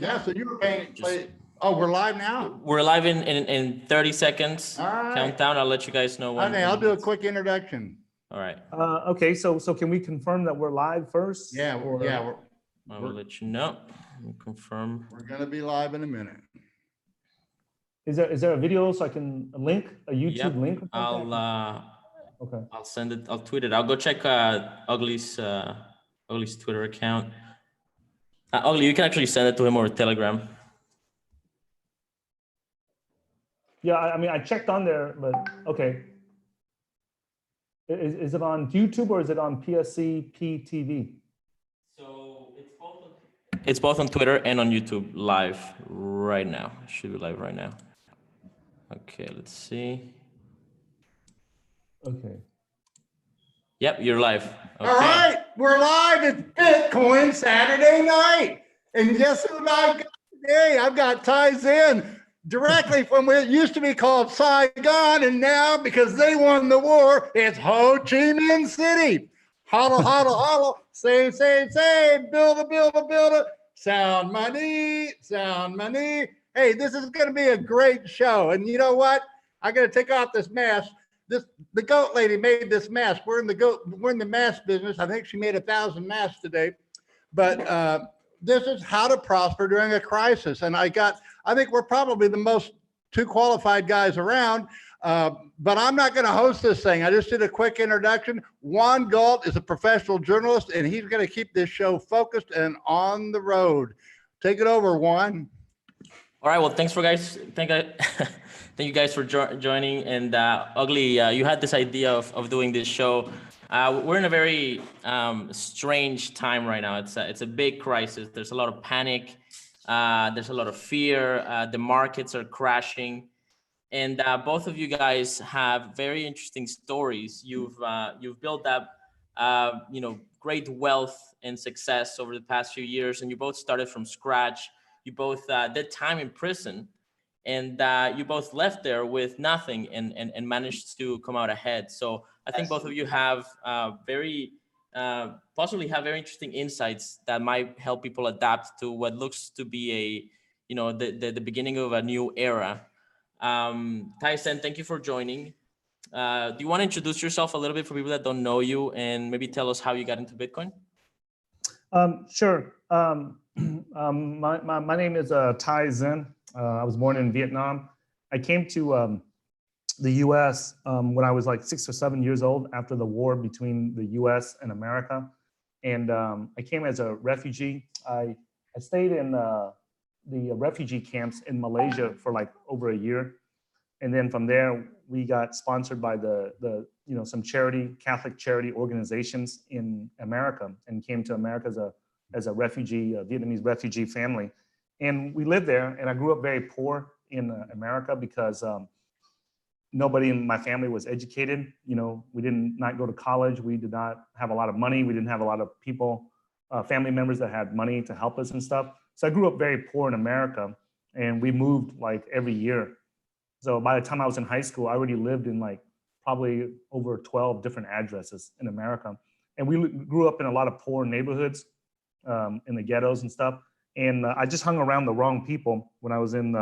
Yeah, so you were oh, we're live now? We're live in 30 seconds. All right. Countdown. I'll let you guys know when. Okay, I'll do a quick introduction. All right. Okay, so can we confirm that we're live first? Yeah, I will let you know. We'll confirm. We're gonna be live in a minute. Is there a video so I can link a YouTube link? Or something? I'll send it. I'll tweet it. I'll go check Ugly's Twitter account. Ugly, you can actually send it to him or Telegram. Yeah, I mean, I checked on there, but okay. Is it on YouTube or is it on PSC PTV? So it's both on Twitter and on YouTube live right now. It should be live right now. Okay, let's see. Okay. Yep, you're live. Okay. All right, we're live. It's Bitcoin Saturday night. And guess who I've got today? I've got Tyson directly from what used to be called Saigon, and now, because they won the war, it's Ho Chi Minh City. Holla, holla, holla, say, build it. Sound money. Hey, this is going to be a great show. And you know what? I got to take off this mask. The goat lady made this mask. We're in the mask business. I think she made 1,000 masks today. But this is how to prosper during a crisis. And I think we're probably the most two qualified guys around. But I'm not going to host this thing. I just did a quick introduction. Juan Galt is a professional journalist, and he's going to keep this show focused and on the road. Take it over, Juan. All right. Well, thanks for guys. Thank you guys for joining. And Ugly, you had this idea of doing this show. We're in a very strange time right now. It's a big crisis. There's a lot of panic. There's a lot of fear. The markets are crashing. And both of you guys have very interesting stories. You've built up, great wealth and success over the past few years, and you both started from scratch. You both did time in prison, and you both left there with nothing and managed to come out ahead. So I think both of you have possibly have very interesting insights that might help people adapt to what looks to be the beginning of a new era. Tyson, thank you for joining. Do you want to introduce yourself a little bit for people that don't know you and maybe tell us how you got into Bitcoin? Sure. My name is Tyson. I was born in Vietnam. I came to the U.S. When I was like 6 or 7 years old after the war between the U.S. and America. And I came as a refugee. I stayed in the refugee camps in Malaysia for like over a year. And then from there, we got sponsored by some Catholic charity organizations in America, and came to America as a refugee, a Vietnamese refugee family. And we lived there, and I grew up very poor in America because nobody in my family was educated. We did not go to college. We did not have a lot of money. We didn't have a lot of people, family members that had money to help us and stuff. So I grew up very poor in America, and we moved like every year. So by the time I was in high school, I already lived in like probably over 12 different addresses in America. And we grew up in a lot of poor neighborhoods, in the ghettos and stuff. And I just hung around the wrong people when I was in,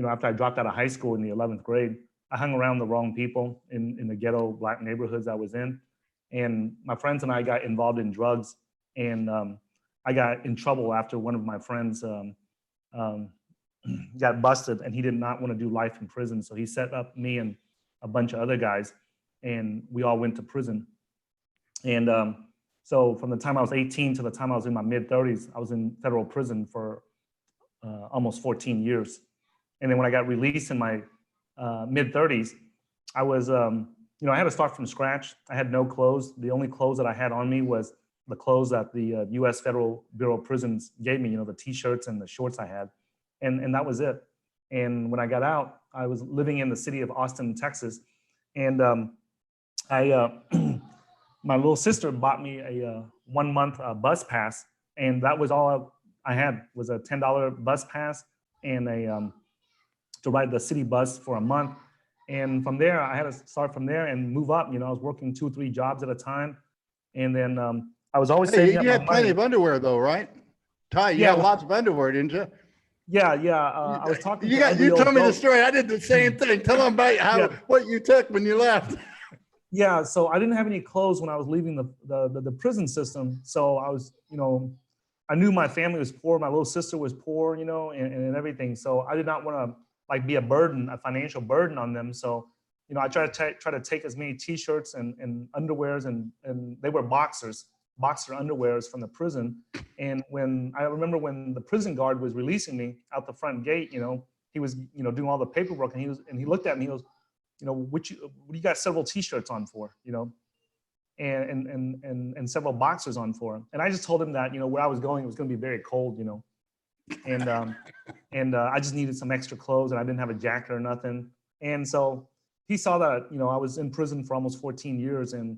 after I dropped out of high school in the 11th grade. I hung around the wrong people in the ghetto Black neighborhoods I was in. And my friends and I got involved in drugs. And I got in trouble after one of my friends got busted, and he did not want to do life in prison. So he set up me and a bunch of other guys, and we all went to prison. And so from the time I was 18 to the time I was in my mid-30s, I was in federal prison for almost 14 years. And then when I got released in my mid-30s, I was, I had to start from scratch. I had no clothes. The only clothes that I had on me was the clothes that the U.S. Federal Bureau of Prisons gave me, the T-shirts and the shorts I had. And that was it. And when I got out, I was living in the city of Austin, Texas. And my little sister bought me a 1-month bus pass. And that was all I had, was a $10 bus pass and to ride the city bus for a month. And from there, I had to start from there and move up. I was working 2 or 3 jobs at a time. And then I was always saving up you my had plenty money. of underwear though, right? Ty, you Yeah, had lots of underwear, didn't you? yeah. I was talking to You ugly old told me the goat. story. I did the same thing. Tell them about Yeah. what you took when you left. Yeah, so I didn't have any clothes when I was leaving the prison system. So I was, I knew my family was poor. My little sister was poor, and everything. So I did not want to like be a financial burden on them. So, I try to take as many T-shirts and underwears and they were boxer underwears from the prison. And I remember when the prison guard was releasing me out the front gate, he was, doing all the paperwork, and he looked at me. He goes, what you got several T-shirts on for, and several boxers on for. And I just told him that, where I was going, it was going to be very cold, and I just needed some extra clothes, and I didn't have a jacket or nothing. And so he saw that, I was in prison for almost 14 years. And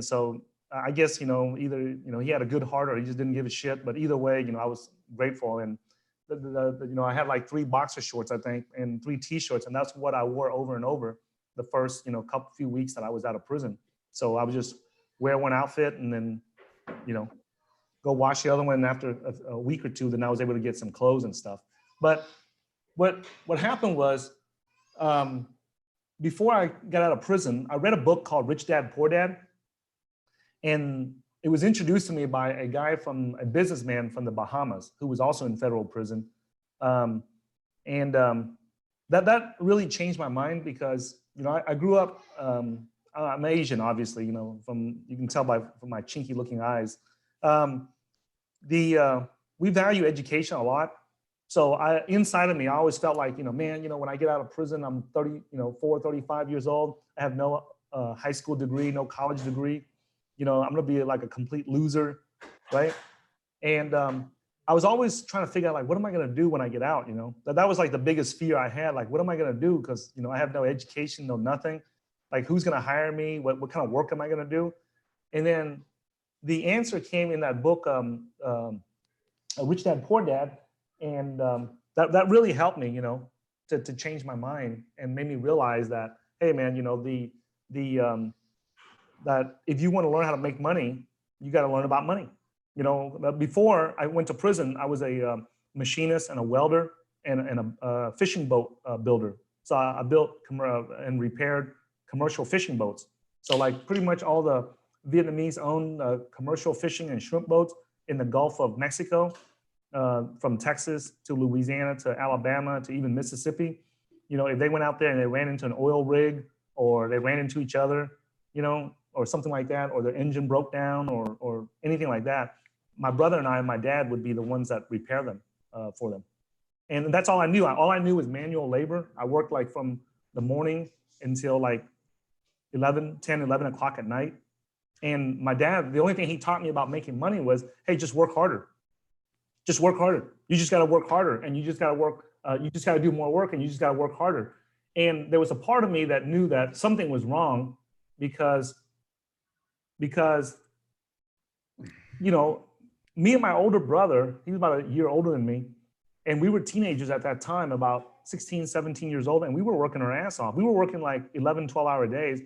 so I guess, either, he had a good heart or he just didn't give a shit. But either way, I was grateful. And I had like 3 boxer shorts, I think, and 3 T-shirts, and that's what I wore over and over the first, few weeks that I was out of prison. So I would just wear one outfit and then, go wash the other one. And after a week or two, then I was able to get some clothes and stuff. But what happened was, before I got out of prison, I read a book called Rich Dad, Poor Dad, and it was introduced to me by a businessman from the Bahamas who was also in federal prison. That really changed my mind because, I grew up, I'm Asian, obviously, you can tell from my chinky looking eyes. We value education a lot. So inside of me, I always felt like, man, when I get out of prison, I'm 35 years old. I have no high school degree, no college degree. I'm going to be like a complete loser, right? And I was always trying to figure out, like, what am I going to do when I get out? That was like the biggest fear I had. Like, what am I going to do? Because, I have no education, no nothing. Like, who's going to hire me? What kind of work am I going to do? And then the answer came in that book, Rich Dad, Poor Dad. And that really helped me, to change my mind and made me realize that, hey, man, that if you want to learn how to make money, you got to learn about money. Before I went to prison, I was a machinist and a welder and a fishing boat builder. So I built and repaired commercial fishing boats. So like pretty much all the Vietnamese owned commercial fishing and shrimp boats in the Gulf of Mexico, from Texas to Louisiana to Alabama to even Mississippi. If they went out there and they ran into an oil rig or they ran into each other, or something like that, or their engine broke down or anything like that, my brother and I and my dad would be the ones that repair them for them. And that's all I knew. All I knew was manual labor. I worked like from the morning until like 11 o'clock at night. And my dad, the only thing he taught me about making money was, hey, just work harder. Just work harder. You just got to work harder, and you just got to work. You just got to do more work, and you just got to work harder. And there was a part of me that knew that something was wrong because me and my older brother, he was about a year older than me, and we were teenagers at that time, about 16, 17 years old, and we were working our ass off. We were working like 11, 12-hour days,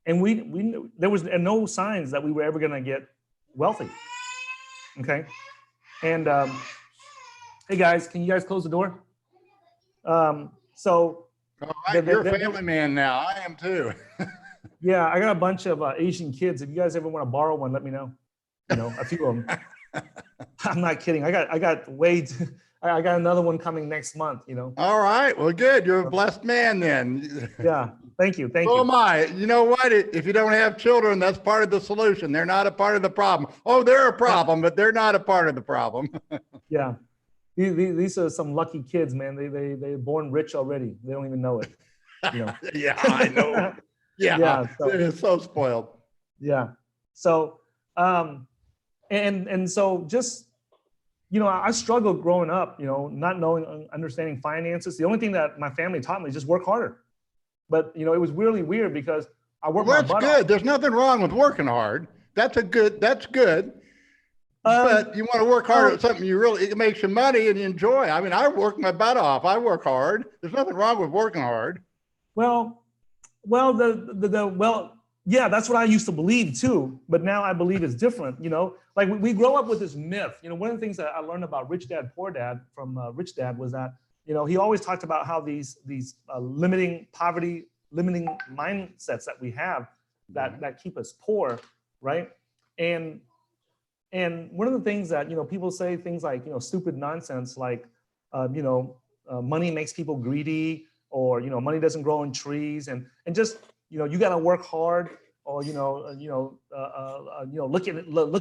and we knew there was no signs that we were ever going to get wealthy. Okay. And hey guys, can you guys close the door? So all right, you're a family man now. I am too. Yeah, I got a bunch of Asian kids. If you guys ever want to borrow one, let me know. A few of them. I'm not kidding. I got another one coming next month. All right. Well, good. You're a blessed man then. Yeah. Thank you. Thank So you. am I. You know what? If you don't have children, that's part of the solution. They're not a part of the problem. Oh, they're a problem, but they're not a part of the problem. Yeah. These are some lucky kids, man. They're born rich already. They don't even know it. Yeah, I know. Yeah. They're so spoiled. Yeah. So, and so just, I struggled growing up, not knowing, understanding finances. The only thing that my family taught me is just work harder. But, it was really weird because I worked my butt off. That's good. There's nothing wrong with working hard. That's good. But you want to work hard at something it makes you money and you enjoy. I mean, I work my butt off. I work hard. There's nothing wrong with working hard. Well, Yeah, that's what I used to believe too, but now I believe it's different. Like we grow up with this myth. One of the things that I learned about Rich Dad Poor Dad from Rich Dad was that he always talked about how these limiting poverty, limiting mindsets that we have that keep us poor, right? And one of the things that people say things like stupid nonsense like money makes people greedy, or money doesn't grow on trees, and just you got to work hard, or look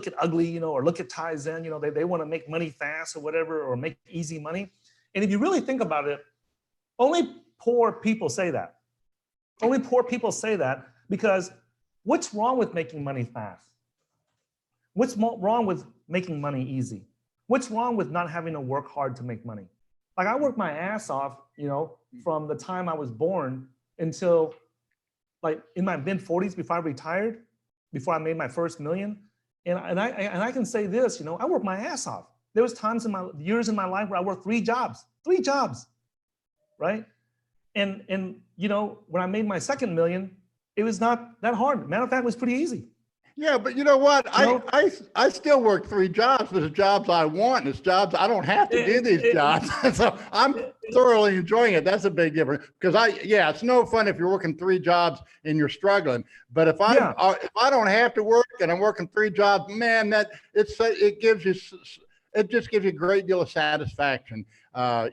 at ugly, or look at Tyson, they want to make money fast or whatever, or make easy money. And if you really think about it, only poor people say that. Only poor people say that because what's wrong with making money fast? What's wrong with making money easy? What's wrong with not having to work hard to make money? Like I worked my ass off, from the time I was born until like in my mid 40s before I retired, before I made my first million. And I can say this, I worked my ass off. There was times in my years in my life where I worked three jobs, right? And when I made my second million, it was not that hard. Matter of fact, it was pretty easy. Yeah, but you know what? I still work three jobs, but it's jobs I want. It's jobs I don't have to do these jobs. So I'm thoroughly enjoying it. That's a big difference because it's no fun if you're working three jobs and you're struggling. But if I don't have to work and I'm working three jobs, man, it just gives you a great deal of satisfaction. I'm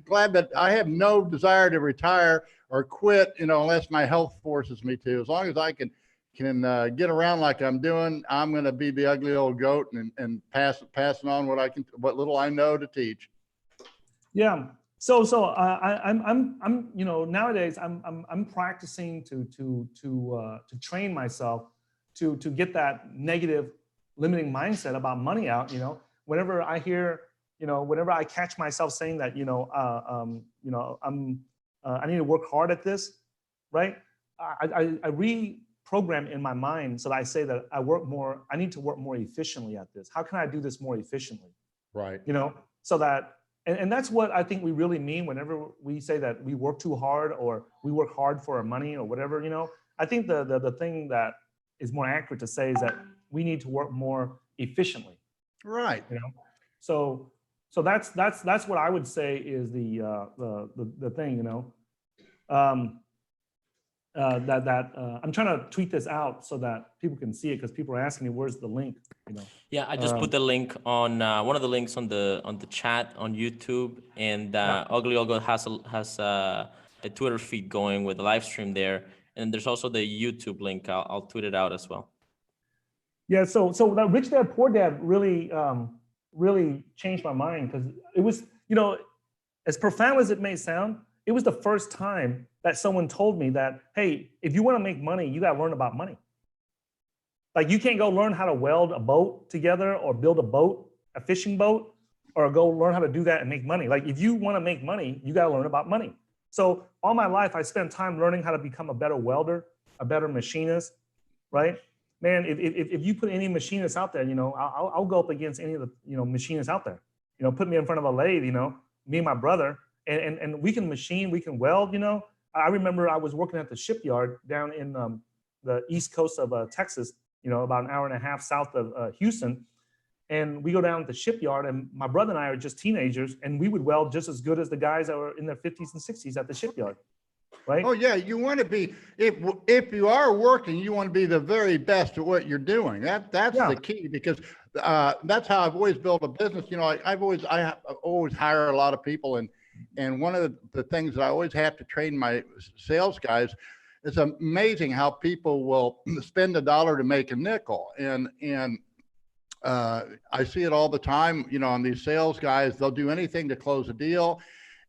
glad that I have no desire to retire or quit, unless my health forces me to. As long as I can get around like I'm doing, I'm going to be the ugly old goat and passing on what little I know to teach. Yeah. So I'm nowadays I'm practicing to train myself to get that negative limiting mindset about money out. Whenever I hear, whenever I catch myself saying that, I need to work hard at this, right? I reprogram in my mind so that I say that I need to work more efficiently at this. How can I do this more efficiently? Right. So that, and that's what I think we really mean whenever we say that we work too hard or we work hard for our money or whatever, I think the thing that is more accurate to say is that we need to work more efficiently. Right. So that's what I would say is the thing, I'm trying to tweet this out so that people can see it because people are asking me where's the link. Yeah, I just put the link on one of the links on the chat on YouTube, and Ugly Ogle has a Twitter feed going with a live stream there, and there's also the YouTube link. I'll tweet it out as well. Yeah, so that Rich Dad Poor Dad really really changed my mind because it was, as profound as it may sound, it was the first time that someone told me that, hey, if you want to make money, you got to learn about money. Like you can't go learn how to weld a boat together or build a boat, a fishing boat, or go learn how to do that and make money. Like if you want to make money, you got to learn about money. So all my life, I spent time learning how to become a better welder, a better machinist, right? Man, if you put any machinist out there, I'll go up against any of the, machinists out there. Put me in front of a lathe, me and my brother, and we can machine, we can weld, I remember I was working at the shipyard down in the east coast of Texas, about an hour and a half south of Houston. And we go down to the shipyard, and my brother and I are just teenagers, and we would weld just as good as the guys that were in their 50s and 60s at the shipyard, right? Oh yeah, you want to be, if you are working, you want to be the very best at what you're doing. That's the key, because that's how I've always built a business. I always hire a lot of people, and one of the things that I always have to train my sales guys, it's amazing how people will spend $1 to make a nickel. And I see it all the time, on these sales guys, they'll do anything to close a deal.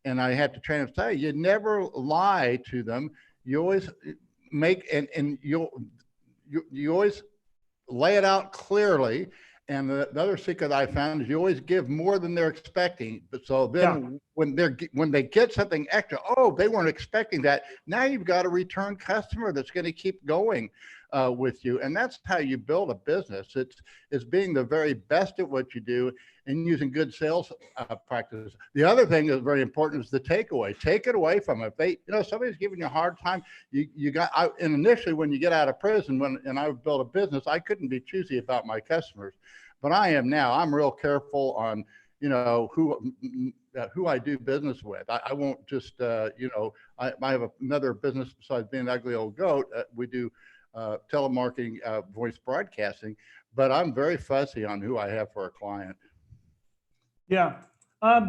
And I have to train them to say, you never lie to them. You always make, and you always lay it out clearly. And the other secret I found is you always give more than they're expecting. But so then when they get something extra, oh, they weren't expecting that. Now you've got a return customer that's going to keep going. with you. And that's how you build a business. It's being the very best at what you do and using good sales practices. The other thing that's very important is the takeaway. Take it away from it. If they, somebody's giving you a hard time, and initially when you get out of prison, and I built a business, I couldn't be choosy about my customers, but I am now. I'm real careful on, who I do business with. I won't just, I have another business besides being an ugly old goat. We do telemarketing, voice broadcasting, but I'm very fussy on who I have for a client. Yeah,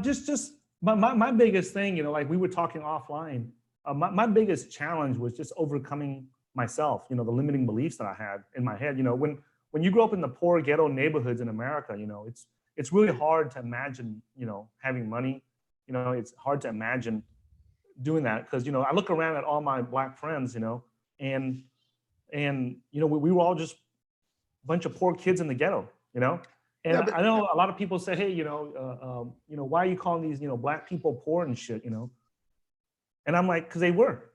just my biggest thing, like we were talking offline, my biggest challenge was just overcoming myself, the limiting beliefs that I had in my head. When you grow up in the poor ghetto neighborhoods in America, it's really hard to imagine, having money. It's hard to imagine doing that because, I look around at all my Black friends, and we were all just a bunch of poor kids in the ghetto, And yeah, I know a lot of people say, hey, why are you calling these, Black people poor and shit, And I'm like, because they were.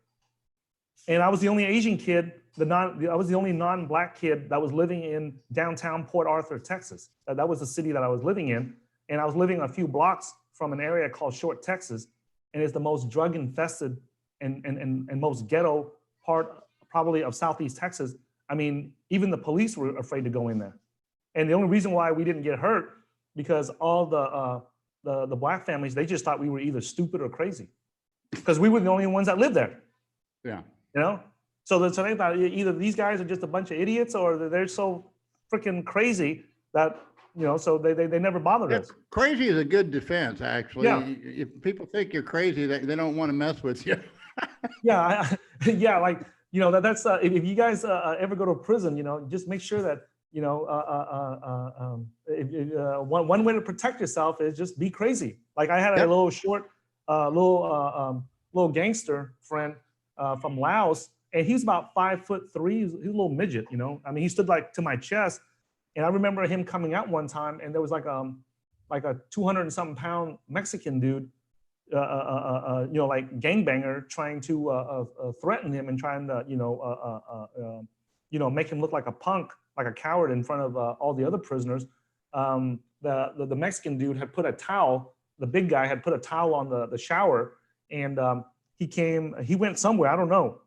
And I was the only Asian kid, I was the only non-Black kid that was living in downtown Port Arthur, Texas. That was the city that I was living in. And I was living a few blocks from an area called Short, Texas. And it's the most drug infested and most ghetto part probably of Southeast Texas. I mean, even the police were afraid to go in there. And the only reason why we didn't get hurt because all the Black families, they just thought we were either stupid or crazy because we were the only ones that lived there. Yeah. So they thought either these guys are just a bunch of idiots or they're so freaking crazy that, so they never bothered us. Crazy is a good defense, actually. Yeah. If people think you're crazy, they don't want to mess with you. Yeah. Like, that's, if you guys ever go to prison, just make sure that, one way to protect yourself is just be crazy. Like I had a little short, little gangster friend from Laos, and he's about 5'3". He's a little midget, I mean, he stood like to my chest, and I remember him coming out one time, and there was like a 200 and something pound Mexican dude, like gangbanger, trying to threaten him and trying to, make him look like a punk, like a coward in front of all the other prisoners. The Mexican dude had put a towel, the big guy had put a towel on the shower, and he went somewhere, I don't know.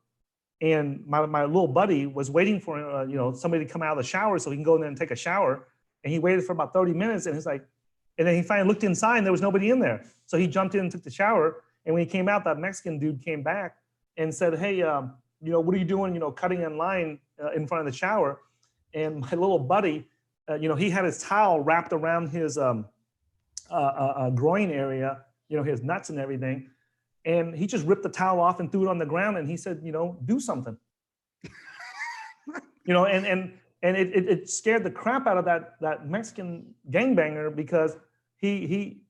And my little buddy was waiting for, somebody to come out of the shower so he can go in there and take a shower. And he waited for about 30 minutes, and he's like, and then he finally looked inside and there was nobody in there. So he jumped in and took the shower. And when he came out, that Mexican dude came back and said, hey, what are you doing, cutting in line in front of the shower? And my little buddy, he had his towel wrapped around his groin area, his nuts and everything. And he just ripped the towel off and threw it on the ground. And he said, do something. And it scared the crap out of that Mexican gangbanger because he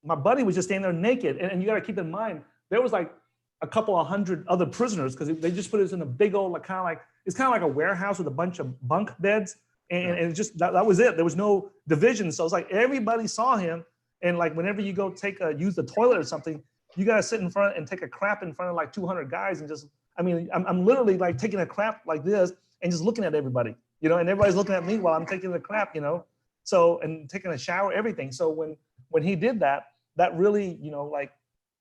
my buddy was just standing there naked. And you got to keep in mind, there was like a couple of hundred other prisoners because they just put us in a big old, it's kind of like a warehouse with a bunch of bunk beds. And it just, that was it. There was no division. So it's like everybody saw him. And like whenever you go use the toilet or something, you got to sit in front and take a crap in front of like 200 guys and just, I'm literally like taking a crap like this and just looking at everybody, and everybody's looking at me while I'm taking the crap, so, and taking a shower, everything. So when he did that, that really, like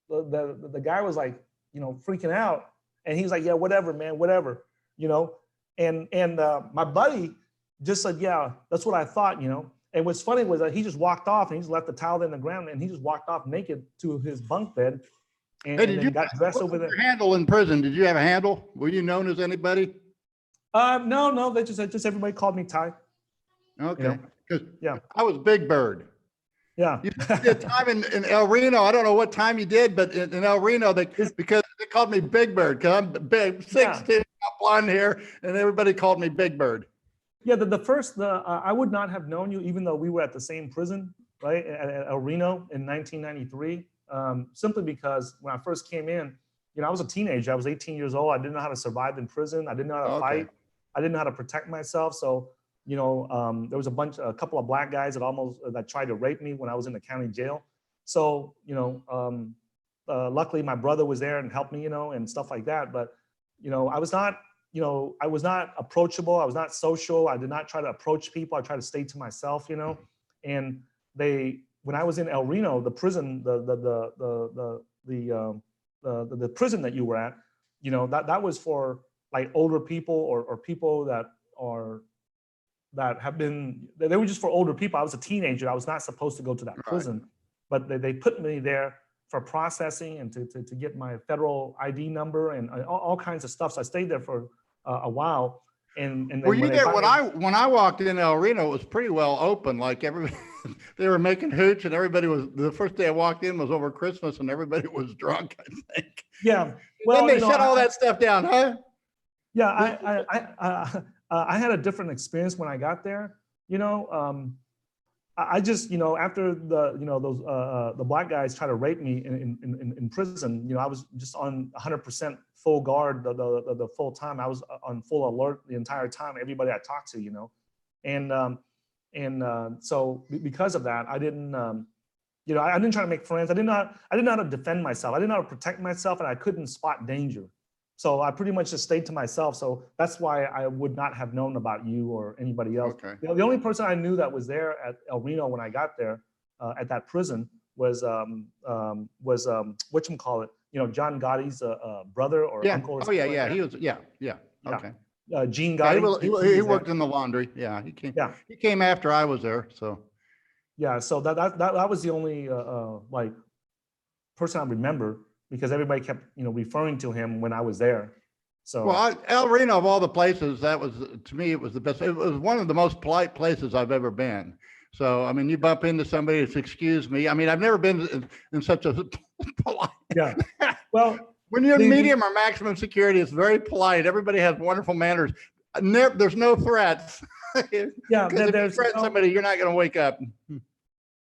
the guy was like, freaking out, and he's like, yeah, whatever, man, whatever, and my buddy just said, yeah, that's what I thought, And what's funny was that he just walked off and he just left the towel in the ground and he just walked off naked to his bunk bed and, hey, and then got dressed over there. Your handle in prison? Did you have a handle? Were you known as anybody? No, they just everybody called me Ty. Okay, because I was Big Bird. Yeah. You did time in El Reno. I don't know what time you did, but in El Reno, because they called me Big Bird because I'm big, 6'2", got blonde hair, and everybody called me Big Bird. Yeah, I would not have known you even though we were at the same prison, right, at El Reno in 1993, simply because when I first came in, I was a teenager. I was 18 years old. I didn't know how to survive in prison. I didn't know how to fight. I didn't know how to protect myself. So, there was a couple of black guys that tried to rape me when I was in the county jail. So, luckily my brother was there and helped me, and stuff like that. But, I was not you know, I was not approachable. I was not social. I did not try to approach people. I tried to stay to myself, you know. And when I was in El Reno, the prison, the prison that you were at, you know, that was for like older people or people that have been, they were just for older people. I was a teenager. I was not supposed to go to that prison, but they put me there for processing and to get my federal ID number and all kinds of stuff. So I stayed there for a while. And then were you there when I walked in El Reno? It was pretty well open. Like everybody, they were making hooch, and everybody was. The first day I walked in was over Christmas, and everybody was drunk, I think. Yeah. Well, then they shut all that stuff down, huh? Yeah, I had a different experience when I got there. You know, I just, you know, after the black guys try to rape me in prison, you know, I was just on 100% full guard the full time. I was on full alert the entire time. Everybody I talked to, you know, and so because of that, I didn't, you know, I didn't try to make friends. I didn't know how to defend myself. I didn't know how to protect myself, and I couldn't spot danger. So I pretty much just stayed to myself. So that's why I would not have known about you or anybody else. Okay. You know, the only person I knew that was there at El Reno when I got there at that prison was whatchamacallit, you know, John Gotti's brother or uncle. Or yeah. He was, yeah. Okay. Gene Gotti. He worked in the laundry. Yeah, he came. Yeah. He came after I was there. So. Yeah. So that was the only like person I remember, because everybody kept, you know, referring to him when I was there. So well, El Reno of all the places, that was, to me, it was the best. It was one of the most polite places I've ever been. So I mean, you bump into somebody that's excuse me. I mean, I've never been in such a polite. Yeah. Well, when you're medium or maximum security, it's very polite. Everybody has wonderful manners. There's no threats. Yeah, because if you threat somebody, you're not going to wake up.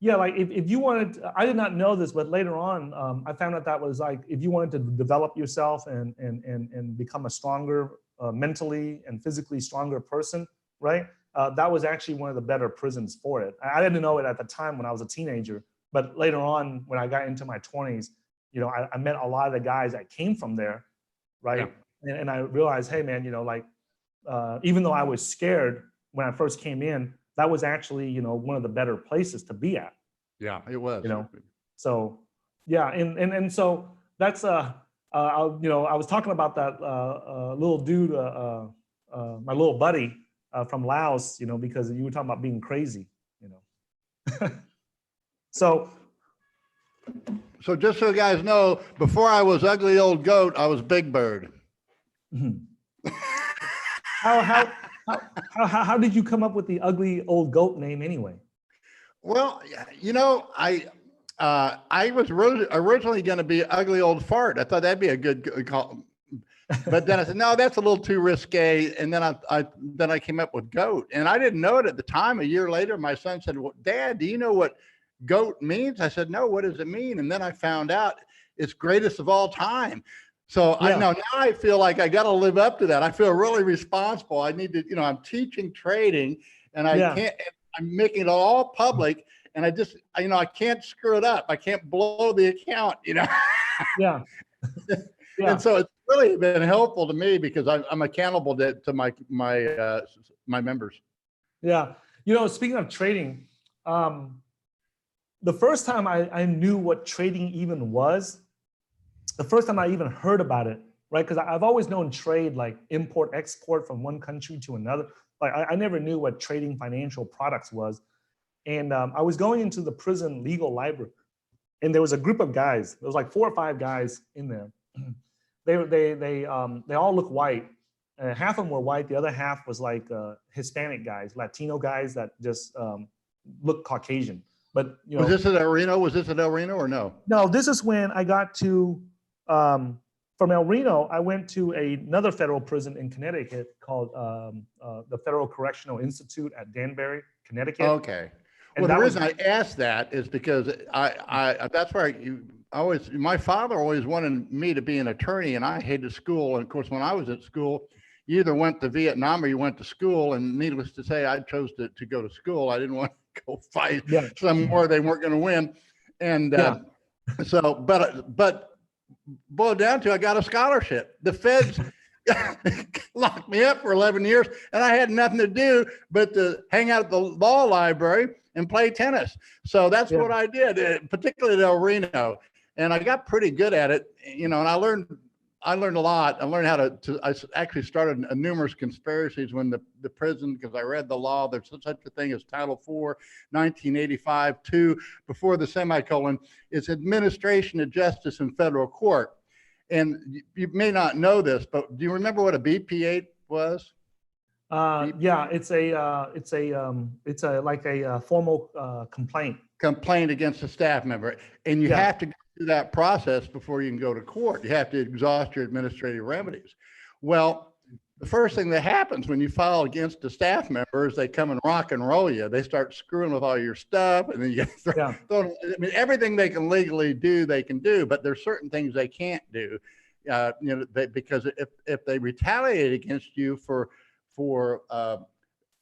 Yeah, like if you wanted, I did not know this, but later on, I found out that was like, if you wanted to develop yourself and become a stronger, mentally and physically stronger person, right? That was actually one of the better prisons for it. I didn't know it at the time when I was a teenager, but later on, when I got into my 20s, you know, I met a lot of the guys that came from there, right? Yeah. And I realized, hey man, you know, like, even though I was scared when I first came in, that was actually, you know, one of the better places to be at. Yeah, it was. You know, so yeah, and so that's you know, I was talking about that little dude, my little buddy from Laos, you know, because you were talking about being crazy, you know. So just so you guys know, before I was ugly old goat, I was Big Bird. How did you come up with the ugly old goat name anyway? Well, you know, I was originally going to be ugly old fart. I thought that'd be a good call, but then I said, no, that's a little too risque. And then I came up with goat, and I didn't know it at the time. A year later, my son said, well, Dad, do you know what goat means? I said, no, what does it mean? And then I found out it's greatest of all time. So yeah. I know now I feel like I got to live up to that. I feel really responsible. I need to, you know, I'm teaching trading, and I'm making it all public, and I just, you know, I can't screw it up. I can't blow the account, you know? Yeah. And so it's really been helpful to me because I'm accountable to my members. Yeah. You know, speaking of trading, the first time I knew what trading even was, the first time I even heard about it, right? Because I've always known trade, like import, export from one country to another. Like I never knew what trading financial products was. And I was going into the prison legal library, and there was a group of guys. There was like 4 or 5 guys in there. They all look white. Half of them were white. The other half was like Hispanic guys, Latino guys that just look Caucasian. But you know, was this at El Reno? Was this at El Reno or no? No, this is when I got to. From El Reno, I went to another federal prison in Connecticut called the Federal Correctional Institute at Danbury, Connecticut. Okay. Well, the reason I asked that is because I that's where my father always wanted me to be an attorney, and I hated school. And of course, when I was at school, you either went to Vietnam or you went to school. And needless to say, I chose to go to school. I didn't want to go fight somewhere they weren't going to win. And so, but boiled down to, I got a scholarship. The feds, locked me up for 11 years, and I had nothing to do but to hang out at the law library and play tennis. So that's what I did, particularly at El Reno. And I got pretty good at it, and I learned a lot. I learned how I actually started numerous conspiracies when the prison, because I read the law. There's such a thing as Title IV, 1985, 2, before the semicolon, is administration of justice in federal court. And you may not know this, but do you remember what a BP8 was? Yeah, it's like a formal complaint. Complaint against a staff member, and you have to go through that process before you can go to court. You have to exhaust your administrative remedies. Well, the first thing that happens when you file against a staff member is they come and rock and roll you. They start screwing with all your stuff, and then you get thrown. I mean, everything they can legally do, they can do, but there's certain things they can't do. Because if they retaliate against you for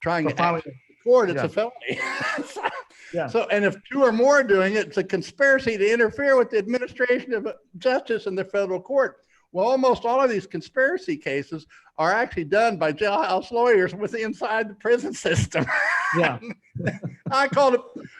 trying to act in court, it's a felony. So, and if two or more are doing it, it's a conspiracy to interfere with the administration of justice in the federal court. Well, almost all of these conspiracy cases are actually done by jailhouse lawyers inside the prison system. Yeah. I called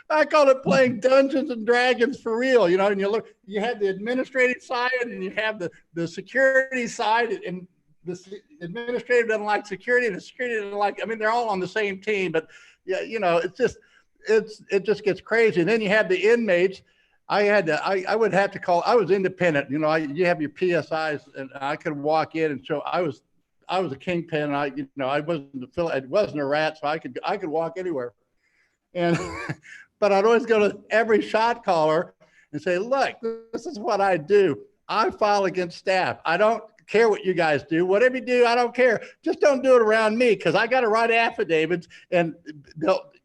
it playing Dungeons and Dragons for real, and you have the administrative side and you have the security side, and the administrative doesn't like security and the security doesn't like, they're all on the same team, but it just gets crazy. And then you have the inmates. I would have to call, I was independent, you have your PSIs, and I could walk in and show I was a kingpin. I wasn't a rat, so I could walk anywhere. And, but I'd always go to every shot caller and say, look, this is what I do. I file against staff. I don't care what you guys do. Whatever you do, I don't care. Just don't do it around me, because I got to write affidavits, and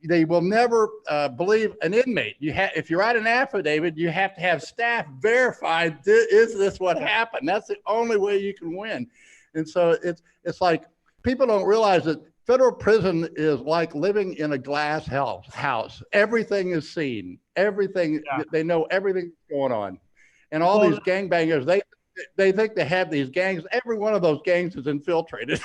they will never believe an inmate. If you write an affidavit, you have to have staff verify, is this what happened? That's the only way you can win. And so it's like, people don't realize that federal prison is like living in a glass house. Everything is seen. Everything, they know everything going on. And all these gangbangers, they think they have these gangs. Every one of those gangs is infiltrated.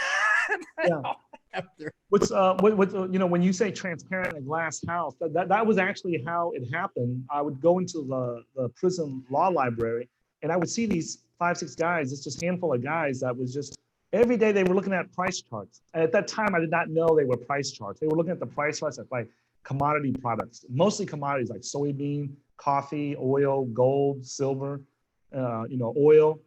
When you say transparent in a glass house, that was actually how it happened. I would go into the prison law library, and I would see these 5-6 guys. It's just a handful of guys that was just every day they were looking at price charts. And at that time, I did not know they were price charts. They were looking at the price charts of like commodity products, mostly commodities like soybean, coffee, oil, gold, silver, oil.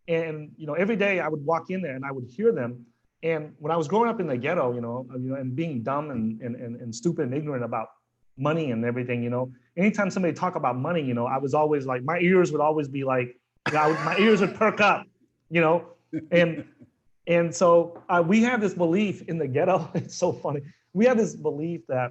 And, every day I would walk in there and I would hear them. And when I was growing up in the ghetto, and being dumb and stupid and ignorant about money and everything, anytime somebody talk about money, I was always like, my ears would always be like, my ears would perk up, and so we have this belief in the ghetto. It's so funny. We have this belief that,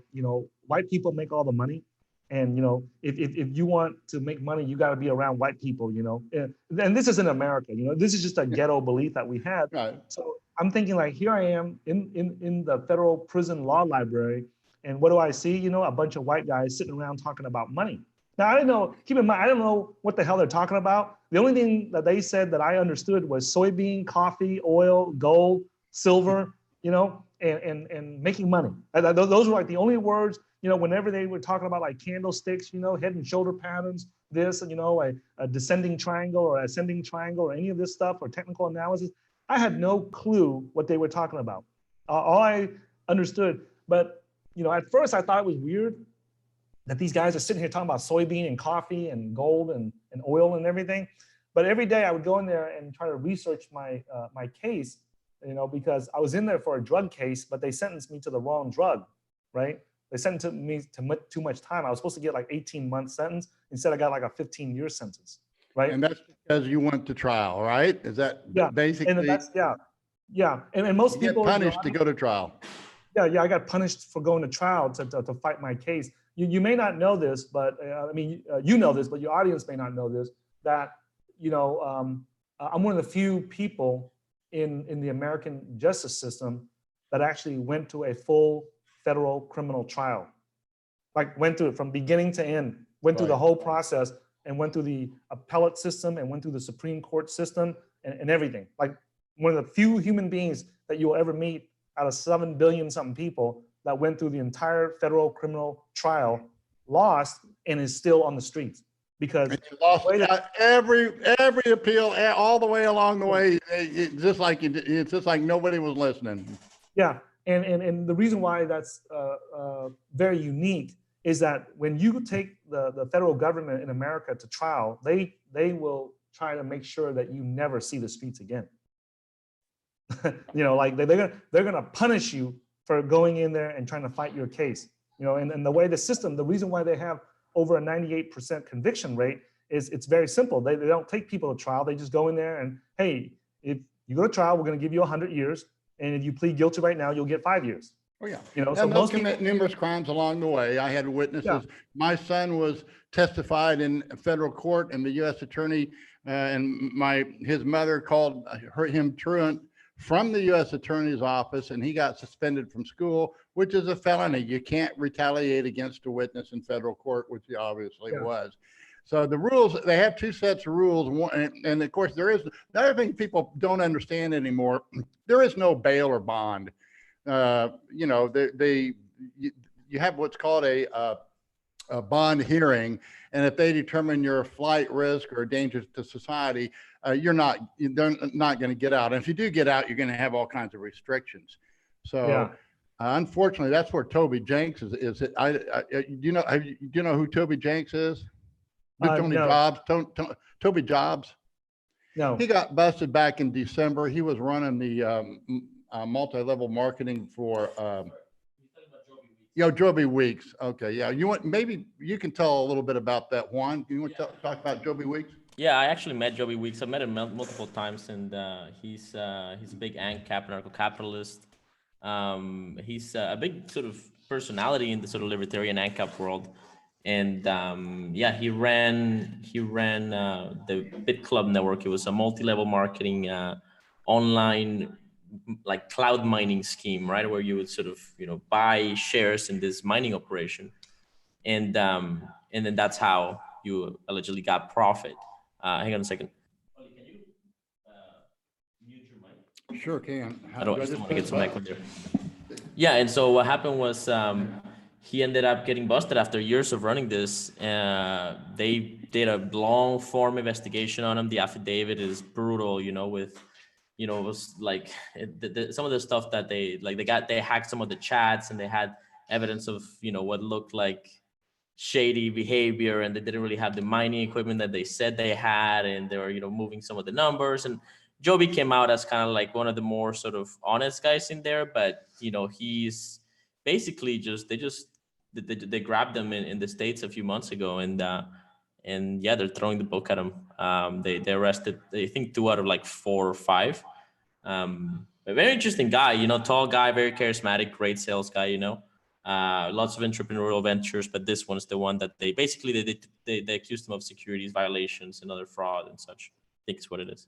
white people make all the money. And, if you want to make money, you got to be around white people, and this is in America, this is just a ghetto belief that we had. Right. So I'm thinking, like, here I am in the federal prison law library. And what do I see? A bunch of white guys sitting around talking about money. Now, I didn't know, keep in mind, I don't know what the hell they're talking about. The only thing that they said that I understood was soybean, coffee, oil, gold, silver, and making money. Those were like the only words. Whenever they were talking about like candlesticks, head and shoulder patterns, this, a descending triangle or ascending triangle or any of this stuff or technical analysis, I had no clue what they were talking about. All I understood, but, at first I thought it was weird that these guys are sitting here talking about soybean and coffee and gold and oil and everything. But every day I would go in there and try to research my case, because I was in there for a drug case, but they sentenced me to the wrong drug, right? They sentenced me to too much time. I was supposed to get like 18-month sentence. Instead, I got like a 15-year sentence, right? And that's because you went to trial, right? Is that basically? And that's, And most people get punished to go to trial. Yeah, I got punished for going to trial to fight my case. You may not know this, but you know this, but your audience may not know this, that, I'm one of the few people in the American justice system that actually went to a full federal criminal trial. Like went through it from beginning to end, went through the whole process and went through the appellate system and went through the Supreme Court system and everything. Like one of the few human beings that you'll ever meet out of 7 billion something people that went through the entire federal criminal trial, lost, and is still on the streets because And you lost every appeal all the way along the way. It's just like nobody was listening. Yeah, and the reason why that's very unique is that when you take the federal government in America to trial, they will try to make sure that you never see the streets again. You know, like they're gonna punish you for going in there and trying to fight your case. You know, and the way the system, the reason why they have over a 98% conviction rate is it's very simple. They don't take people to trial. They just go in there and, hey, if you go to trial, we're gonna give you 100 years. And if you plead guilty right now, you'll get 5 years. Oh yeah. You know, And so they'll commit numerous crimes along the way. I had witnesses. Yeah. My son was testified in federal court, and the U.S. attorney and his mother called him truant from the U.S. attorney's office, and he got suspended from school, which is a felony. You can't retaliate against a witness in federal court, which he obviously was. So the rules, they have two sets of rules. One, and of course, there is the other thing people don't understand anymore. There is no bail or bond. You know, you have what's called a bond hearing, and if they determine you're a flight risk or a danger to society, they're not going to get out. And if you do get out, you're going to have all kinds of restrictions. So. Unfortunately, that's where Toby Jenks is. Do you know who Toby Jenks is? Tony no. Jobs, Toby Jobs. No. He got busted back in December. He was running the multi-level marketing for Joby Weeks. Okay, yeah. Maybe you can tell a little bit about that, Juan. You want to talk about Joby Weeks? Yeah, I actually met Joby Weeks. I met him multiple times, and he's a big anarcho-capitalist. He's a big sort of personality in the sort of libertarian ANCAP world. And yeah, he ran the Bit Club network. It was a multi-level marketing online like cloud mining scheme, right? Where you would sort of, buy shares in this mining operation. And then that's how you allegedly got profit. Hang on a second. Can you mute your mic? Sure can. I just want to get some echo there. Yeah, and so what happened was he ended up getting busted after years of running this. They did a long form investigation on him. The affidavit is brutal, with, it was like some of the stuff that they hacked some of the chats, and they had evidence of, what looked like shady behavior, and they didn't really have the mining equipment that they said they had, and they were, moving some of the numbers. And Joby came out as kind of like one of the more sort of honest guys in there, but he's basically they grabbed him in the States a few months ago, and yeah, they're throwing the book at him. They arrested, I think, 2 out of like 4 or 5. A very interesting guy, tall guy, very charismatic, great sales guy, lots of entrepreneurial ventures, but this one's the one that they accused him of securities violations and other fraud and such. I think it's what it is.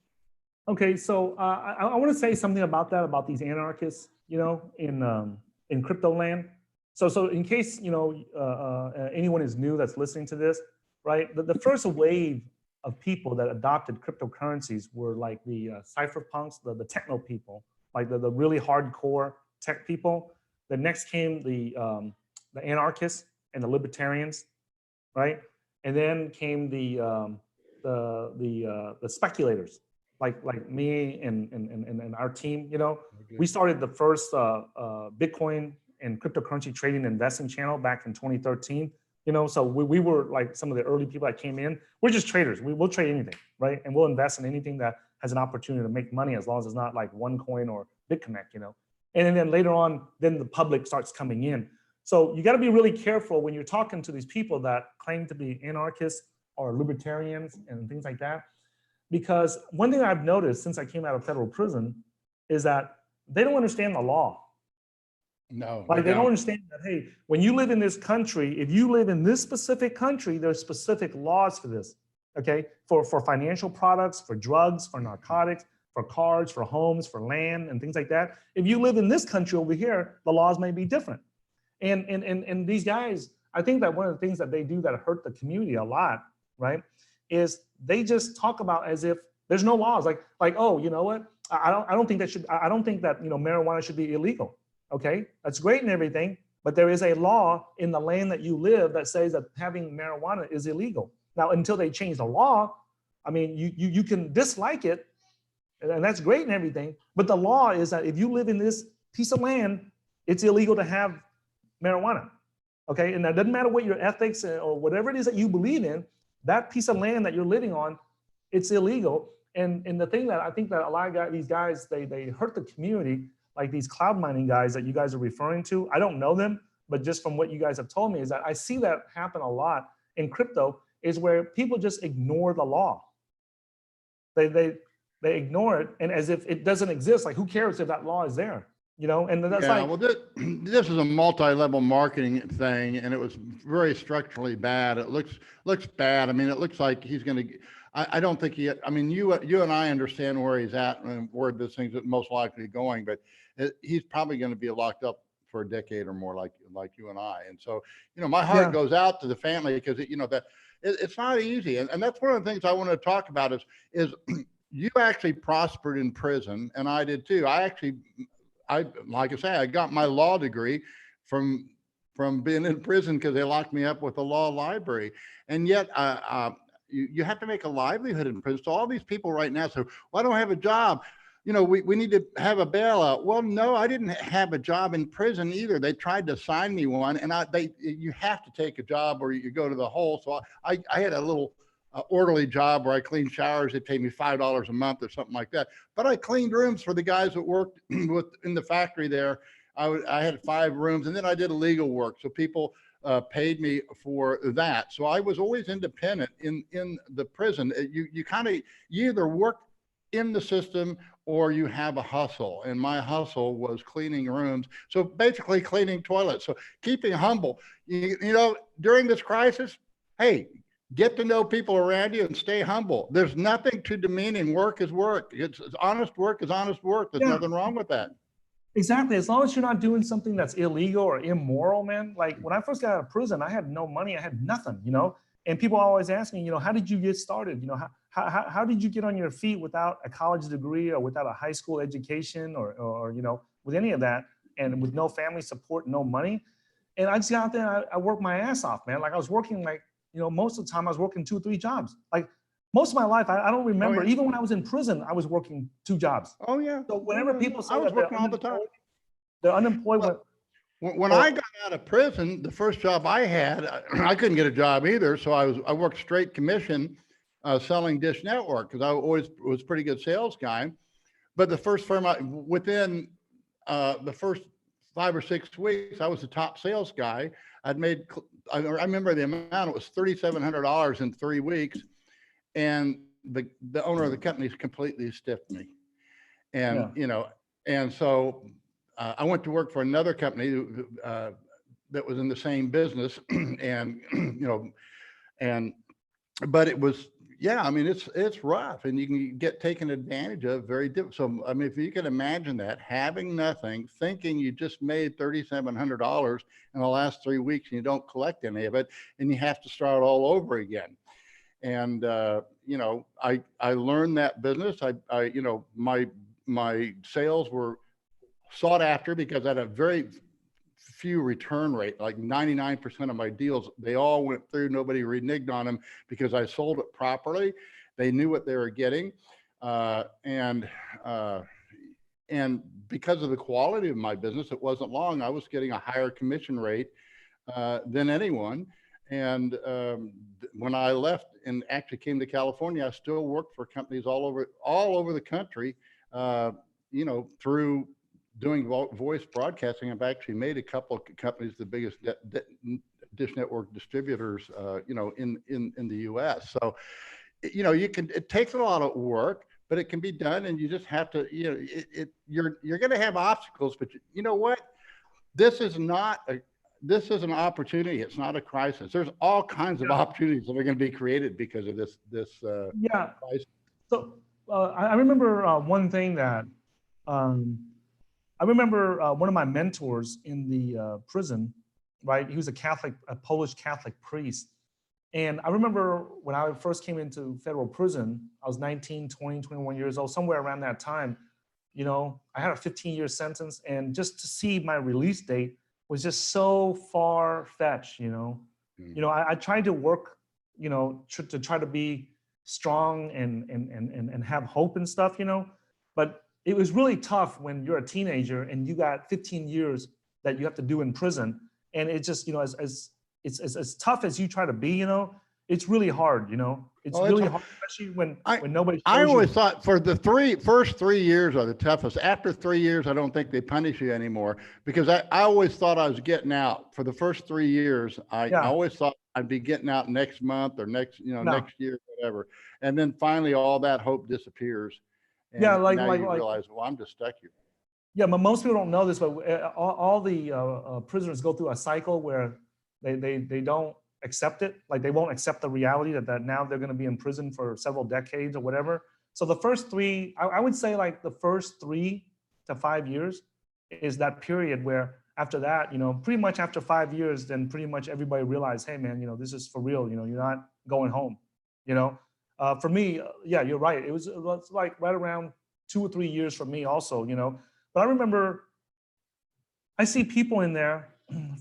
Okay, so I want to say something about that, about these anarchists, in crypto land. So in case anyone is new that's listening to this, right? The first wave of people that adopted cryptocurrencies were like the cypherpunks, the techno people, like the really hardcore tech people. The next came the anarchists and the libertarians, right? And then came the speculators. Like me and our team, we started the first Bitcoin and cryptocurrency trading and investing channel back in 2013. So we were like some of the early people that came in. We're just traders. We'll trade anything, right? And we'll invest in anything that has an opportunity to make money, as long as it's not like OneCoin or BitConnect, And then later on, then the public starts coming in. So you got to be really careful when you're talking to these people that claim to be anarchists or libertarians and things like that. Because one thing I've noticed since I came out of federal prison is that they don't understand the law. No. Like they don't understand that, hey, when you live in this country, if you live in this specific country, there's specific laws for this, okay? For financial products, for drugs, for narcotics, for cars, for homes, for land, and things like that. If you live in this country over here, the laws may be different. And these guys, I think that one of the things that they do that hurt the community a lot, right, is they just talk about as if there's no laws. Like, oh, you know what? I don't think that should, I don't think that, marijuana should be illegal. Okay, that's great and everything, but there is a law in the land that you live that says that having marijuana is illegal. Now, until they change the law, I mean, you can dislike it, and that's great and everything, but the law is that if you live in this piece of land, it's illegal to have marijuana. Okay, and that doesn't matter what your ethics or whatever it is that you believe in, that piece of land that you're living on, it's illegal. And the thing that I think that a lot of these guys, they hurt the community, like these cloud mining guys that you guys are referring to. I don't know them, but just from what you guys have told me is that I see that happen a lot in crypto, is where people just ignore the law. They ignore it, and as if it doesn't exist. Like, who cares if that law is there? And that's Yeah, like, well, this is a multi-level marketing thing, and it was very structurally bad. It looks bad. I mean, it looks like he's going to. I don't think he. I mean, you and I understand where he's at and where this thing's most likely going, but he's probably going to be locked up for a decade or more, like you and I. And so, my heart goes out to the family, because it's not easy, and that's one of the things I want to talk about is you actually prospered in prison, and I did too. Like I say, I got my law degree from being in prison, because they locked me up with the law library. And yet you have to make a livelihood in prison. So all these people right now say, well, I don't have a job. We need to have a bailout. Well, no, I didn't have a job in prison either. They tried to assign me one, and you have to take a job or you go to the hole. So I had a little orderly job where I cleaned showers. They paid me $5 a month or something like that. But I cleaned rooms for the guys that worked in the factory there. I had 5 rooms, and then I did illegal work. So people paid me for that. So I was always independent in the prison. You either work in the system or you have a hustle. And my hustle was cleaning rooms. So basically cleaning toilets. So keeping humble, during this crisis, hey, get to know people around you and stay humble. There's nothing too demeaning. Work is work. It's honest work is honest work. There's nothing wrong with that. Exactly. As long as you're not doing something that's illegal or immoral, man. Like, when I first got out of prison, I had no money. I had nothing, and people always ask me, how did you get started? How did you get on your feet without a college degree or without a high school education or with any of that, and with no family support, no money? And I just got out there and I worked my ass off, man. Like, I was working most of the time I was working 2 or 3 jobs. Like, most of my life, I don't remember. Oh, yeah. Even when I was in prison, I was working 2 jobs. Oh yeah. So whenever people say I was that they're working all the time. they're unemployed. Well, when I got out of prison, the first job I had, I couldn't get a job either. So I worked straight commission, selling Dish Network, because I always was a pretty good sales guy. But the first firm, within the first 5 or 6 weeks, I was the top sales guy. I remember the amount, it was $3,700 in 3 weeks. And the owner of the company completely stiffed me. And, and so I went to work for another company that was in the same business. And, but it was, I mean, it's rough, and you can get taken advantage of very different. So, I mean, if you can imagine that, having nothing, thinking you just made $3,700 in the last 3 weeks and you don't collect any of it, and you have to start all over again. And, I learned that business. My sales were sought after because I had a very few return rate, like 99% of my deals, they all went through. Nobody reneged on them because I sold it properly. They knew what they were getting. And because of the quality of my business, it wasn't long. I was getting a higher commission rate than anyone. And when I left and actually came to California, I still worked for companies all over the country, through doing voice broadcasting. I've actually made a couple of companies the biggest Dish Network distributors, in the U.S. So, it takes a lot of work, but it can be done, and you just have to, you're going to have obstacles, but you know what? This is an opportunity. It's not a crisis. There's all kinds of opportunities that are going to be created because of this crisis. So I remember one thing that I remember one of my mentors in the prison, right? He was a Polish Catholic priest. And I remember when I first came into federal prison, I was 19, 20, 21 years old, somewhere around that time. you know, I had a 15-year sentence, and just to see my release date was just so far-fetched, you know. You know, I tried to work, you know, to try to be strong and have hope and stuff, you know, but it was really tough when you're a teenager and you got 15 years that you have to do in prison. And it's just, you know, as tough as you try to be, you know, it's really hard, you know. It's really hard, especially when nobody shows I always you. thought for the first 3 years are the toughest. After 3 years, I don't think they punish you anymore, because I always thought I was getting out. For the first 3 years, I always thought I'd be getting out next month or next, you know, next year, whatever. And then finally all that hope disappears. And now you realize, well, I'm just stuck here. Yeah, but most people don't know this, but all the prisoners go through a cycle where they don't accept it. Like, they won't accept the reality that now they're going to be in prison for several decades or whatever. So the first three, I would say like the first 3 to 5 years is that period where after that, you know, pretty much after 5 years, then pretty much everybody realized, hey man, you know, this is for real. You know, you're not going home, you know. For me, yeah, you're right. It was like right around 2 or 3 years for me also, you know. But I remember I see people in there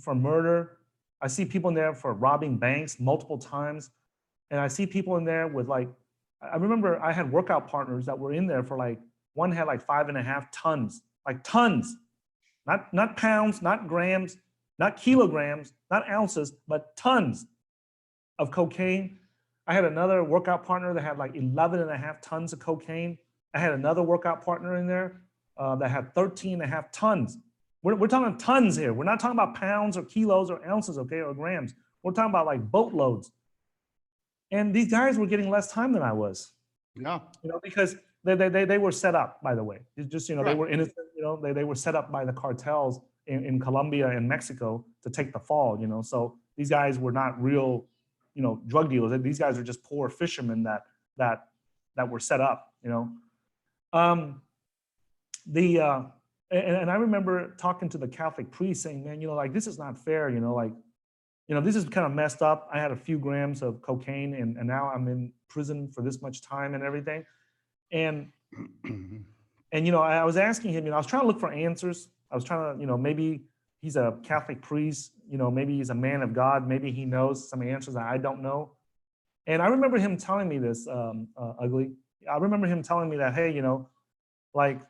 for murder. I see people in there for robbing banks multiple times. And I see people in there with like, I remember I had workout partners that were in there for like, one had like 5.5 tons, like tons, not pounds, not grams, not kilograms, not ounces, but tons of cocaine. I had another workout partner that had like 11.5 tons of cocaine. I had another workout partner in there that had 13.5 tons. We're talking tons here. We're not talking about pounds or kilos or ounces, okay, or grams. We're talking about like boatloads. And these guys were getting less time than I was. Yeah. You know, because they were set up, by the way. It's just, you know, they were innocent, you know, they were set up by the cartels in Colombia and Mexico to take the fall, you know. So these guys were not real, you know, drug dealers. These guys are just poor fishermen that were set up, you know. And I remember talking to the Catholic priest saying, man, you know, like, this is not fair, you know, like, you know, this is kind of messed up. I had a few grams of cocaine and now I'm in prison for this much time and everything. And, you know, I was asking him, you know, I was trying to look for answers. I was trying to, you know, maybe he's a Catholic priest, you know, maybe he's a man of God. Maybe he knows some answers that I don't know. And I remember him telling me this, Ugly. I remember him telling me that, hey, you know, like,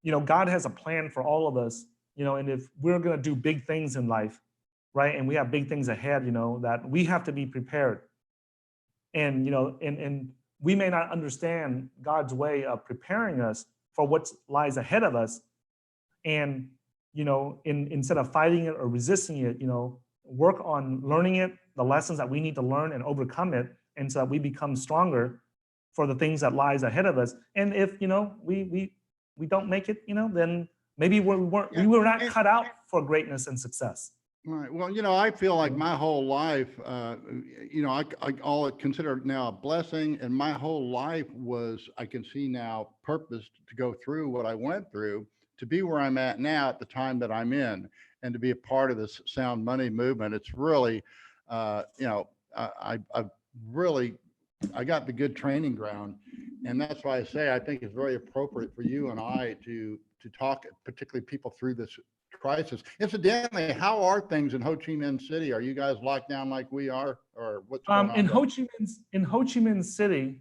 you know, God has a plan for all of us, you know, and if we're going to do big things in life, right, and we have big things ahead, you know, that we have to be prepared. And, you know, and we may not understand God's way of preparing us for what lies ahead of us. And, you know, instead of fighting it or resisting it, you know, work on learning it, the lessons that we need to learn and overcome it, and so that we become stronger for the things that lies ahead of us. And if, you know, we don't make it, you know, then maybe we were not cut out for greatness and success. Right. Well, you know, I feel like my whole life, you know, I'll consider it now a blessing, and my whole life was, I can see now, purposed to go through what I went through to be where I'm at now at the time that I'm in, and to be a part of this sound money movement. It's really, you know, I got the good training ground, and that's why I say I think it's very appropriate for you and I to talk, particularly people through this crisis. Incidentally, how are things in Ho Chi Minh City? Are you guys locked down like we are, or what's going on? In Ho Chi Minh City,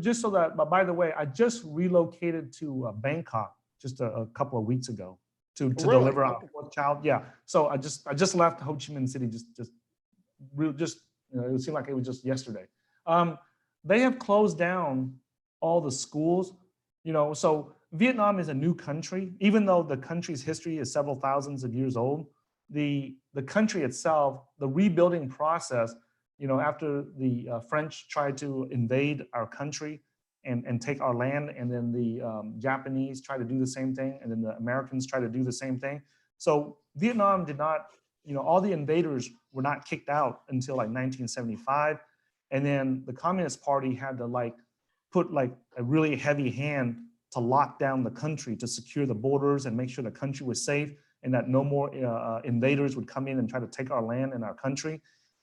just so that, but by the way, I just relocated to Bangkok just a couple of weeks ago to Really? deliver our fourth child. Yeah, so I just left Ho Chi Minh City just you know, it seemed like it was just yesterday. They have closed down all the schools, you know, so Vietnam is a new country. Even though the country's history is several thousands of years old, the country itself, the rebuilding process, you know, after the French tried to invade our country and take our land, and then the Japanese tried to do the same thing, and then the Americans tried to do the same thing. So Vietnam did not, you know, all the invaders were not kicked out until like 1975. And then the Communist Party had to like put like a really heavy hand to lock down the country, to secure the borders and make sure the country was safe, and that no more invaders would come in and try to take our land and our country.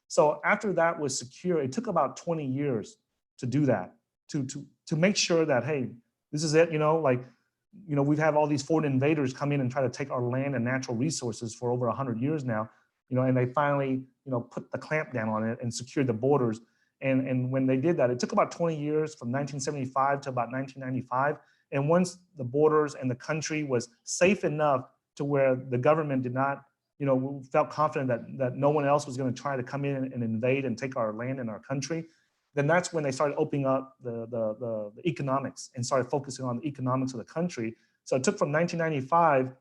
So after that was secure, it took about 20 years to do that, to make sure that, hey, this is it, you know, like we've had all these foreign invaders come in and try to take our land and natural resources for over 100 years now, and they finally, put the clamp down on it and secured the borders. And when they did that, it took about 20 years from 1975 to about 1995. And once the borders and the country was safe enough to where the government did not, felt confident that no one else was going to try to come in and invade and take our land and our country, then that's when they started opening up the economics and started focusing on the economics of the country. So it took from 1995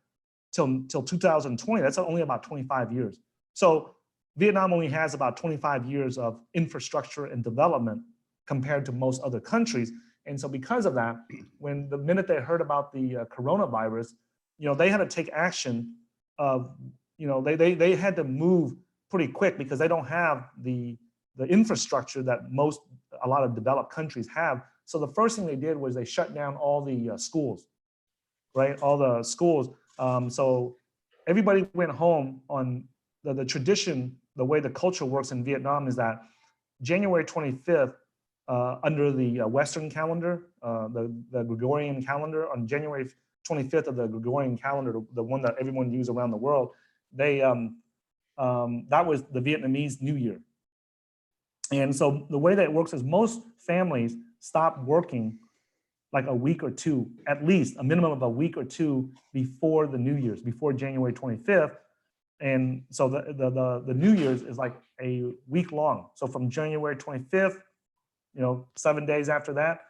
till 2020. That's only about 25 years. So Vietnam only has about 25 years of infrastructure and development compared to most other countries. And so because of that, when the minute they heard about the coronavirus, they had to take action of, they had to move pretty quick because they don't have the infrastructure that a lot of developed countries have. So the first thing they did was they shut down all the schools, right? All the schools. So everybody went home on the tradition. The way the culture works in Vietnam is that January 25th, under the Western calendar, the Gregorian calendar, on January 25th of the Gregorian calendar, the one that everyone uses around the world, that was the Vietnamese New Year. And so the way that it works is most families stop working like a week or two, at least a minimum of a week or two before the New Year's, before January 25th. And so the New Year's is like a week long. So from January 25th, 7 days after that.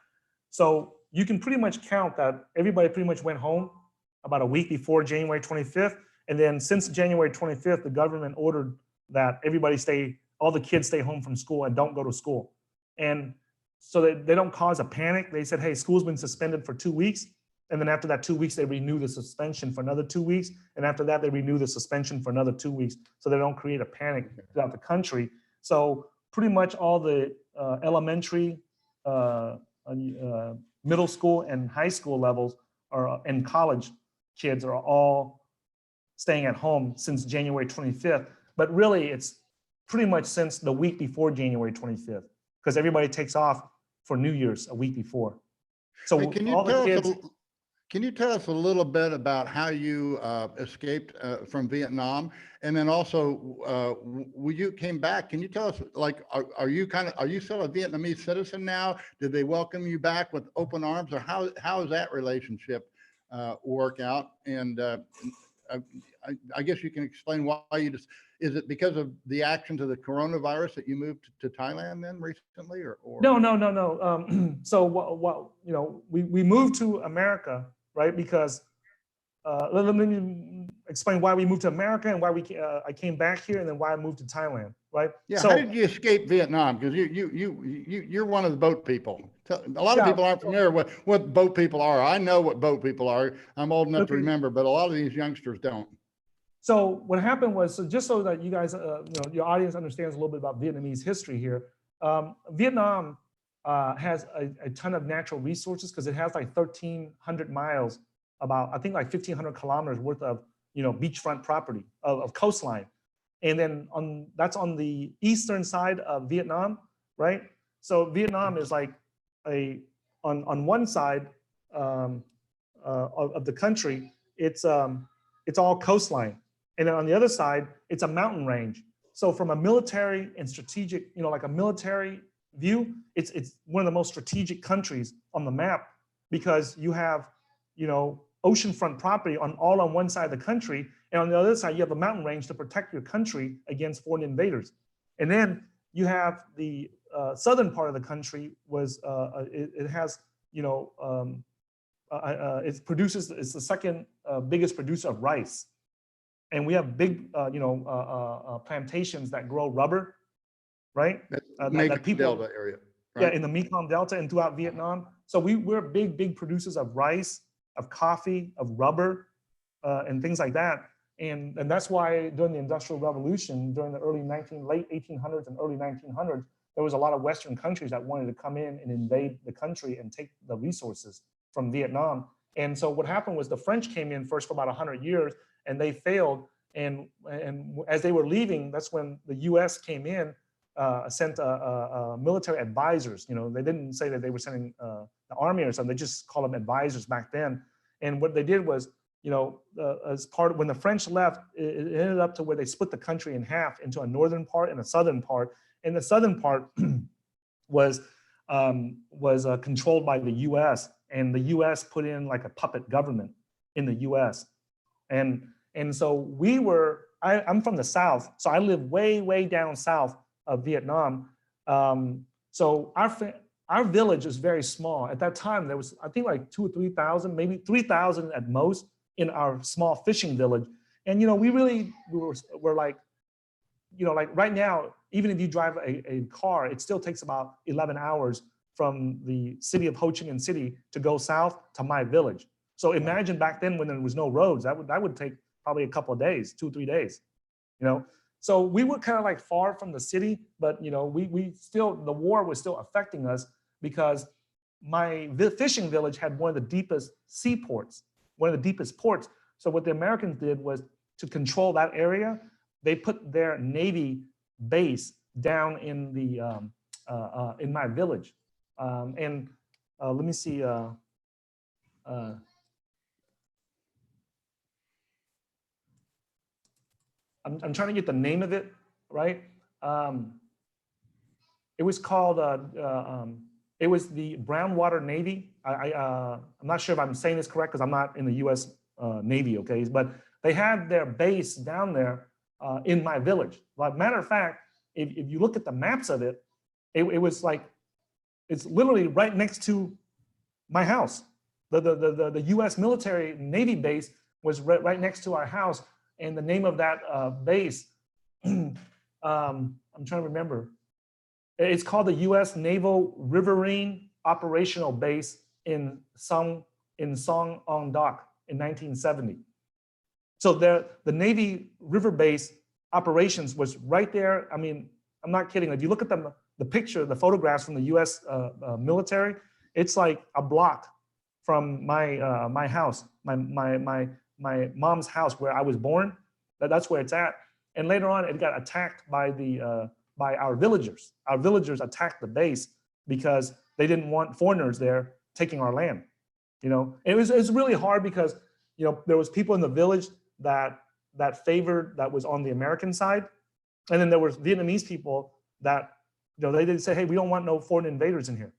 So you can pretty much count that everybody pretty much went home about a week before January 25th. And then since January 25th, the government ordered that all the kids stay home from school and don't go to school. And so that they don't cause a panic. They said, hey, school's been suspended for 2 weeks. And then after that 2 weeks, they renew the suspension for another 2 weeks. And after that, they renew the suspension for another 2 weeks. So they don't create a panic throughout the country. So pretty much all the elementary, middle school and high school levels and college kids are all staying at home since January 25th. But really, it's pretty much since the week before January 25th, because everybody takes off for New Year's a week before. So Hey, all the kids. Can you tell us a little bit about how you escaped from Vietnam? And then also, when you came back, can you tell us, like, are you still a Vietnamese citizen now? Did they welcome you back with open arms, or how does that relationship work out? And I guess you can explain why is it because of the actions of the coronavirus that you moved to Thailand then recently, or? No. So we moved to America, right? Because let me explain why we moved to America and why I came back here, and then why I moved to Thailand, right? Yeah. So, how did you escape Vietnam? Because you're one of the boat people. A lot of people aren't familiar with what boat people are. I know what boat people are. I'm old enough to remember, but a lot of these youngsters don't. So what happened was, so just so that you guys, your audience understands a little bit about Vietnamese history here. Vietnam has a ton of natural resources because it has like 1,300 miles, I think like 1,500 kilometers worth of beachfront property of coastline, and then that's on the eastern side of Vietnam, right? So Vietnam is like on one side of the country, it's all coastline. And then on the other side, it's a mountain range. So from a military and strategic, like a military view, it's one of the most strategic countries on the map, because you have, oceanfront property on one side of the country. And on the other side, you have a mountain range to protect your country against foreign invaders. And then you have the southern part of the country it has, it's the second biggest producer of rice. And we have big, plantations that grow rubber, right? That people, Delta area. Right? Yeah, in the Mekong Delta and throughout Vietnam. So we're big producers of rice, of coffee, of rubber, and things like that. And that's why during the Industrial Revolution, during the late 1800s and early 1900s, there was a lot of Western countries that wanted to come in and invade the country and take the resources from Vietnam. And so what happened was the French came in first for about 100 years, and they failed. And as they were leaving, that's when the U.S. came in, sent military advisors. They didn't say that they were sending the army or something. They just called them advisors back then. And what they did was, as part when the French left, it ended up to where they split the country in half into a northern part and a southern part. And the southern part was controlled by the U.S. and the U.S. put in like a puppet government in the U.S. And so I'm from the South, so I live way down south of Vietnam. So our village is very small. At that time, there was, I think, like 2,000 or 3,000, maybe 3,000 at most in our small fishing village. And, we were like, like right now, even if you drive a car, it still takes about 11 hours from the city of Ho Chi Minh City to go south to my village. So imagine back then when there was no roads, that would take probably a couple of days, 2 or 3 days, So we were kind of like far from the city, but we still, the war was still affecting us because my fishing village had one of the deepest seaports, one of the deepest ports. So what the Americans did was to control that area, they put their Navy base down in the in my village. Let me see. I'm trying to get the name of it right. It was called. It was the Brownwater Navy. I'm not sure if I'm saying this correct because I'm not in the U.S. Navy. Okay, but they had their base down there in my village. Like matter of fact, if you look at the maps of it, it was like it's literally right next to my house. The U.S. military Navy base was right next to our house. And the name of that base, I'm trying to remember. It's called the U.S. Naval Riverine Operational Base in Song On Dock in 1970. So the Navy River Base operations was right there. I mean, I'm not kidding. If you look at the picture, the photographs from the U.S. Military, it's like a block from my house, my mom's house where I was born. That's where it's at. And later on, it got attacked by our villagers. Our villagers attacked the base because they didn't want foreigners there taking our land. It was really hard because there was people in the village that was on the American side, and then there was Vietnamese people that they didn't say, hey, we don't want no foreign invaders in here.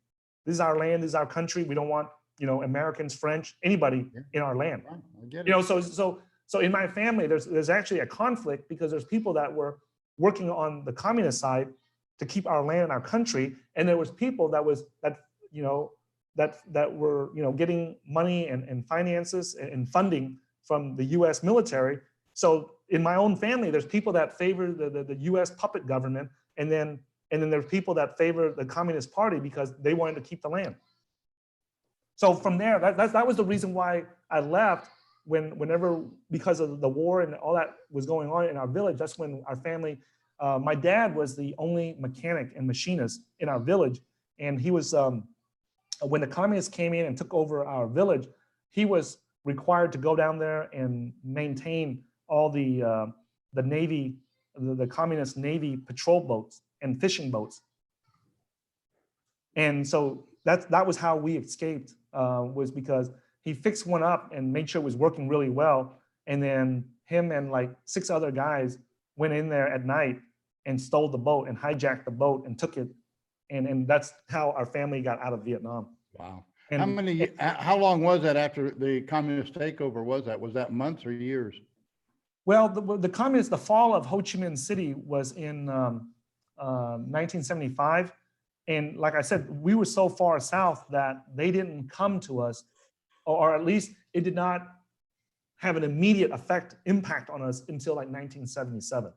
This is our land. This is our country. We don't want Americans, French, anybody in our land. I get it. So in my family, there's actually a conflict because there's people that were working on the communist side to keep our land and our country, and there was people that were getting money and finances and funding from the U.S. military. So in my own family, there's people that favor the U.S. puppet government, and then there's people that favor the Communist Party because they wanted to keep the land. So from there, that was the reason why I left whenever, because of the war and all that was going on in our village. That's when our family, my dad was the only mechanic and machinist in our village. And he was, when the communists came in and took over our village, he was required to go down there and maintain all the Navy, the communist Navy patrol boats and fishing boats. And so that was how we escaped, was because he fixed one up and made sure it was working really well. And then him and like 6 other guys went in there at night and stole the boat and hijacked the boat and took it. And that's how our family got out of Vietnam. Wow. And how long was that after the communist takeover? Was that months or years? Well, the fall of Ho Chi Minh City was in 1975. And like I said, we were so far south that they didn't come to us, or at least it did not have an immediate impact on us until like 1977.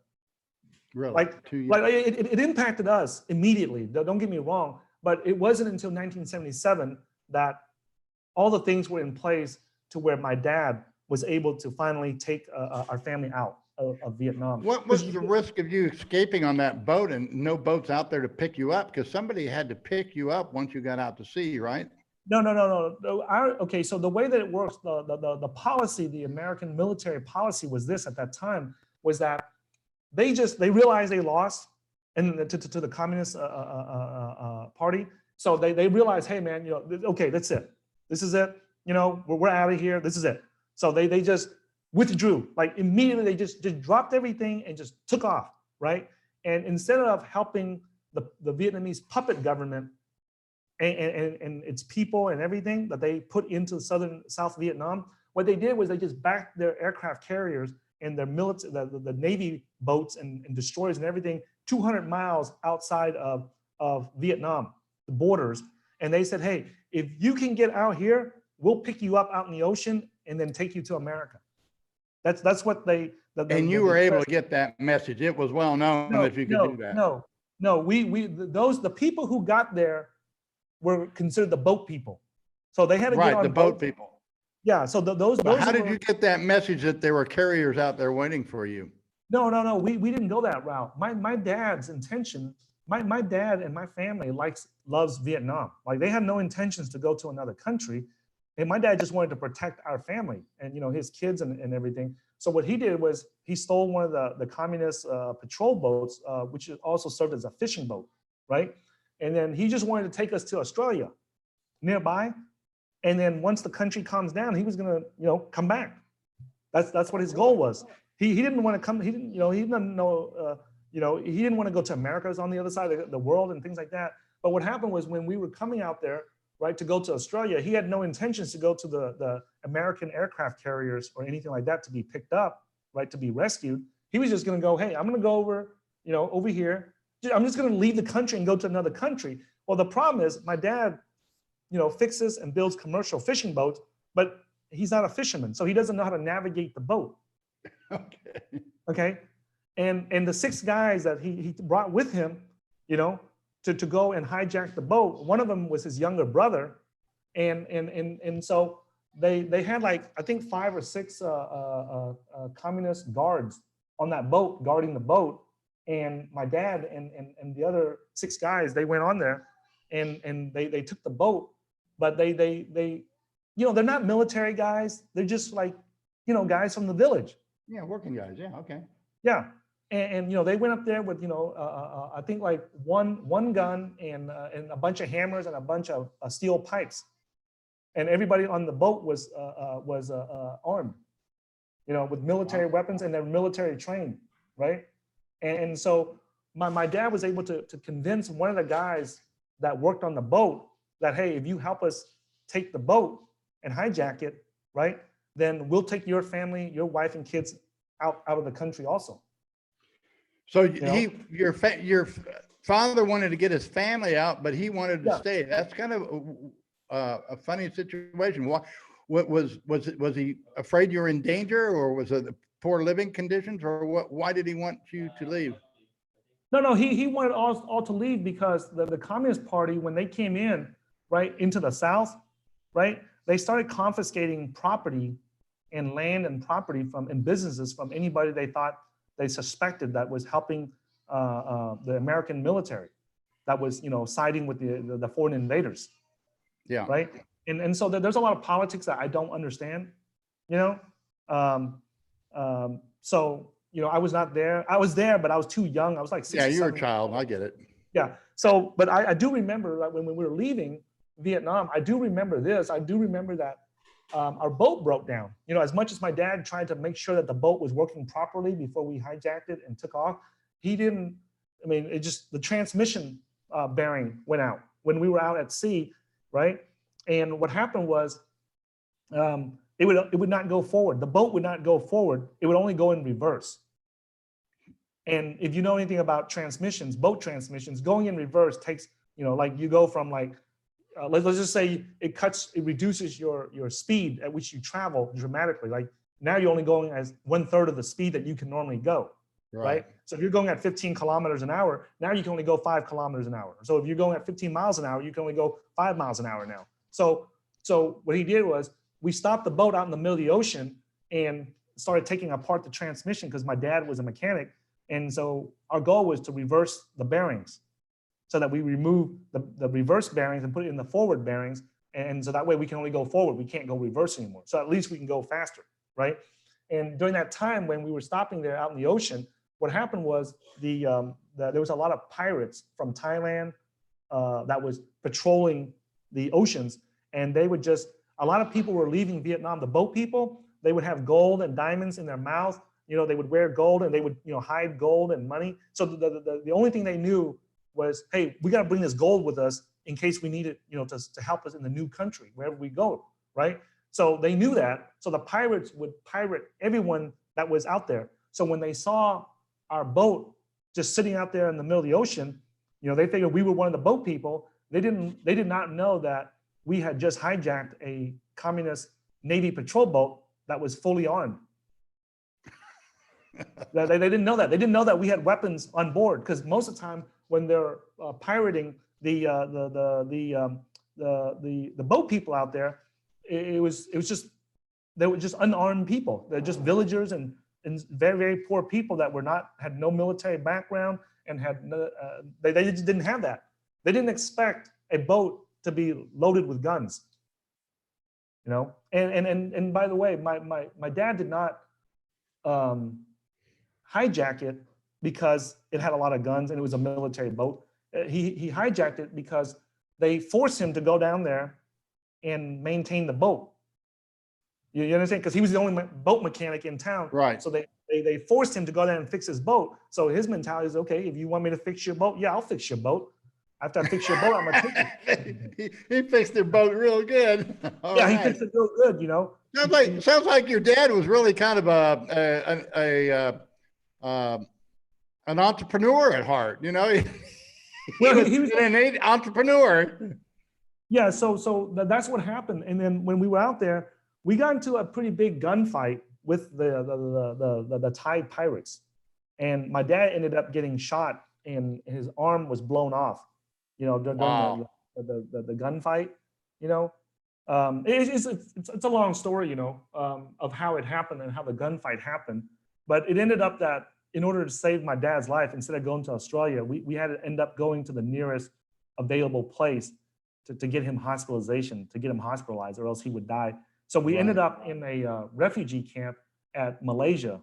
Really? Like 2 years. Like it impacted us immediately. Don't get me wrong, but it wasn't until 1977 that all the things were in place to where my dad was able to finally take our family out of Vietnam. What was the risk of you escaping on that boat and no boats out there to pick you up? Because somebody had to pick you up once you got out to sea, right? No. Okay, so the way that it works, the policy, the American military policy was this at that time, was that they realized they lost and to the Communist Party. So they realized, hey man, okay, that's it. This is it. we're out of here. This is it. So they just withdrew, like immediately. They just dropped everything and just took off, right? And instead of helping the Vietnamese puppet government and its people and everything that they put into South Vietnam, what they did was they just backed their aircraft carriers and their military, the Navy boats and destroyers and everything 200 miles outside of Vietnam, the borders. And they said, hey, if you can get out here, we'll pick you up out in the ocean and then take you to America. That's what they. And you were able to get that message. It was well known that you could do that. No, the people who got there were considered the boat people. So they had to get on the boat people. Yeah, so those. How did you get that message that there were carriers out there waiting for you? No. We didn't go that route. My dad's intention. My dad and my family loves Vietnam. Like they had no intentions to go to another country, and my dad just wanted to protect our family and his kids and everything. So what he did was he stole one of the communist patrol boats, which also served as a fishing boat, right? And then he just wanted to take us to Australia, nearby. And then once the country calms down, he was gonna, come back. That's what his goal was. He didn't want to come. He didn't know. He didn't want to go to America's on the other side of the world and things like that. But what happened was when we were coming out there, right, to go to Australia, he had no intentions to go to the American aircraft carriers or anything like that to be picked up, right, to be rescued. He was just going to go, hey, I'm going to go over, over here. I'm just going to leave the country and go to another country. Well, the problem is my dad, fixes and builds commercial fishing boats, but he's not a fisherman, so he doesn't know how to navigate the boat. Okay. And the 6 guys that he brought with him, to go and hijack the boat, one of them was his younger brother. And so they had like, I think 5 or 6 communist guards on that boat, guarding the boat. And my dad and the other 6 guys, they went on there and they took the boat, but they they're not military guys. They're just like, guys from the village. Yeah, working guys. Yeah, okay. Yeah. And they went up there with I think like one gun and a bunch of hammers and a bunch of steel pipes, and everybody on the boat was armed, with military weapons, and they're military trained, right? And so my dad was able to convince one of the guys that worked on the boat that, hey, if you help us take the boat and hijack it, right, then we'll take your family, your wife and kids out of the country also. So your father wanted to get his family out, but he wanted to stay. That's kind of a funny situation. What was he afraid you were in danger, or was it poor living conditions, or what? Why did he want you to leave? No, he wanted all to leave because the Communist Party, when they came in, right, into the South, right, they started confiscating property and land and property and businesses from anybody they suspected that was helping the American military, that was siding with the foreign invaders. Yeah. Right. And so there's a lot of politics that I don't understand. So I was not there. I was there, but I was too young. I was like 6 Yeah, you're a child. I get it. Yeah. So, but I do remember that when we were leaving Vietnam, I do remember this. I do remember that our boat broke down. As much as my dad tried to make sure that the boat was working properly before we hijacked it and took off, he didn't. I mean, the transmission bearing went out when we were out at sea, right? And what happened was it would not go forward. The boat would not go forward. It would only go in reverse. And if you know anything about transmissions, boat transmissions, going in reverse takes, like you go from like, let's just say it reduces your speed at which you travel dramatically. Like now you're only going as 1/3 of the speed that you can normally go, right? So if you're going at 15 kilometers an hour, now you can only go 5 kilometers an hour. So if you're going at 15 miles an hour, you can only go 5 miles an hour now. So what he did was we stopped the boat out in the middle of the ocean and started taking apart the transmission because my dad was a mechanic. And so our goal was to reverse the bearings so that we remove the reverse bearings and put it in the forward bearings. And so that way we can only go forward. We can't go reverse anymore. So at least we can go faster, right? And during that time when we were stopping there out in the ocean, what happened was there was a lot of pirates from Thailand that was patrolling the oceans, and they would just A lot of people were leaving Vietnam. The boat people, they would have gold and diamonds in their mouth. You know, they would wear gold and they would, you know, hide gold and money. So the only thing they knew was, hey, we got to bring this gold with us in case we need it, you know, to help us in the new country, wherever we go, right? So they knew that. So the pirates would pirate everyone that was out there. So when they saw our boat just sitting out there in the middle of the ocean, you know, they figured we were one of the boat people. They did not know that we had just hijacked a communist Navy patrol boat that was fully armed. they didn't know that. They didn't know that we had weapons on board, because most of the time when they're pirating the boat people out there, it was just, they were just unarmed people. They're just villagers and very, very poor people that had no military background and they just didn't have that. They didn't expect a boat to be loaded with guns, you know. And by the way, my dad did not hijack it because it had a lot of guns and it was a military boat. He hijacked it because they forced him to go down there and maintain the boat. You understand? Because he was the only boat mechanic in town. Right. So they forced him to go down and fix his boat. So his mentality is, okay, if you want me to fix your boat, yeah, I'll fix your boat. After I fix your boat, I'm gonna take it. he fixed their boat real good. All Yeah, right. he fixed it real good, you know. Sounds like your dad was really kind of an entrepreneur at heart, you know. He was an innate entrepreneur. Yeah, so that's what happened. And then when we were out there, we got into a pretty big gunfight with the Thai pirates, and my dad ended up getting shot and his arm was blown off. You know, during the gunfight. You know, it's a long story, you know, of how it happened and how the gunfight happened. But it ended up that in order to save my dad's life, instead of going to Australia, we had to end up going to the nearest available place to get him hospitalization, to get him hospitalized, or else he would die. So we ended up in a refugee camp at Malaysia.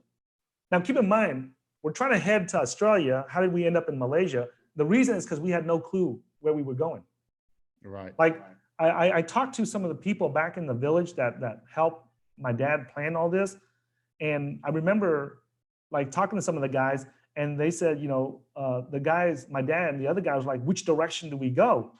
Now, keep in mind, we're trying to head to Australia. How did we end up in Malaysia? The reason is because we had no clue where we were going. Right. Like I talked to some of the people back in the village that helped my dad plan all this. And I remember like talking to some of the guys, and they said, you know, the guys, my dad and the other guys were like, which direction do we go?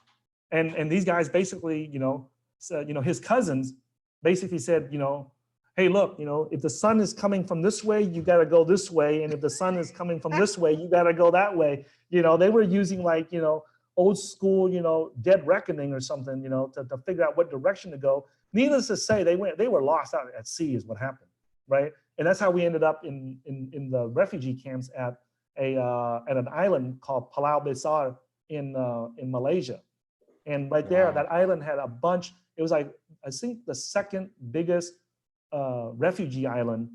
And these guys basically, you know, said, you know, his cousins basically said, you know, hey, look, you know, if the sun is coming from this way, you got to go this way. And if the sun is coming from this way, you got to go that way. You know, they were using like, you know, old school, you know, dead reckoning or something, you know, to figure out what direction to go. Needless to say, they were lost out at sea is what happened, right? And that's how we ended up in the refugee camps at an island called Palau Besar in Malaysia. And right there, that island had a bunch. It was like, I think the second biggest refugee island,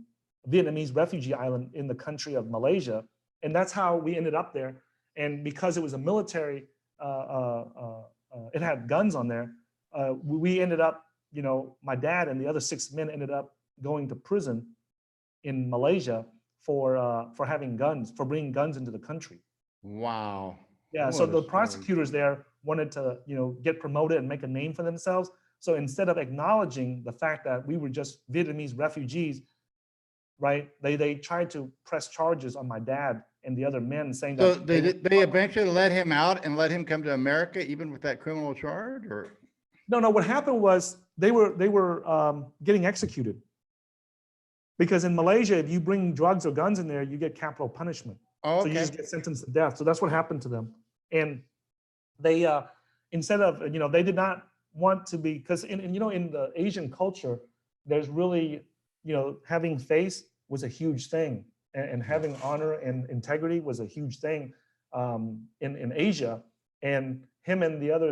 Vietnamese refugee island in the country of Malaysia. And that's how we ended up there. And because it was a military, it had guns on there. We ended up, you know, my dad and the other 6 men ended up going to prison in Malaysia for having guns, for bringing guns into the country. Wow. Yeah, so the prosecutors there wanted to, you know, get promoted and make a name for themselves. So instead of acknowledging the fact that we were just Vietnamese refugees, right? They tried to press charges on my dad and the other men, saying So that they eventually let him out and let him come to America, even with that criminal charge, or? No. What happened was they were getting executed, because in Malaysia, if you bring drugs or guns in there, you get capital punishment. Oh, okay. So you just get sentenced to death. So that's what happened to them. And they, instead of, you know, they did not want to be, because you know, in the Asian culture, there's really, you know, having faith was a huge thing, and having honor and integrity was a huge thing in Asia. And him and the other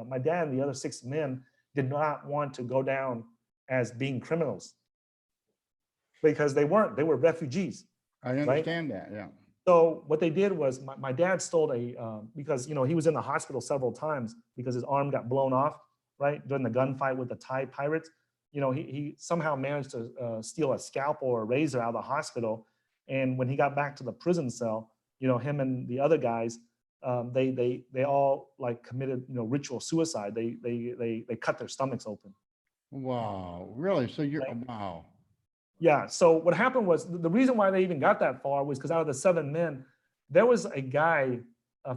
my dad and the other 6 men did not want to go down as being criminals, because they weren't. They were refugees. I understand that, yeah. So what they did was my dad stole because, you know, he was in the hospital several times because his arm got blown off, right, during the gunfight with the Thai pirates. You know, he somehow managed to steal a scalpel or a razor out of the hospital. And when he got back to the prison cell, you know, him and the other guys, they all like committed, you know, ritual suicide. They cut their stomachs open. Wow, really? So you're, Right. wow. Yeah. So what happened was the reason why they even got that far was because out of the 7 men, there was a guy,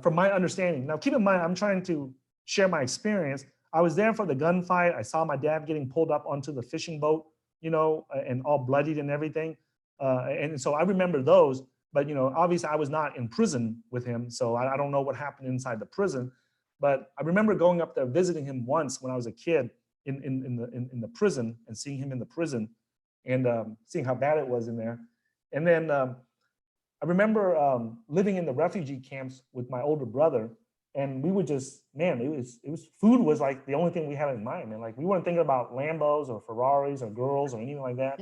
from my understanding. Now, keep in mind, I'm trying to share my experience. I was there for the gunfight. I saw my dad getting pulled up onto the fishing boat, and all bloodied and everything. And so I remember those. But obviously, I was not in prison with him, so I don't know what happened inside the prison. But I remember going up there visiting him once when I was a kid in the prison and seeing him in the prison and seeing how bad it was in there. And then I remember living in the refugee camps with my older brother, and we would just, man, it was food was like the only thing we had in mind, man. Like we weren't thinking about Lambos or Ferraris or girls or anything like that.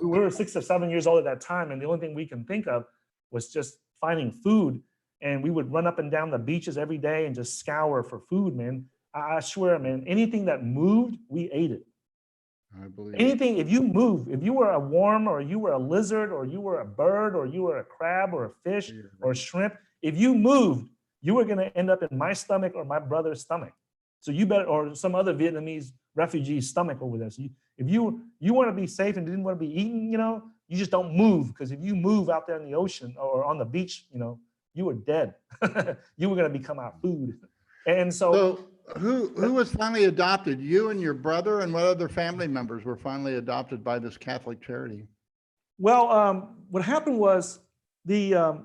We were 6 or 7 years old at that time, and the only thing we can think of was just finding food. And we would run up and down the beaches every day and just scour for food, man. I swear, man, anything that moved, we ate it. I believe it. Anything, if you move, if you were a worm or you were a lizard or you were a bird or you were a crab or a fish or a shrimp, if you moved, you were going to end up in my stomach or my brother's stomach. So you better, or some other Vietnamese refugee's stomach over there. So if you want to be safe and didn't want to be eaten, you just don't move, because if you move out there in the ocean or on the beach, you were dead. You were going to become our food. And So who was finally adopted? You and your brother, and what other family members were finally adopted by this Catholic charity? well, what happened was the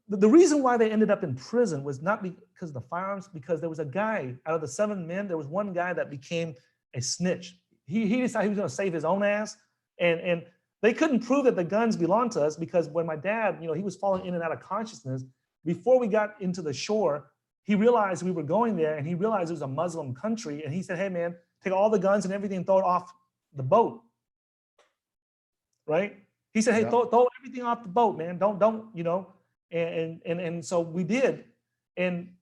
reason why they ended up in prison was not because of the firearms, because there was a guy out of the 7 men, there was one guy that became a snitch. He decided he was going to save his own ass, and they couldn't prove that the guns belonged to us, because when my dad, he was falling in and out of consciousness, before we got into the shore, he realized we were going there, and he realized it was a Muslim country, and he said, "Hey man, take all the guns and everything and throw it off the boat." Right? He said, "Hey, Yeah. throw everything off the boat, man. Don't, and so we did. And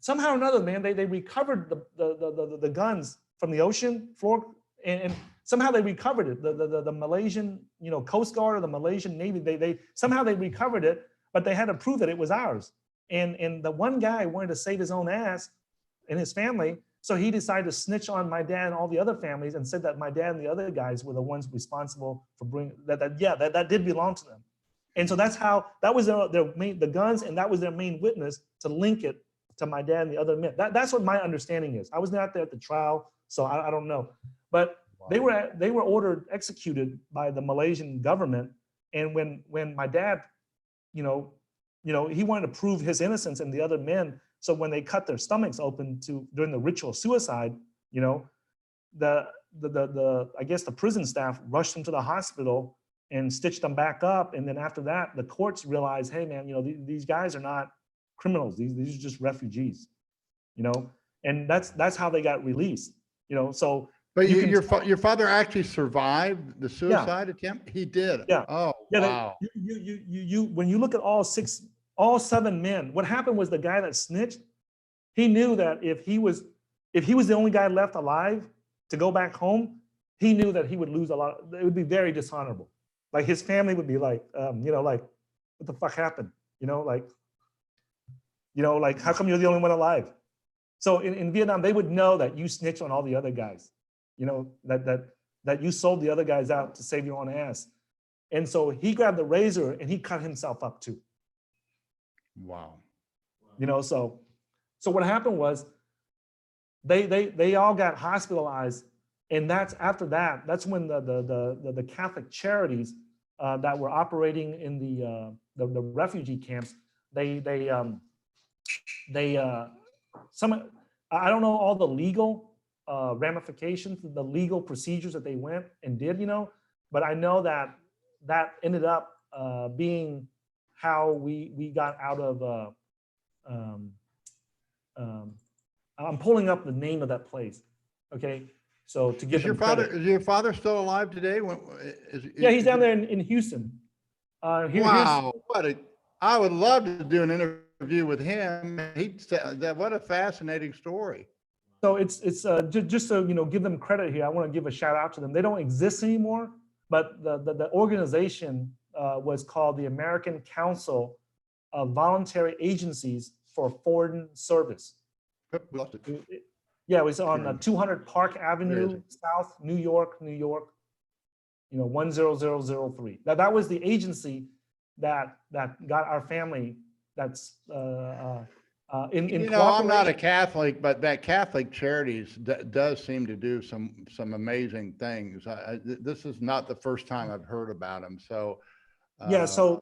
somehow or another, man, they recovered the guns from the ocean floor, and somehow they recovered it. The Malaysian, Coast Guard or the Malaysian Navy, they somehow they recovered it, but they had to prove that it was ours. And the one guy wanted to save his own ass and his family, so he decided to snitch on my dad and all the other families, and said that my dad and the other guys were the ones responsible for bringing that did belong to them. And so that was the guns, and that was their main witness to link it to my dad and the other men. That's what my understanding is. I was not there at the trial, so I don't know. But they were ordered executed by the Malaysian government. And when my dad, he wanted to prove his innocence and the other men. So when they cut their stomachs open during the ritual suicide, the I guess the prison staff rushed them to the hospital and stitched them back up. And then after that, the courts realized, hey man, these guys are not criminals. These are just refugees, and that's how they got released, so. But your father actually survived the suicide attempt? He did. Yeah. Oh, Yeah, wow. you when you look at all 7 men, what happened was the guy that snitched, he knew that if he was the only guy left alive to go back home, he knew that he would lose a lot. It would be very dishonorable. Like his family would be like, like, what the fuck happened? Like how come you're the only one alive? So in Vietnam, they would know that you snitched on all the other guys, that you sold the other guys out to save your own ass. And so he grabbed the razor and he cut himself up too. Wow. So what happened was they all got hospitalized, and that's when the Catholic charities that were operating in the refugee camps, I don't know all the legal ramifications, the legal procedures that they went and did, but I know that ended up being how we got out of. I'm pulling up the name of that place. Okay, so to give Is your father still alive today? Yeah, he's down there in Houston. Wow, I would love to do an interview with him. What a fascinating story. So it's just so give them credit here. I want to give a shout out to them. They don't exist anymore, but the organization was called the American Council of Voluntary Agencies for Foreign Service. Yeah, it was on 200 Park Avenue, Crazy. South, New York, 10003. That was the agency that got our family. That's in You know, I'm not a cooperation. Catholic, but that Catholic Charities does seem to do some amazing things. This is not the first time I've heard about them. So, Yeah, so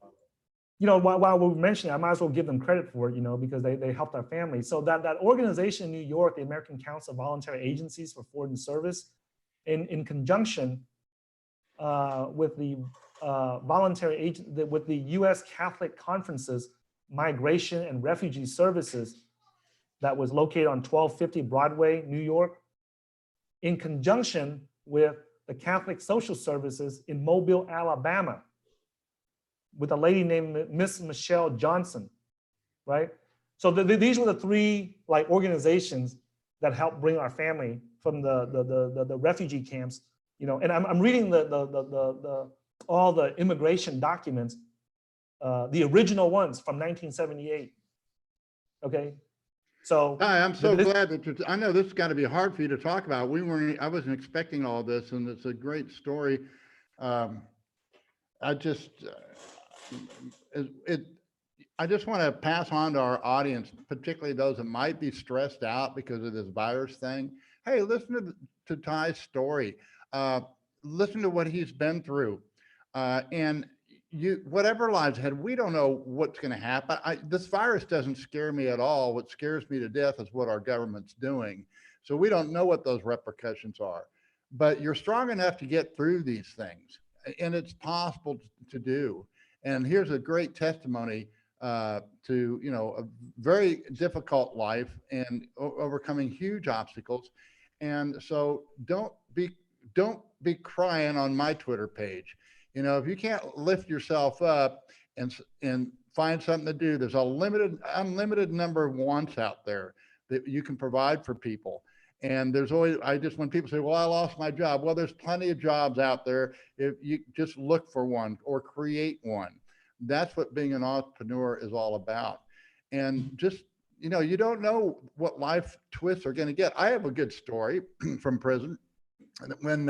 while we're mentioning it, I might as well give them credit for it, because they helped our family. So that organization in New York, the American Council of Voluntary Agencies for Foreign Service, in conjunction with the with the U.S. Catholic Conference's Migration and Refugee Services that was located on 1250 Broadway, New York, in conjunction with the Catholic Social Services in Mobile, Alabama, with a lady named Miss Michelle Johnson, right? So these were the three organizations that helped bring our family from the refugee camps, And I'm reading all the immigration documents, the original ones from 1978. Okay, so hi, I'm so glad that I know this has got to be hard for you to talk about. I wasn't expecting all this, and it's a great story. I just want to pass on to our audience, particularly those that might be stressed out because of this virus thing. Hey, listen to Ty's story. Listen to what he's been through. And whatever lies ahead, we don't know what's going to happen. This virus doesn't scare me at all. What scares me to death is what our government's doing. So we don't know what those repercussions are. But you're strong enough to get through these things, and it's possible to do. And here's a great testimony to a very difficult life and overcoming huge obstacles. And so don't be crying on my Twitter page. If you can't lift yourself up and find something to do, there's unlimited number of wants out there that you can provide for people. And there's always, when people say, well, I lost my job. Well, there's plenty of jobs out there. If you just look for one or create one. That's what being an entrepreneur is all about. And just, you don't know what life twists are going to get. I have a good story from prison. When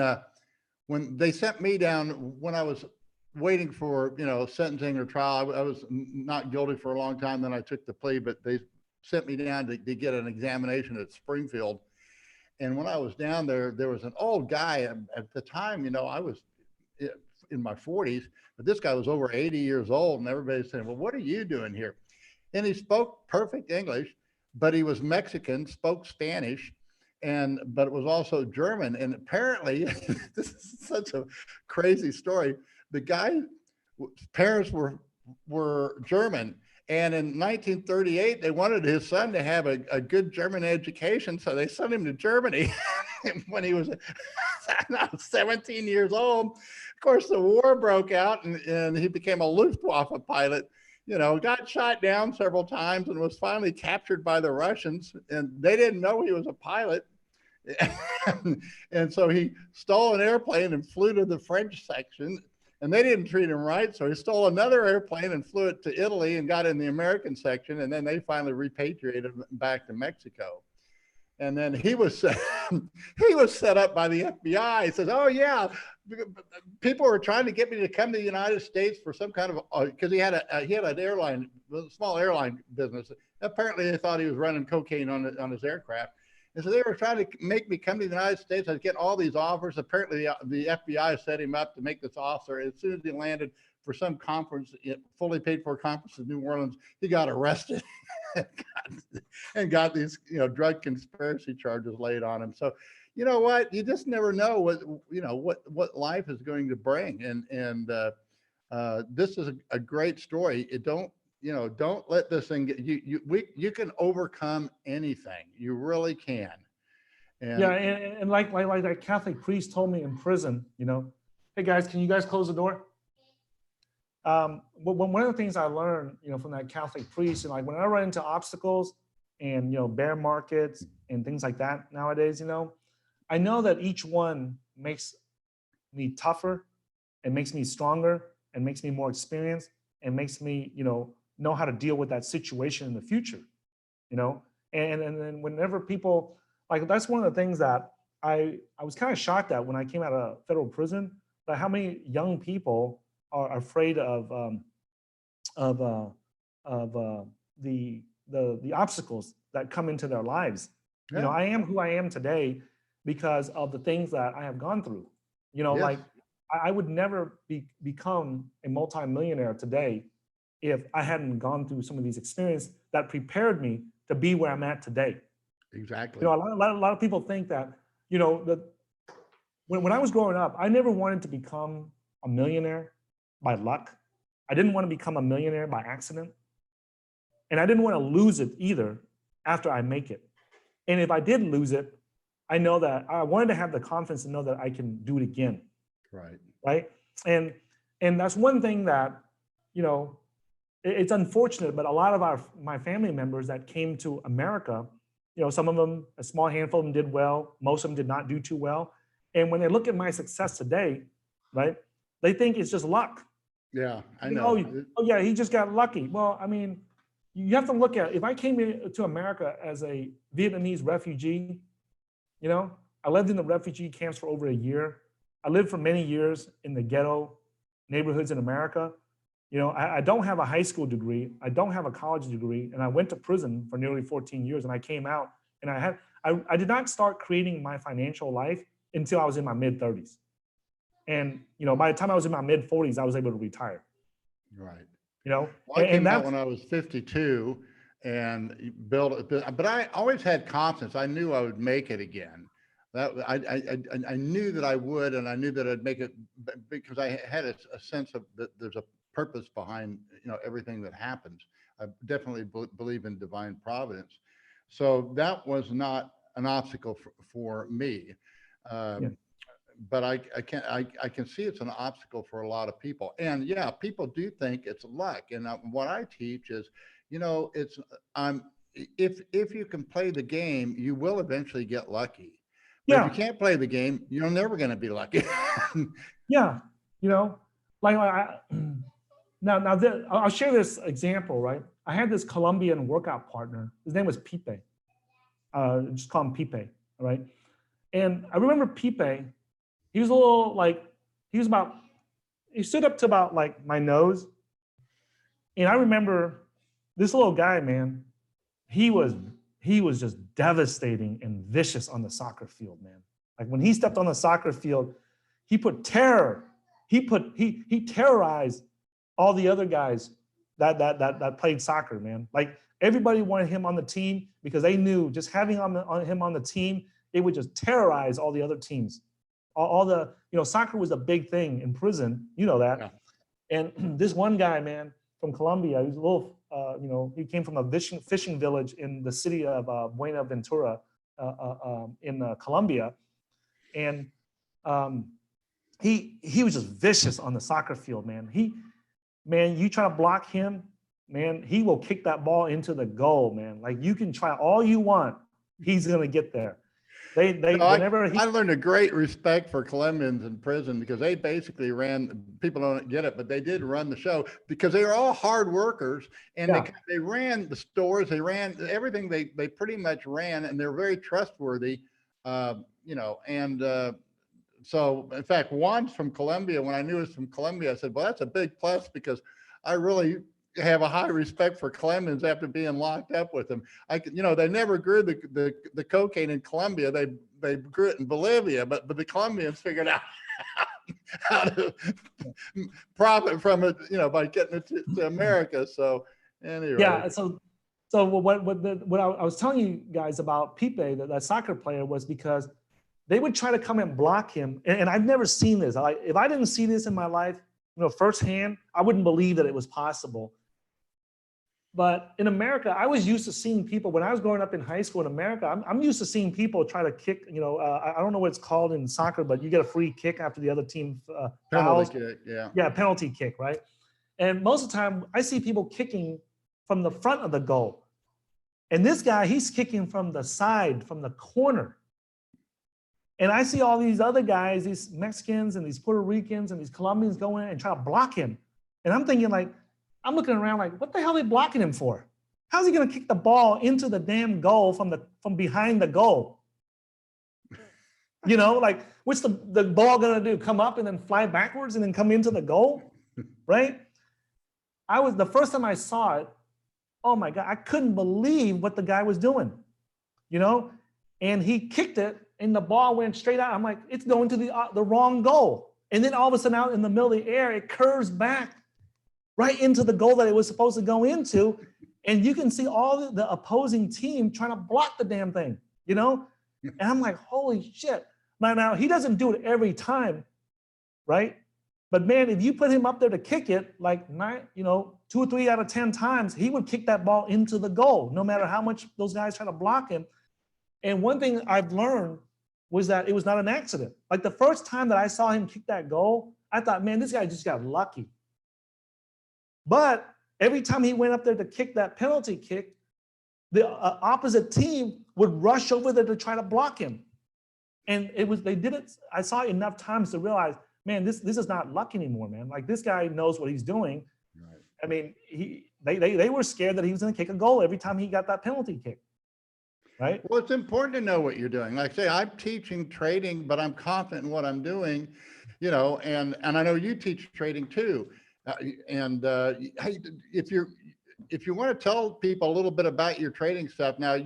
they sent me down, when I was waiting for, sentencing or trial, I was not guilty for a long time. Then I took the plea, but they sent me down to get an examination at Springfield. And when I was down there, there was an old guy at the time, I was in my 40s, but this guy was over 80 years old, and everybody's saying, well, what are you doing here? And he spoke perfect English, but he was Mexican, spoke Spanish, but it was also German. And apparently, this is such a crazy story. The guy's parents were German. And in 1938, they wanted his son to have a good German education. So they sent him to Germany when he was 17 years old. Of course, the war broke out and he became a Luftwaffe pilot, got shot down several times and was finally captured by the Russians. And they didn't know he was a pilot. And so he stole an airplane and flew to the French section. And they didn't treat him right. So he stole another airplane and flew it to Italy and got in the American section. And then they finally repatriated him back to Mexico. And then he was set up by the FBI. He says, oh, yeah, people were trying to get me to come to the United States for some kind of, because he had an airline, a small airline business. Apparently, they thought he was running cocaine on his aircraft. And so they were trying to make me come to the United States. I was getting all these offers. Apparently, the FBI set him up to make this offer. As soon as he landed for some conference, fully paid for conference in New Orleans, he got arrested and got these, drug conspiracy charges laid on him. So, you know what? You just never know what life is going to bring. And this is a great story. Don't let this thing get you can overcome anything. You really can. And like that Catholic priest told me in prison, hey guys, can you guys close the door? One of the things I learned, from that Catholic priest, and when I run into obstacles and, bear markets and things like that nowadays, I know that each one makes me tougher and makes me stronger and makes me more experienced and makes me, know how to deal with that situation in the future, and then whenever people like that's one of the things that I was kind of shocked at when I came out of federal prison, that how many young people are afraid of of uh, the obstacles that come into their lives. You know, Yeah. I am who I am today because of the things that I have gone through. You know, Yes. like I would never become a multimillionaire today if I hadn't gone through some of these experiences that prepared me to be where I'm at today. Exactly. You know, a lot of people think that, you know, that when I was growing up, I never wanted to become a millionaire by luck. I didn't want to become a millionaire by accident. And I didn't want to lose it either after I make it. And if I did lose it, I know that I wanted to have the confidence to know that I can do it again. Right. Right. And that's one thing that, you know, it's unfortunate, but a lot of my family members that came to America, you know, some of them, a small handful of them did well, most of them did not do too well. And when they look at my success today, right, they think it's just luck. Yeah, I You know. oh yeah, he just got lucky. Well, I mean, you have to look at, if I came to America as a Vietnamese refugee, you know, I lived in the refugee camps for over a year. I lived for many years in the ghetto neighborhoods in America. You know, I don't have a high school degree. I don't have a college degree. And I went to prison for nearly 14 years and I came out and I did not start creating my financial life until I was in my mid 30s. And, you know, by the time I was in my mid 40s, I was able to retire. Right. You know, Well, I came out when I was 52 and built it, but I always had confidence. I knew I would make it again. That I knew that I would, and I knew that I'd make it because I had a sense of that there's a purpose behind, you know, everything that happens. I definitely believe in divine providence. So that was not an obstacle for me. Yeah. But I can see it's an obstacle for a lot of people. And yeah, people do think it's luck. And what I teach is, you know, it's if you can play the game, you will eventually get lucky. But if you can't play the game, you're never going to be lucky. Yeah, you know, like now I'll share this example, right? I had this Colombian workout partner. His name was Pipe. Just call him Pipe, right? And I remember Pipe. He was a little like he stood up to about like my nose. And I remember this little guy, man. He was just devastating and vicious on the soccer field, man. Like when he stepped on the soccer field, he put terror. He terrorized all the other guys that played soccer, man. Like everybody wanted him on the team because they knew just having him on the team, it would just terrorize all the other teams. All the, you know, soccer was a big thing in prison, you know that. Yeah. And this one guy, man, from Colombia, he was a little, you know, he came from a fishing village in the city of Buenaventura in Colombia. And he was just vicious on the soccer field, man. You try to block him, man, he will kick that ball into the goal, man. Like you can try all you want, he's gonna get there. I learned a great respect for Colombians in prison because they basically ran, people don't get it, but they did run the show because they were all hard workers and they ran the stores, they ran everything, they pretty much ran, and they're very trustworthy, you know, and so in fact, Juan's from Colombia. When I knew he was from Colombia, I said, well, that's a big plus because I really have a high respect for Colombians after being locked up with them. You know, they never grew the cocaine in Colombia. They grew it in Bolivia, but the Colombians figured out how to profit from it, you know, by getting it to America. So anyway. Yeah. So what I was telling you guys about Pipe, that soccer player, was because they would try to come and block him. And I've never seen this. If I didn't see this in my life, you know, firsthand, I wouldn't believe that it was possible. But in America, I was used to seeing people, when I was growing up in high school in America, I'm used to seeing people try to kick, you know, I don't know what it's called in soccer, but you get a free kick after the other team fouls. Penalty kick, yeah. Yeah, penalty kick, right? And most of the time, I see people kicking from the front of the goal. And this guy, he's kicking from the side, from the corner. And I see all these other guys, these Mexicans and these Puerto Ricans and these Colombians going in and try to block him. And I'm thinking like, I'm looking around like, what the hell are they blocking him for? How's he gonna kick the ball into the damn goal from behind the goal? You know, like what's the ball gonna do? Come up and then fly backwards and then come into the goal, right? The first time I saw it, oh my God, I couldn't believe what the guy was doing, you know? And he kicked it and the ball went straight out. I'm like, it's going to the wrong goal. And then all of a sudden out in the middle of the air, it curves back right into the goal that it was supposed to go into. And you can see all the opposing team trying to block the damn thing, you know? And I'm like, holy shit. Now he doesn't do it every time, right? But man, if you put him up there to kick it, like 2 or 3 out of 10 times, he would kick that ball into the goal, no matter how much those guys try to block him. And one thing I've learned was that it was not an accident. Like the first time that I saw him kick that goal, I thought, man, this guy just got lucky. But every time he went up there to kick that penalty kick, the opposite team would rush over there to try to block him. And they did it, I saw it enough times to realize, man, this is not luck anymore, man. Like this guy knows what he's doing. Right. I mean, they were scared that he was going to kick a goal every time he got that penalty kick. Right. Well, it's important to know what you're doing. Like I say, I'm teaching trading, but I'm confident in what I'm doing, you know, and I know you teach trading too. Hey, if you want to tell people a little bit about your trading stuff, now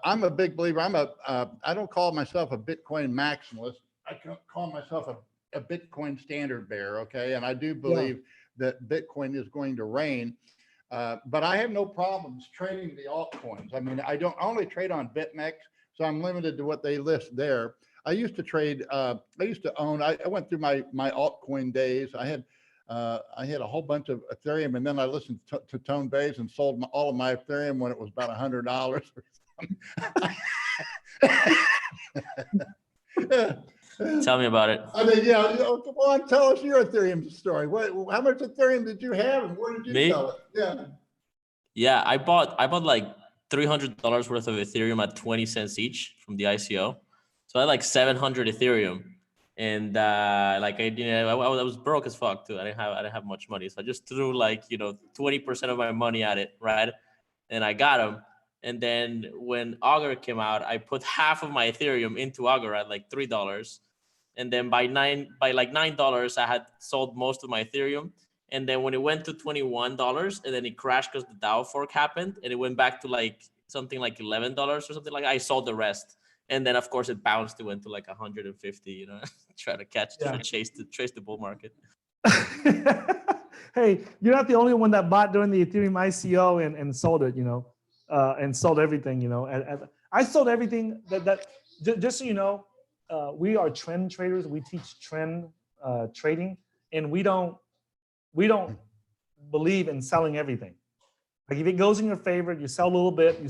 I'm a big believer. I don't call myself a Bitcoin maximalist. I call myself a Bitcoin standard bearer. Okay. And I do believe that Bitcoin is going to reign. But I have no problems trading the altcoins. I mean, I only trade on BitMEX, so I'm limited to what they list there. I used to trade, I went through my altcoin days. I had a whole bunch of Ethereum, and then I listened to Tone Bays and sold all of my Ethereum when it was about $100 or something. Tell me about it. I mean, yeah, come on, tell us your Ethereum story. How much Ethereum did you have, and where did you sell it? Yeah. Yeah, I bought like $300 worth of Ethereum at 20 cents each from the ICO. So I had like 700 Ethereum, and like I was broke as fuck too. I didn't have much money, so I just threw like 20% of my money at it, right? And I got them. And then when Augur came out, I put half of my Ethereum into Augur at like $3. And then by like $9, I had sold most of my Ethereum. And then when it went to $21, and then it crashed because the DAO fork happened, and it went back to like something like $11 or something like that, I sold the rest. And then of course it bounced. It went to like 150. Try to chase the bull market. Hey, you're not the only one that bought during the Ethereum ICO and sold it, and sold everything, I sold everything that just so you know, we are trend traders. We teach trend trading, and we don't believe in selling everything. Like if it goes in your favor, you sell a little bit,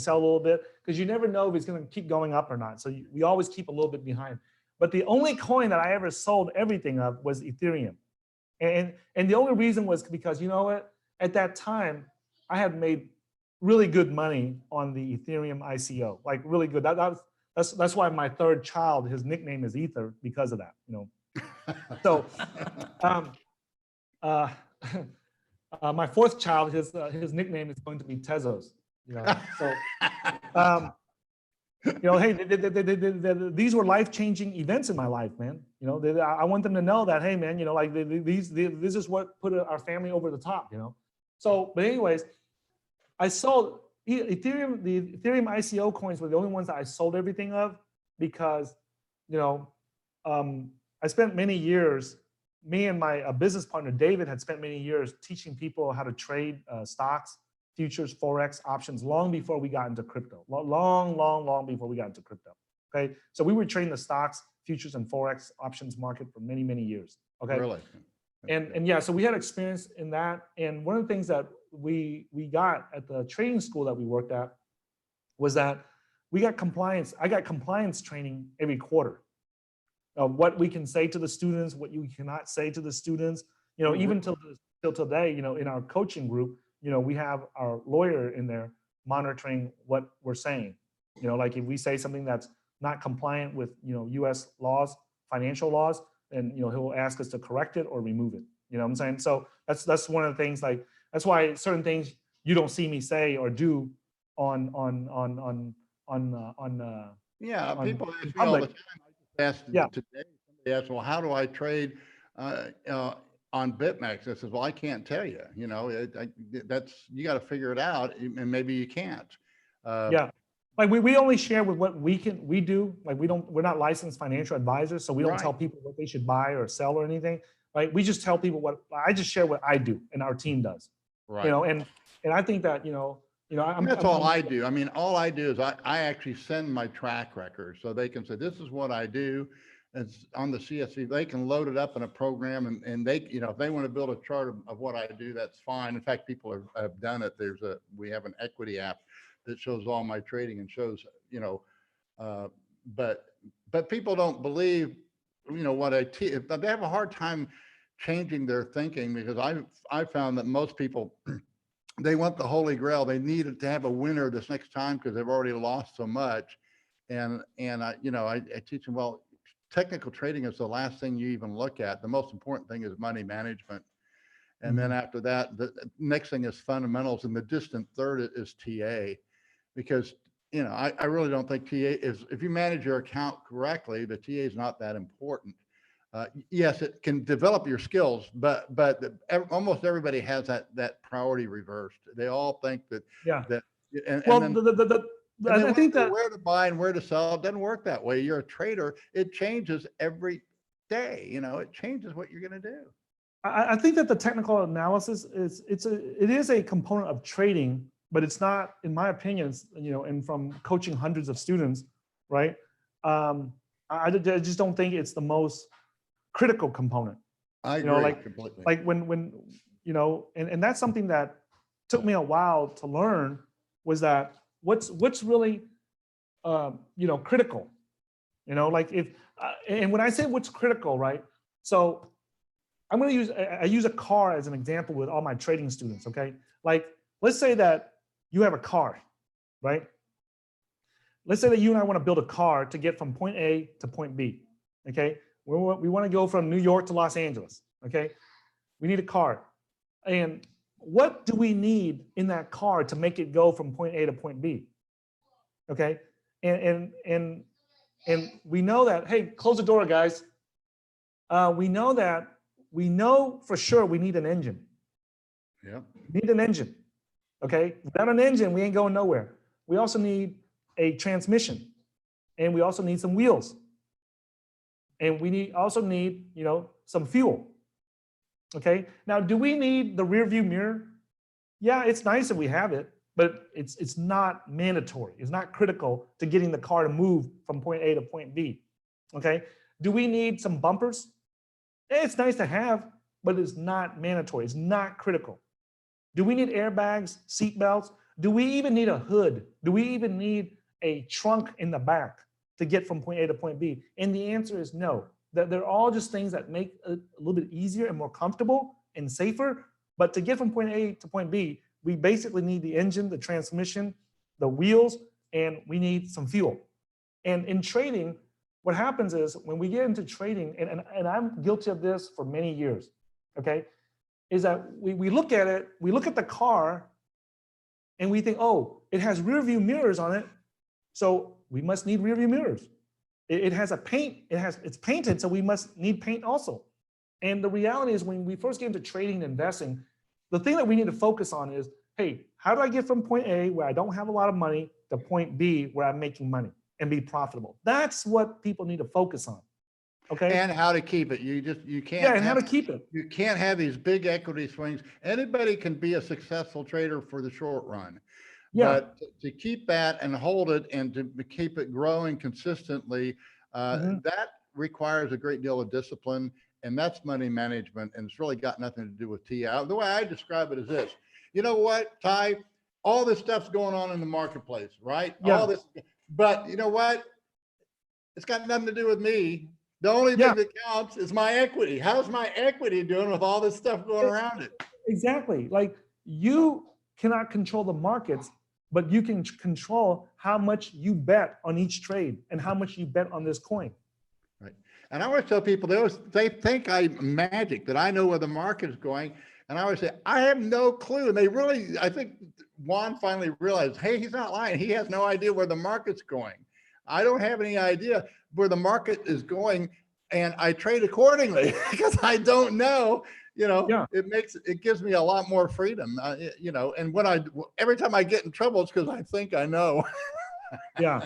because you never know if it's going to keep going up or not. So we always keep a little bit behind. But the only coin that I ever sold everything of was Ethereum. And the only reason was because, you know what, at that time, I had made really good money on the Ethereum ICO, like really good. That's why my third child, his nickname is Ether because of that, So, my fourth child, his nickname is going to be Tezos. So, hey, these were life-changing events in my life, man. I want them to know that, hey, man, like this is what put our family over the top, So, but anyways, I sold Ethereum. The Ethereum ICO coins were the only ones that I sold everything of because, I spent many years. Me and my business partner David had spent many years teaching people how to trade stocks, futures, forex, options long before we got into crypto. Long before we got into crypto. Okay, so we were trading the stocks, futures, and forex options market for many years. Okay, really. And yeah, so we had experience in that. And one of the things that we got at the trading school that we worked at was that we got compliance. I got compliance training every quarter. What we can say to the students, what you cannot say to the students. Even till today, in our coaching group, we have our lawyer in there monitoring what we're saying. Like if we say something that's not compliant with U.S. laws, financial laws, then he'll ask us to correct it or remove it. You know what I'm saying? So that's one of the things. Like that's why certain things you don't see me say or do on yeah, on people ask me all public. the time. asked Yeah. today, somebody asked, well, how do I trade on BitMEX? I says, well, I can't tell you, you know, that's, you got to figure it out, and maybe you can't. Yeah. Like we only share with what we do. Like we're not licensed financial advisors, so we don't tell Right. people what they should buy or sell or anything. Right. We just tell people I just share what I do and our team does. Right. You know, and I think that, That's all I do. I mean, all I do is I actually send my track record so they can say, this is what I do. It's on the CSV. They can load it up in a program, and they, you know, if they want to build a chart of what I do, that's fine. In fact, people have done it. We have an equity app that shows all my trading and shows, you know, but people don't believe, you know, what I teach. They have a hard time changing their thinking, because I found that most people, they want the holy grail. They need to have a winner this next time because they've already lost so much. And I, you know, I teach them, well, technical trading is the last thing you even look at. The most important thing is money management. And then after that, the next thing is fundamentals. And the distant third is TA, because, you know, I really don't think TA is, if you manage your account correctly, the TA is not that important. Yes, it can develop your skills, but almost everybody has that priority reversed. They all think that, I think that where to buy and where to sell, it doesn't work that way. You're a trader. It changes every day. You know, it changes what you're going to do. I think that the technical analysis it is a component of trading, but it's not, in my opinion, you know, and from coaching hundreds of students, right? I just don't think it's the most critical component. I agree, you know, like completely. Like when you know, and that's something that took me a while to learn, was that what's really you know, critical. You know, like if and when I say what's critical, right? So I'm going to use a car as an example with all my trading students. Okay, like let's say that you have a car, right? Let's say that you and I want to build a car to get from point A to point B. Okay, we want to go from New York to Los Angeles. Okay, we need a car, and what do we need in that car to make it go from point A to point B? Okay, and we know that. Hey, close the door, guys. We know for sure we need an engine. Yeah. We need an engine. Okay. Without an engine, we ain't going nowhere. We also need a transmission, and we also need some wheels, and we also need, you know, some fuel. Okay. Now, do we need the rear view mirror? Yeah, it's nice that we have it, but it's not mandatory. It's not critical to getting the car to move from point A to point B. Okay. Do we need some bumpers? It's nice to have, but it's not mandatory. It's not critical. Do we need airbags, seat belts? Do we even need a hood? Do we even need a trunk in the back to get from point A to point B? And the answer is no. They're all just things that make it a little bit easier and more comfortable and safer. But to get from point A to point B, we basically need the engine, the transmission, the wheels, and we need some fuel. And in trading, what happens is when we get into trading, and I'm guilty of this for many years, okay, is that we look at it, we look at the car, and we think, oh, it has rear view mirrors on it, so we must need rear view mirrors. It has a paint, it's painted, so we must need paint also. And the reality is, when we first get into trading and investing, the thing that we need to focus on is, hey, how do I get from point A, where I don't have a lot of money, to point B, where I'm making money and be profitable? That's what people need to focus on. Okay. And how to keep it. You can't. Yeah, and how to keep it. You can't have these big equity swings. Anybody can be a successful trader for the short run. Yeah. But to keep that and hold it and to keep it growing consistently, that requires a great deal of discipline, and that's money management. And it's really got nothing to do with TI. The way I describe it is this: you know what, Ty? All this stuff's going on in the marketplace, right? Yeah. All this, but you know what? It's got nothing to do with me. The only thing that counts is my equity. How's my equity doing with all this stuff going around it? Exactly. Like, you cannot control the markets, but you can control how much you bet on each trade and how much you bet on this coin. Right. And I always tell people, they think I'm magic, that I know where the market is going. And I always say, I have no clue. And they really, I think Juan finally realized, hey, he's not lying. He has no idea where the market's going. I don't have any idea where the market is going, and I trade accordingly because I don't know. Yeah. It gives me a lot more freedom. And every time I get in trouble, it's because I think I know. Yeah.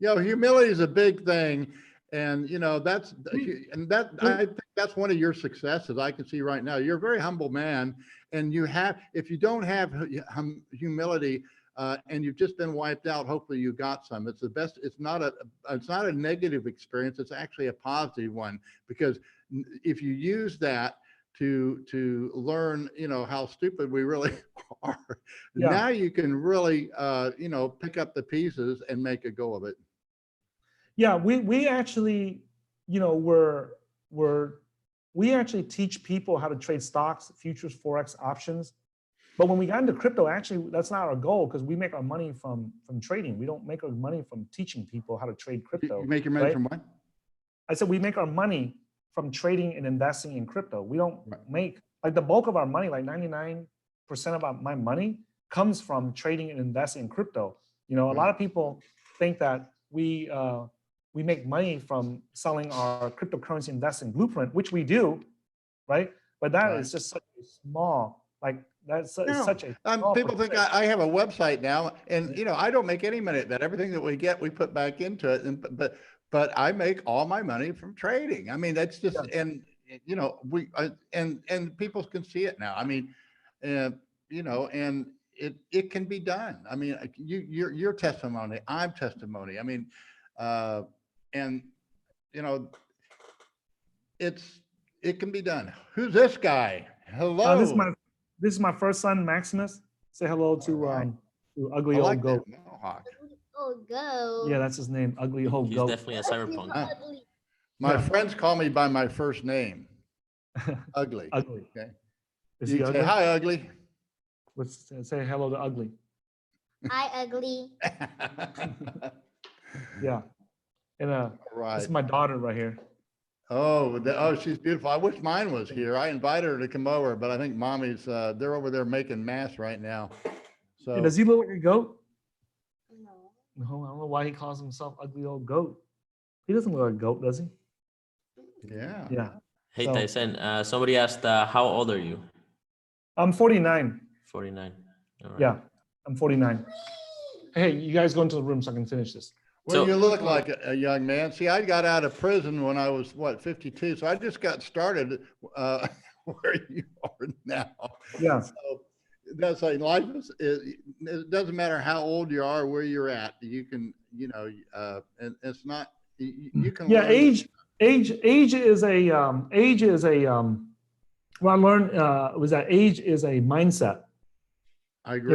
Humility is a big thing. And I think that's one of your successes. I can see right now, you're a very humble man, and if you don't have humility, and you've just been wiped out, hopefully you got some. It's the best. It's not a negative experience. It's actually a positive one, because if you use that to learn, how stupid we really are, Yeah. now you can really, pick up the pieces and make a go of it. Yeah, we actually, we actually teach people how to trade stocks, futures, forex, options. But when we got into crypto, actually, that's not our goal, because we make our money from trading. We don't make our money from teaching people how to trade crypto. You make your money right? from what? I said we make our money from trading and investing in crypto. We don't make, like, the bulk of our money, like 99% of my money comes from trading and investing in crypto. A lot of people think that we make money from selling our cryptocurrency investing blueprint, which we do, right? But that is just such a small, such a small people think I have a website now, and I don't make any money at that. Everything that we get, we put back into it, but I make all my money from trading. I mean, that's just, and and people can see it now. I mean, and it can be done. I mean, your testimony, I'm testimony. I mean, and it can be done. Who's this guy? Hello. This is my first son, Maximus. Say hello to ugly I like old goat. that mohawk. Old goat. Yeah, that's his name, ugly old He's goat. definitely a cyberpunk. My friends call me by my first name, Ugly. Ugly. Okay. Is You he say, ugly? hi, Ugly. Let's say hello to Ugly. Hi, ugly. Yeah. And Right. this is my daughter right here. Oh, she's beautiful. I wish mine was here. I invited her to come over, but I think mommy's, they're over there making mass right now. So Hey, does he look like a goat? No. No, I don't know why he calls himself ugly old goat. He doesn't look like a goat, does he? yeah. Yeah. Hey, So- Tyson, somebody asked, how old are you? I'm 49. 49. All right. Yeah, I'm 49. Hey, you guys go into the room so I can finish this. Well, So- you look like a young man. See, I got out of prison when I was, 52. So I just got started where you are now. Yeah. So that's like life it doesn't matter how old you are, where you're at. You can, and it's not, you can. Yeah, learn. age is a what I learned was that age is a mindset. I agree.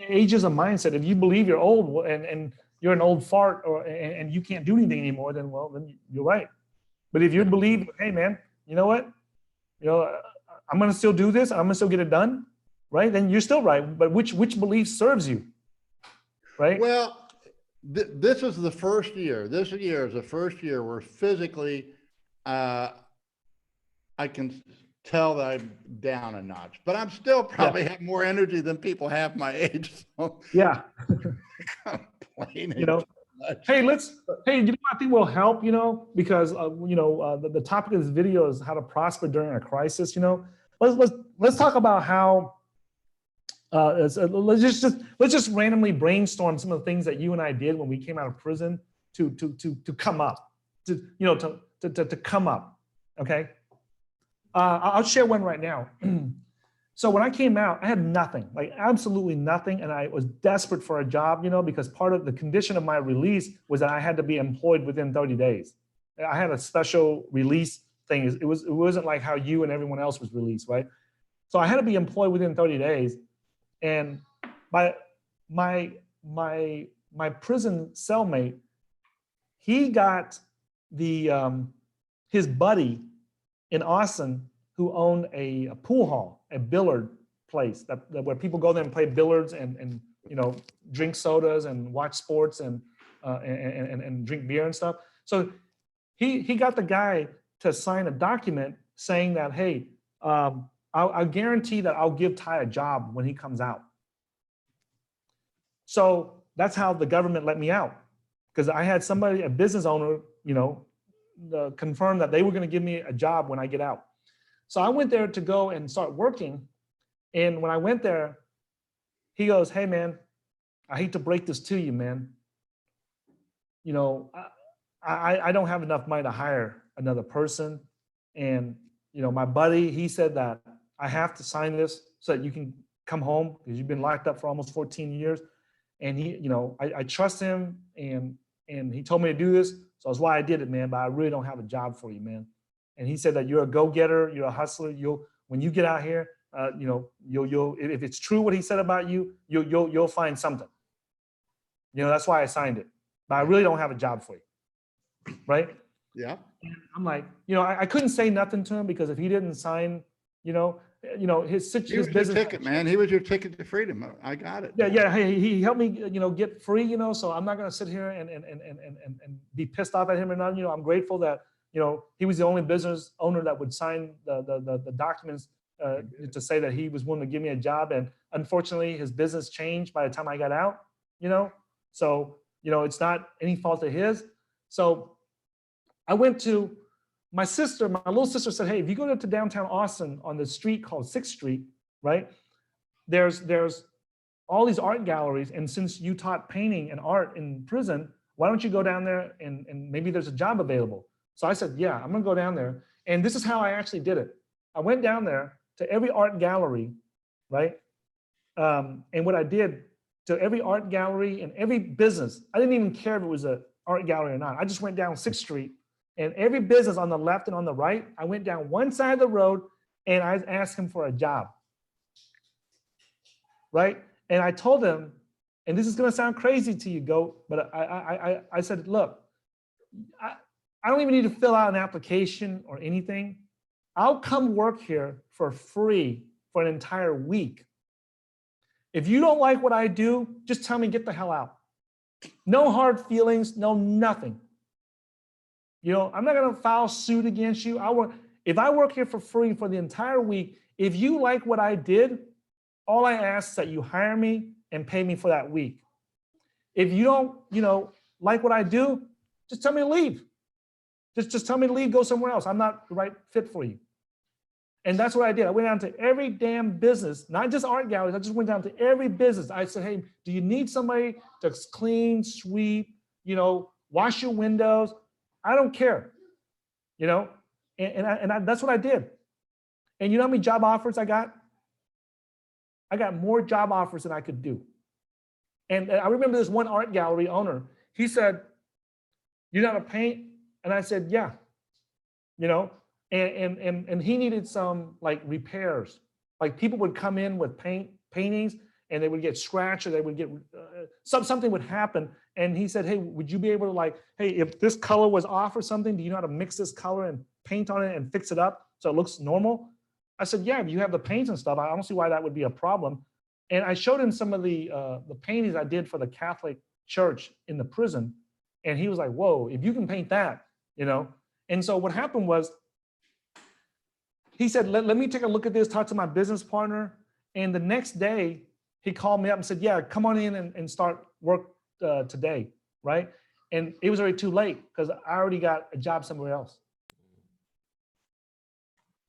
Age is a mindset. If you believe you're old and you're an old fart and you can't do anything anymore, then you're right. But if you believe, hey man, you know what? I'm gonna still do this, I'm gonna still get it done, right? Then you're still right. But which belief serves you? Right? Well, this is the first year. This year is the first year where physically I can tell that I'm down a notch, but I'm still probably have more energy than people half my age. So Yeah. complaining. Hey, I think will help, because the topic of this video is how to prosper during a crisis. Let's talk about how let's just randomly brainstorm some of the things that you and I did when we came out of prison to come up, to come up. Okay. I'll share one right now. So when I came out, I had nothing, like absolutely nothing. And I was desperate for a job, because part of the condition of my release was that I had to be employed within 30 days. I had a special release thing. It wasn't like how you and everyone else was released, right? So I had to be employed within 30 days. And my prison cellmate, he got his buddy in Austin who owned a pool hall, a billiard place where people go there and play billiards and drink sodas and watch sports and drink beer and stuff. So he got the guy to sign a document saying that, hey, I'll guarantee that I'll give Ty a job when he comes out. So that's how the government let me out. Because I had somebody, a business owner, confirm that they were going to give me a job when I get out. So I went there to go and start working. And when I went there, he goes, "Hey man, I hate to break this to you, man. I don't have enough money to hire another person. And, my buddy, he said that I have to sign this so that you can come home because you've been locked up for almost 14 years. And he, I trust him and he told me to do this. So that's why I did it, man. But I really don't have a job for you, man." And he said that you're a go-getter, you're a hustler. When you get out here, you'll if it's true what he said about you, you'll find something. That's why I signed it. But I really don't have a job for you, right? Yeah. And I'm like, I couldn't say nothing to him because if he didn't sign, his He was your business ticket, man. He was your ticket to freedom. I got it. Yeah. He helped me, get free, so I'm not going to sit here and be pissed off at him or not. I'm grateful that, he was the only business owner that would sign the documents to say that he was willing to give me a job. And unfortunately, his business changed by the time I got out, so, it's not any fault of his. So I went to my little sister said, "Hey, if you go to downtown Austin on the street called 6th Street, right? There's all these art galleries. And since you taught painting and art in prison, why don't you go down there and maybe there's a job available?" So I said, "Yeah, I'm gonna go down there." And this is how I actually did it. I went down there to every art gallery, right? And what I did to every art gallery and every business, I didn't even care if it was an art gallery or not. I just went down 6th Street and every business on the left and on the right, I went down one side of the road and I asked him for a job, right? And I told him, and this is gonna sound crazy to you, Goat, but I said, "Look, I don't even need to fill out an application or anything. I'll come work here for free for an entire week. If you don't like what I do, just tell me, get the hell out. No hard feelings, no nothing. I'm not gonna file suit against you. If I work here for free for the entire week, if you like what I did, all I ask is that you hire me and pay me for that week. If you don't, like what I do, just tell me to leave. Just tell me to leave, go somewhere else. I'm not the right fit for you." And that's what I did. I went down to every damn business, not just art galleries. I just went down to every business. I said, "Hey, do you need somebody to clean, sweep, wash your windows? I don't care." And that's what I did. And you know how many job offers I got? I got more job offers than I could do. And I remember this one art gallery owner. He said, "You know how to paint?" And I said, "Yeah." And he needed some like repairs. Like people would come in with paintings and they would get scratched or they would get something would happen. And he said, "Hey, would you be able to hey, if this color was off or something, do you know how to mix this color and paint on it and fix it up so it looks normal?" I said, "Yeah, if you have the paints and stuff, I don't see why that would be a problem." And I showed him some of the paintings I did for the Catholic Church in the prison. And he was like, "Whoa, if you can paint that, And so what happened was, he said, let me take a look at this, talk to my business partner. And the next day, he called me up and said, "Yeah, come on in and start work today," right? And it was already too late because I already got a job somewhere else.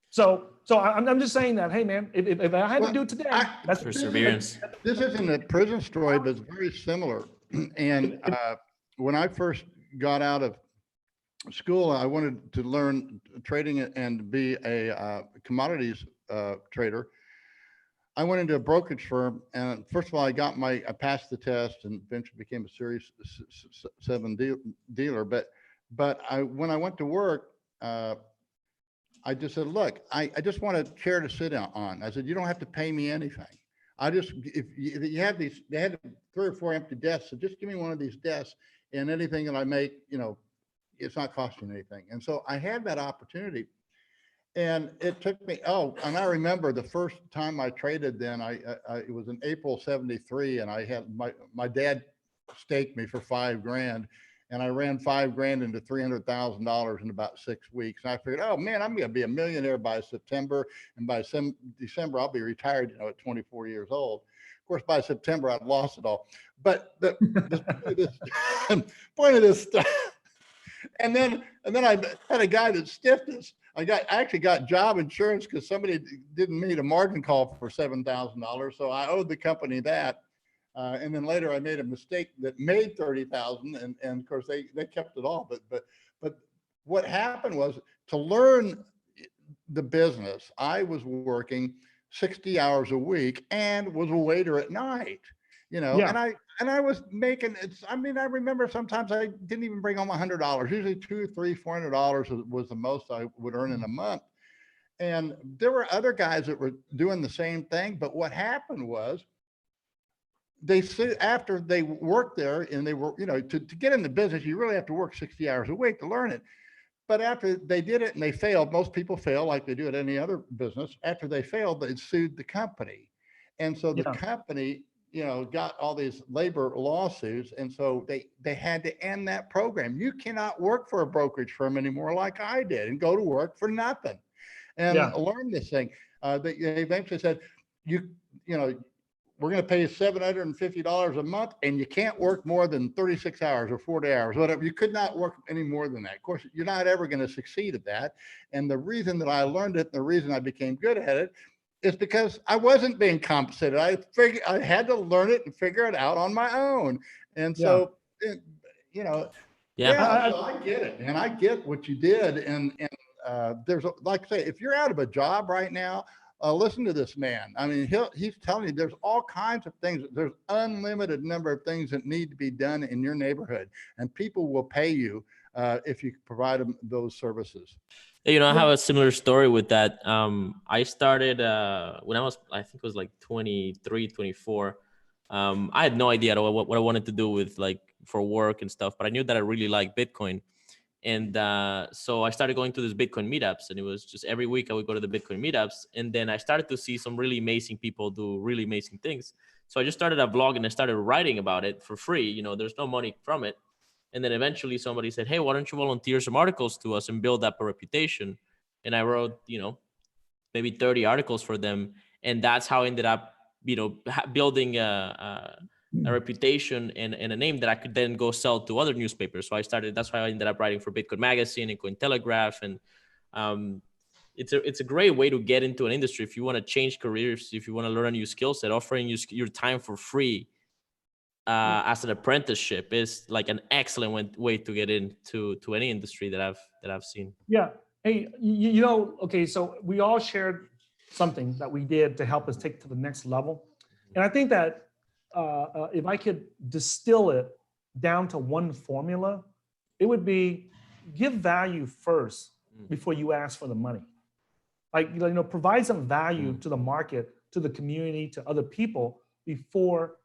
So I'm just saying that, hey, man, if I had to do it today, that's perseverance. This isn't a prison story, but it's very similar. And when I first got out of school, I wanted to learn trading and be a commodities trader. I went into a brokerage firm, and first of all, I passed the test and eventually became a Series 7 dealer. But when I went to work, I just said, "Look, I just want a chair to sit on." I said, "You don't have to pay me anything. If you have these, they had 3 or 4 empty desks, so just give me one of these desks, and anything that I make, it's not costing anything." And so I had that opportunity, and it took me, and I remember the first time I traded then, it was in April '73, and I had my dad staked me for $5,000, and I ran $5,000 into $300,000 in about 6 weeks. And I figured, oh man, I'm going to be a millionaire by September, and by December I'll be retired, at 24 years old. Of course, by September, I'd lost it all. But the point of this stuff. And then I had a guy that stiffed us. I actually got job insurance because somebody didn't meet a margin call for $7,000. So I owed the company that. And then later I made a mistake that made 30,000, and of course they kept it all. But what happened was, to learn the business, I was working 60 hours a week and was a waiter at night, Yeah. and I was making I remember sometimes I didn't even bring home $100. Usually $200, $300, $400 was the most I would earn in a month. And there were other guys that were doing the same thing. But what happened was, after they worked there, and they were, to get in the business, you really have to work 60 hours a week to learn it. But after they did it and they failed, most people fail like they do at any other business. After they failed, they sued the company. And so the company, got all these labor lawsuits. And so they had to end that program. You cannot work for a brokerage firm anymore like I did and go to work for nothing and learn this thing. They eventually said, we're going to pay you $750 a month, and you can't work more than 36 hours or 40 hours, whatever. You could not work any more than that. Of course, you're not ever going to succeed at that. And the reason that I learned it, and the reason I became good at it, is because I wasn't being compensated. I had to learn it and figure it out on my own. And so, so I get it, and I get what you did. And there's, like I say, if you're out of a job right now, listen to this man. I mean, he's telling you there's all kinds of things. There's unlimited number of things that need to be done in your neighborhood, and people will pay you if you provide them those services. I have a similar story with that. I started when I think it was like 23, 24. I had no idea what I wanted to do with, like, for work and stuff, but I knew that I really liked Bitcoin. And so I started going to these Bitcoin meetups, and it was just every week I would go to the Bitcoin meetups. And then I started to see some really amazing people do really amazing things. So I just started a blog and I started writing about it for free. There's no money from it. And then eventually somebody said, hey, why don't you volunteer some articles to us and build up a reputation? And I wrote, maybe 30 articles for them. And that's how I ended up, building a reputation and a name that I could then go sell to other newspapers. So that's why I ended up writing for Bitcoin Magazine and Cointelegraph. And it's a great way to get into an industry. If you want to change careers, if you want to learn a new skill set, offering you your time for free as an apprenticeship is like an excellent way to get into any industry that I've seen. Yeah. Hey, okay, so we all shared something that we did to help us take to the next level. And I think that if I could distill it down to one formula, it would be give value first before you ask for the money. Like, provide some value to the market, to the community, to other people before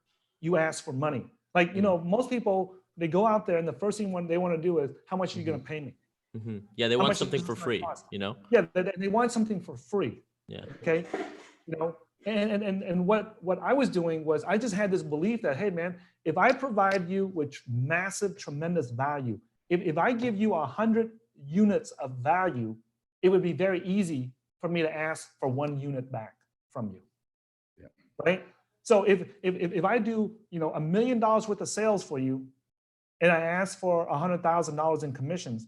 you ask for money. Like, most people, they go out there and the first thing they want to do is, how much are you going to pay me? Mm-hmm. Yeah, they want something for free, Yeah, they want something for free. Yeah. Okay. And what I was doing was, I just had this belief that, hey man, if I provide you with massive, tremendous value, if I give you 100 units of value, it would be very easy for me to ask for 1 unit back from you. Yeah. Right. So if I do, $1 million worth of sales for you, and I ask for $100,000 in commissions,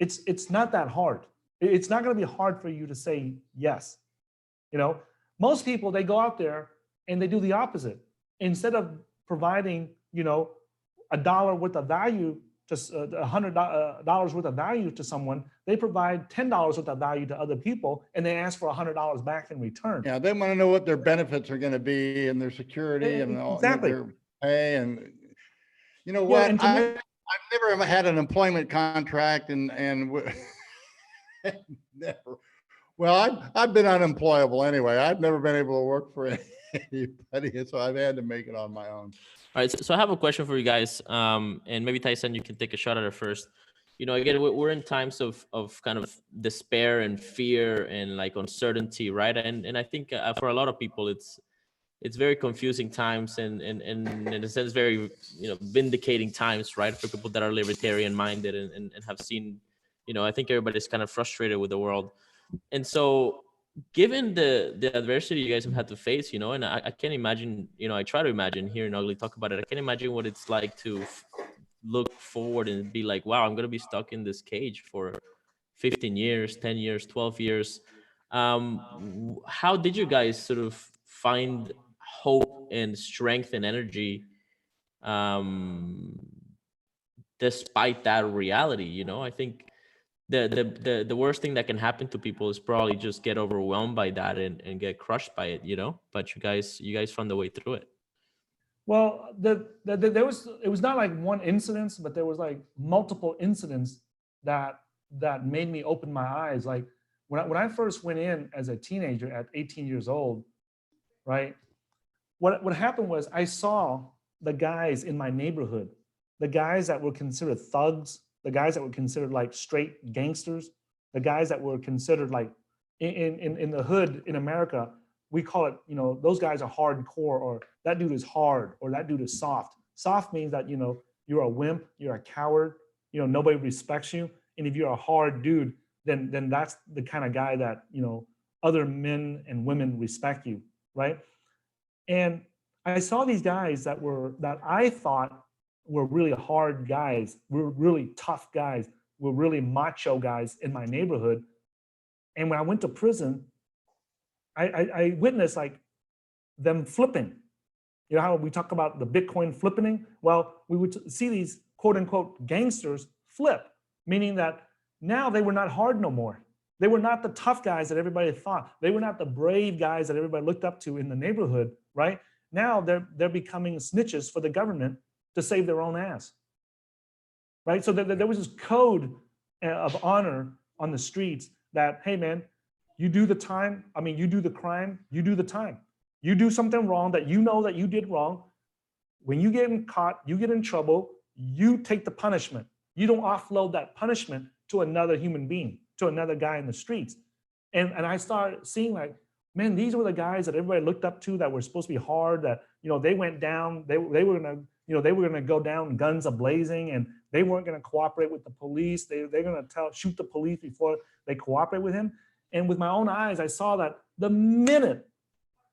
it's not that hard. It's not going to be hard for you to say yes. Most people, they go out there and they do the opposite. Instead of providing, $1 worth of value to $100 worth of value to someone, they provide $10 worth of value to other people, and they ask for $100 back in return. Yeah, they want to know what their benefits are going to be and their security and all their pay. And what? I've never had an employment contract and never. Well, I've been unemployable anyway. I've never been able to work for anybody, so I've had to make it on my own. All right, so I have a question for you guys, and maybe Tyson, you can take a shot at it first. Again, we're in times of kind of despair and fear and like uncertainty, right? And I think for a lot of people, it's very confusing times and in a sense very vindicating times, right? For people that are libertarian minded and have seen, I think everybody's kind of frustrated with the world. And so given the adversity you guys have had to face, you know, and I can't imagine, you know, I try to imagine, hearing Ugly talk about it, I can't imagine what it's like to look forward and be like, wow, I'm gonna be stuck in this cage for 15 years, 10 years, 12 years. How did you guys sort of find hope and strength and energy, um, despite that reality? You know, I think the worst thing that can happen to people is probably just get overwhelmed by that and get crushed by it, you know. But you guys found a way through it. Well, there was, it was not like one incident, but there was like multiple incidents that made me open my eyes. Like when I first went in as a teenager at 18 years old, right? What happened was I saw the guys in my neighborhood, the guys that were considered thugs, the guys that were considered like straight gangsters, the guys that were considered like in the hood in America, we call it, you know, those guys are hardcore, or that dude is hard, or that dude is soft. Soft means that, you know, you're a wimp, you're a coward, you know, nobody respects you. And if you're a hard dude, then that's the kind of guy that, you know, other men and women respect you, right? And I saw these guys that I thought were really hard guys, were really tough guys, were really macho guys in my neighborhood. And when I went to prison, I witnessed like them flipping. You know how we talk about the Bitcoin flipping? Well, we would see these quote unquote gangsters flip, meaning that now they were not hard no more. They were not the tough guys that everybody thought. They were not the brave guys that everybody looked up to in the neighborhood, right? Now they're becoming snitches for the government to save their own ass, right? So there was this code of honor on the streets that, hey man, you do the time, I mean, you do the crime, you do the time. You do something wrong that you know that you did wrong. When you get caught, you get in trouble, you take the punishment. You don't offload that punishment to another human being, to another guy in the streets. And I started seeing like, man, these were the guys that everybody looked up to that were supposed to be hard, that, you know, they went down, they were gonna, you know, they were gonna go down guns a-blazing, and they weren't gonna cooperate with the police. They're gonna shoot the police before they cooperate with him. And with my own eyes, I saw that the minute,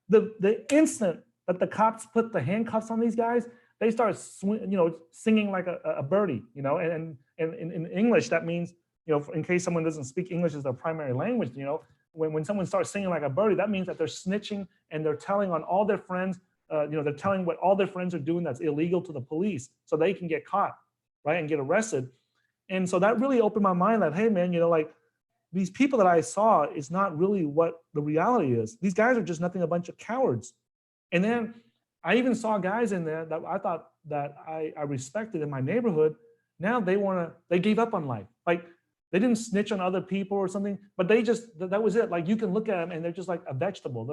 the instant that the cops put the handcuffs on these guys, they started, you know, singing like a birdie, you know, and in English, that means, you know, in case someone doesn't speak English as their primary language, you know, when someone starts singing like a birdie, that means that they're snitching and they're telling on all their friends, you know, they're telling what all their friends are doing that's illegal to the police so they can get caught, right, and get arrested. And so that really opened my mind that, hey man, you know, like these people that I saw is not really what the reality is. These guys are just nothing, a bunch of cowards. And then I even saw guys in there that I thought that I respected in my neighborhood. Now they gave up on life. Like they didn't snitch on other people or something, but they just, that was it. Like you can look at them and they're just like a vegetable.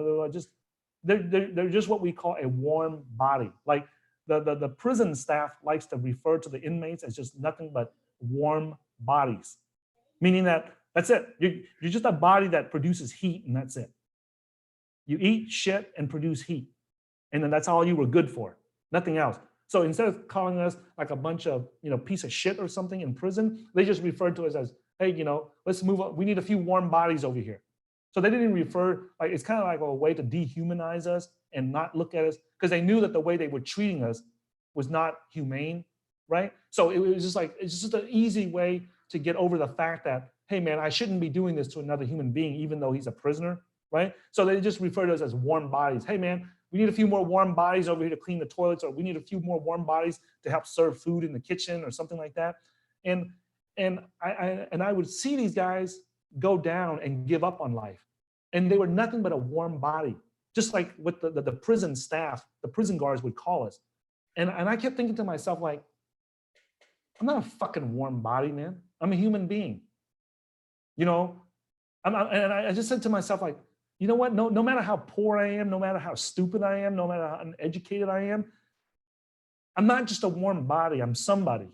They're just what we call a warm body. Like the prison staff likes to refer to the inmates as just nothing but warm bodies, meaning that that's it. You're just a body that produces heat, and that's it. You eat shit and produce heat, and then that's all you were good for, nothing else. So instead of calling us like a bunch of, you know, piece of shit or something in prison, they just referred to us as, hey, you know, let's move on. We need a few warm bodies over here. So they didn't refer, like it's kind of like a way to dehumanize us and not look at us, because they knew that the way they were treating us was not humane, right? So it was just like, it's just an easy way to get over the fact that, hey man, I shouldn't be doing this to another human being, even though he's a prisoner, right? So they just refer to us as warm bodies. Hey man, we need a few more warm bodies over here to clean the toilets, or we need a few more warm bodies to help serve food in the kitchen or something like that. And I would see these guys go down and give up on life. And they were nothing but a warm body, just like what the prison staff, the prison guards would call us. And I kept thinking to myself, like, I'm not a fucking warm body, man. I'm a human being. You know, and I just said to myself, like, you know what? No matter how poor I am, no matter how stupid I am, no matter how uneducated I am, I'm not just a warm body. I'm somebody.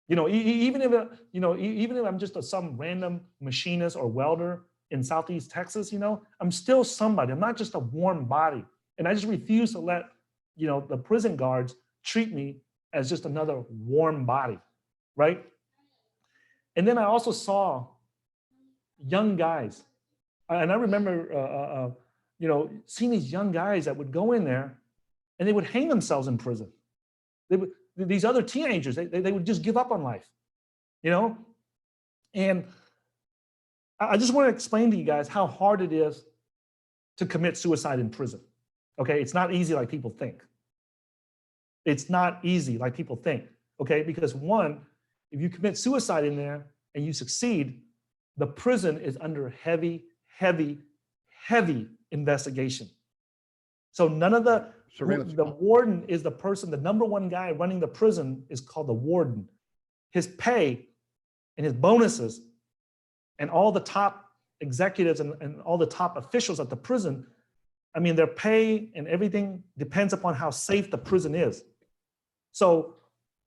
You know, even if I'm just some random machinist or welder in Southeast Texas, you know, I'm still somebody. I'm not just a warm body. And I just refuse to let, you know, the prison guards treat me as just another warm body, right? And then I also saw young guys And I remember, you know, seeing these young guys that would go in there and they would hang themselves in prison. These other teenagers, they would just give up on life, you know? And I just want to explain to you guys how hard it is to commit suicide in prison. Okay, it's not easy like people think. It's not easy like people think, okay? Because one, if you commit suicide in there and you succeed, the prison is under heavy, heavy, heavy investigation. So none of the warden is the person, the number one guy running the prison is called the warden. His pay and his bonuses and all the top executives and all the top officials at the prison, I mean, their pay and everything depends upon how safe the prison is. So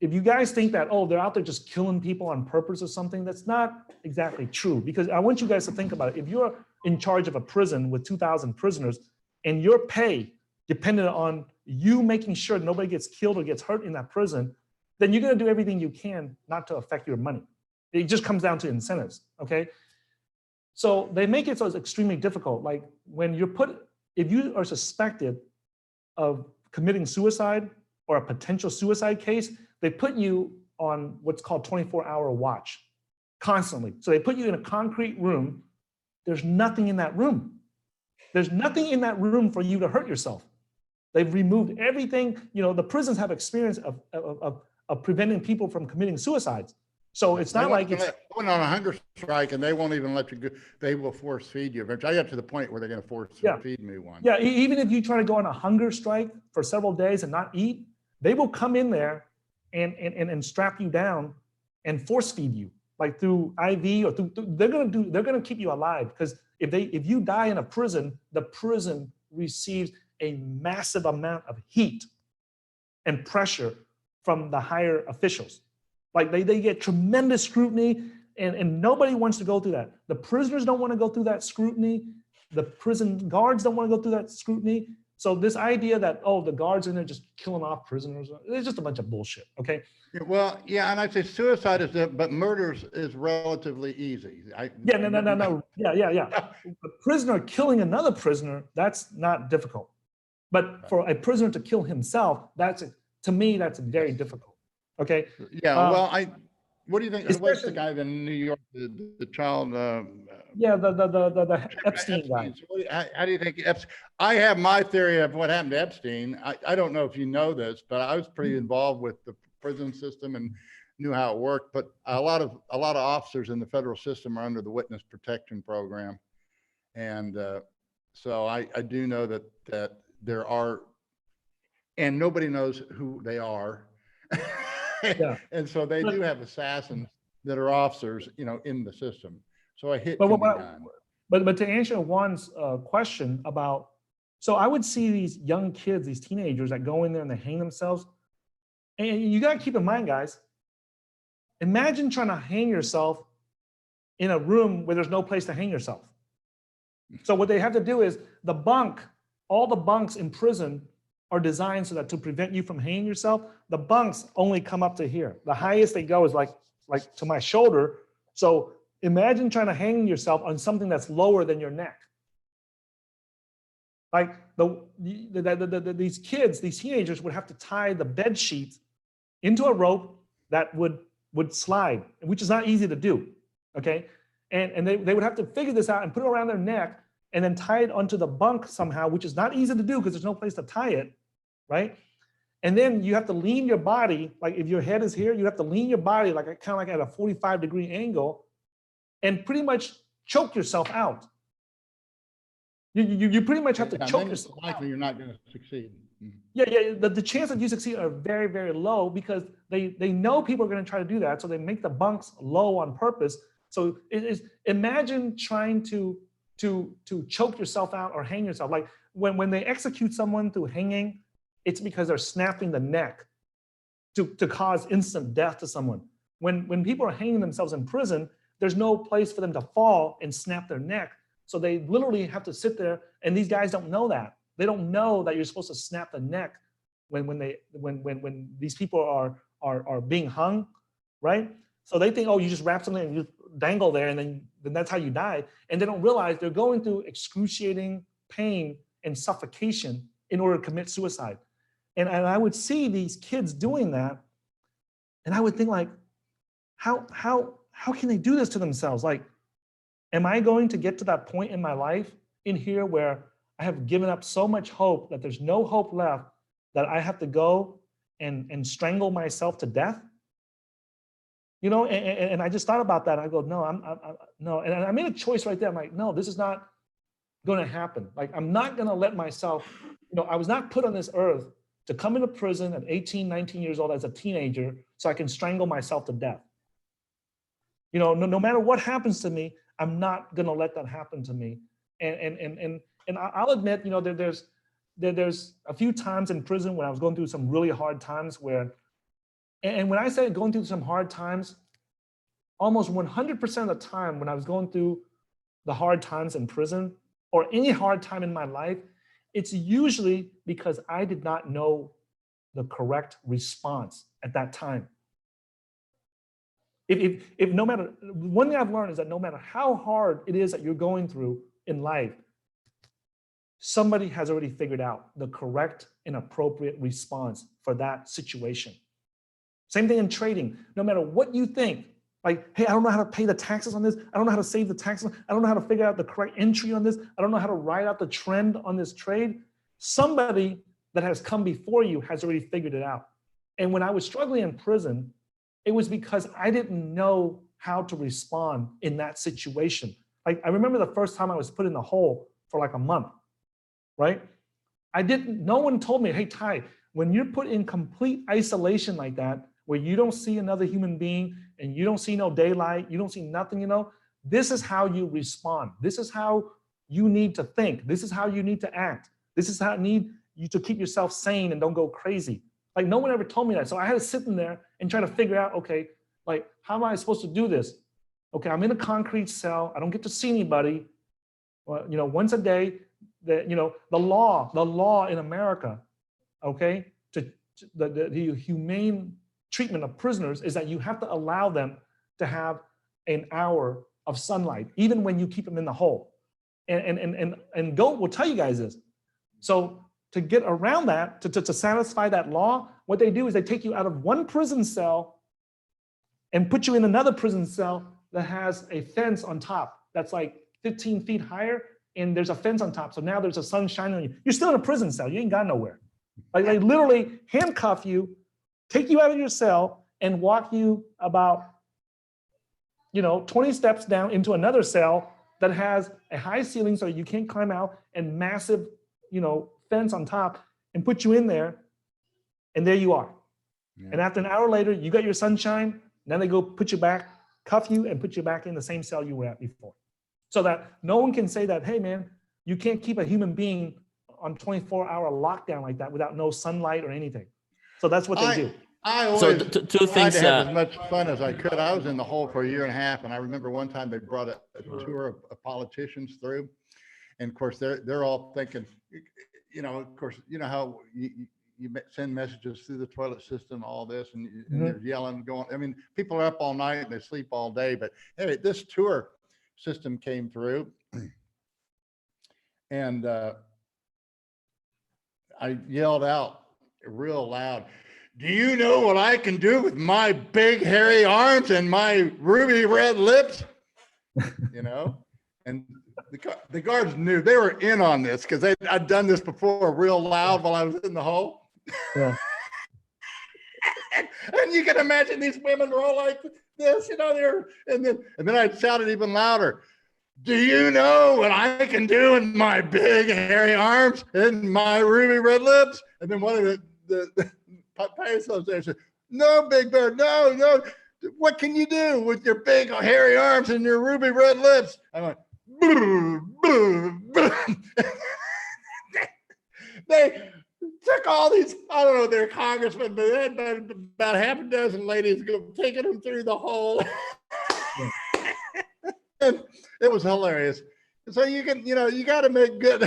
if you guys think that, oh, they're out there just killing people on purpose or something, that's not exactly true. Because I want you guys to think about it. If you're in charge of a prison with 2,000 prisoners and your pay depended on you making sure nobody gets killed or gets hurt in that prison, then you're going to do everything you can not to affect your money. It just comes down to incentives, okay? So they make it so it's extremely difficult. Like when you're if you are suspected of committing suicide or a potential suicide case, they put you on what's called 24-hour watch constantly. So they put you in a concrete room. There's nothing in that room. There's nothing in that room for you to hurt yourself. They've removed everything. You know, the prisons have experience of preventing people from committing suicides. So it's not like it's went on a hunger strike and they won't even let you go. They will force feed you. Eventually, I got to the point where they're going to force feed me one. Yeah, even if you try to go on a hunger strike for several days and not eat, they will come in there and strap you down and force feed you, like through IV or through they're gonna keep you alive, because if you die in a prison, the prison receives a massive amount of heat and pressure from the higher officials. Like they get tremendous scrutiny, and nobody wants to go through that. The prisoners don't want to go through that scrutiny. The prison guards don't want to go through that scrutiny. So this idea that, oh, the guards in there just killing off prisoners, it's just a bunch of bullshit, okay? Well, yeah, and I'd say suicide but murders is relatively easy. No. Yeah. A prisoner killing another prisoner, that's not difficult. But for a prisoner to kill himself, to me, that's very difficult, okay? Yeah, what do you think? What's the guy in New York, the child? The Epstein guy. So how do you think Epstein? I have my theory of what happened to Epstein. I don't know if you know this, but I was pretty involved with the prison system and knew how it worked. But a lot of officers in the federal system are under the witness protection program, and so I do know that there are, and nobody knows who they are. Yeah. And so they do have assassins that are officers, you know, in the system. So a hit But can be done. But to answer Juan's question about, so I would see these young kids, these teenagers that go in there and they hang themselves. And you got to keep in mind, guys, imagine trying to hang yourself in a room where there's no place to hang yourself. So what they have to do is all the bunks in prison are designed so that to prevent you from hanging yourself, the bunks only come up to here. The highest they go is like to my shoulder. So imagine trying to hang yourself on something that's lower than your neck. Like these kids, these teenagers would have to tie the bed sheets into a rope that would slide, which is not easy to do, okay? And they would have to figure this out and put it around their neck and then tie it onto the bunk somehow, which is not easy to do because there's no place to tie it, right? And then you have to lean your body, like if your head is here, you have to lean your body like kind of like at a 45-degree angle and pretty much choke yourself out. You pretty much have to choke yourself out. Likely you're not going to succeed. Yeah. The chance that you succeed are very, very low because they know people are going to try to do that. So they make the bunks low on purpose. So imagine trying to choke yourself out or hang yourself. Like when they execute someone through hanging, it's because they're snapping the neck to cause instant death to someone. When people are hanging themselves in prison, there's no place for them to fall and snap their neck. So they literally have to sit there, and these guys don't know that. They don't know that you're supposed to snap the neck when these people are being hung, right? So they think, oh, you just wrap something and you dangle there, and then that's how you die. And they don't realize they're going through excruciating pain and suffocation in order to commit suicide. And I would see these kids doing that, and I would think like, how can they do this to themselves? Like, am I going to get to that point in my life in here where I have given up so much hope that there's no hope left, that I have to go and strangle myself to death? You know, and I just thought about that. I go, no, no. And I made a choice right there. I'm like, no, this is not going to happen. Like, I'm not going to let myself, you know, I was not put on this earth to come into prison at 18, 19 years old as a teenager so I can strangle myself to death. You know, no matter what happens to me, I'm not going to let that happen to me. And I'll admit, you know, there's a few times in prison when I was going through some really hard times where, and when I say going through some hard times, almost 100% of the time when I was going through the hard times in prison or any hard time in my life, it's usually because I did not know the correct response at that time. If no matter, one thing I've learned is that no matter how hard it is that you're going through in life, somebody has already figured out the correct and appropriate response for that situation. Same thing in trading. No matter what you think, like, hey, I don't know how to pay the taxes on this. I don't know how to save the taxes. I don't know how to figure out the correct entry on this. I don't know how to write out the trend on this trade. Somebody that has come before you has already figured it out. And when I was struggling in prison, it was because I didn't know how to respond in that situation. Like, I remember the first time I was put in the hole for like a month, right? No one told me, hey, Ty, when you're put in complete isolation like that, where you don't see another human being and you don't see no daylight, you don't see nothing, you know, this is how you respond. This is how you need to think. This is how you need to act. This is how you need you to keep yourself sane and don't go crazy. Like, no one ever told me that. So I had to sit in there and try to figure out, okay, like, how am I supposed to do this? Okay, I'm in a concrete cell. I don't get to see anybody. Well, you know, once a day, you know, the law in America, okay, the humane treatment of prisoners is that you have to allow them to have an hour of sunlight, even when you keep them in the hole. And Galt will tell you guys this. So to get around that, to satisfy that law, what they do is they take you out of one prison cell and put you in another prison cell that has a fence on top that's like 15 feet higher, and there's a fence on top. So now there's a sun shining on you. You're still in a prison cell. You ain't got nowhere. Like, they literally handcuff you, take you out of your cell, and walk you about, you know, 20 steps down into another cell that has a high ceiling so you can't climb out, and massive, you know, fence on top, and put you in there, and there you are. Yeah. And after an hour later, you got your sunshine. Then they go put you back, cuff you, and put you back in the same cell you were at before. So that no one can say that, hey man, you can't keep a human being on 24-hour lockdown like that without no sunlight or anything. So that's what they do. I always tried to have as much fun as I could. I was in the hole for a year and a half, and I remember one time they brought a tour of politicians through, and of course they're all thinking, you know, of course, you know how you send messages through the toilet system, all this, and they're yelling, going. I mean, people are up all night and they sleep all day. But anyway, this tour system came through, and I yelled out real loud, "Do you know what I can do with my big hairy arms and my ruby red lips?" You know, and the guards knew, they were in on this because I'd done this before real loud while I was in the hole. Yeah. And you can imagine these women were all like this, you know, and then I shouted even louder, "Do you know what I can do with my big hairy arms and my ruby red lips?" And then one of the Tyson said, "No, Big Bear, no. What can you do with your big hairy arms and your ruby red lips?" I went, "Boo, boo, boo." They took all these, I don't know, they're congressmen, but they had about half a dozen ladies taking them through the hole. And it was hilarious. So you can, you know, you got to make good.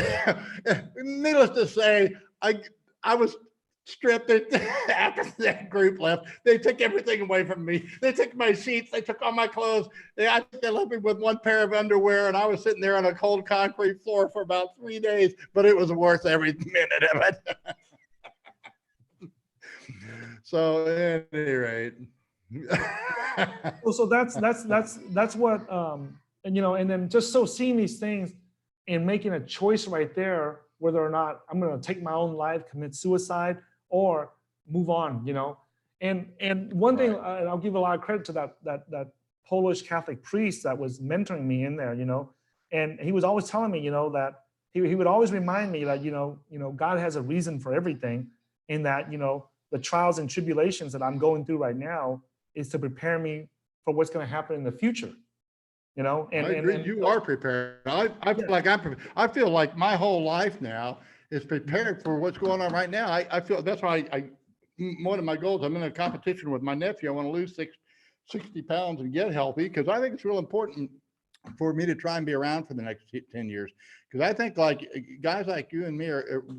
Needless to say, I was stripped it after that group left. They took everything away from me. They took my sheets. They took all my clothes. I think they left me with one pair of underwear, and I was sitting there on a cold concrete floor for about 3 days, but it was worth every minute of it. So at any rate. So that's what and and then just so seeing these things and making a choice right there, whether or not I'm going to take my own life, commit suicide, or move on, and one thing, and I'll give a lot of credit to that Polish Catholic priest that was mentoring me in there, and he was always telling me, that he would always remind me that, God has a reason for everything, and that, the trials and tribulations that I'm going through right now is to prepare me for what's going to happen in the future, And I agree. You are prepared. I feel like I feel like my whole life now is prepared for what's going on right now. I feel that's why one of my goals, I'm in a competition with my nephew. I want to lose 60 pounds and get healthy, because I think it's real important for me to try and be around for the next 10 years. Because I think like guys like you and me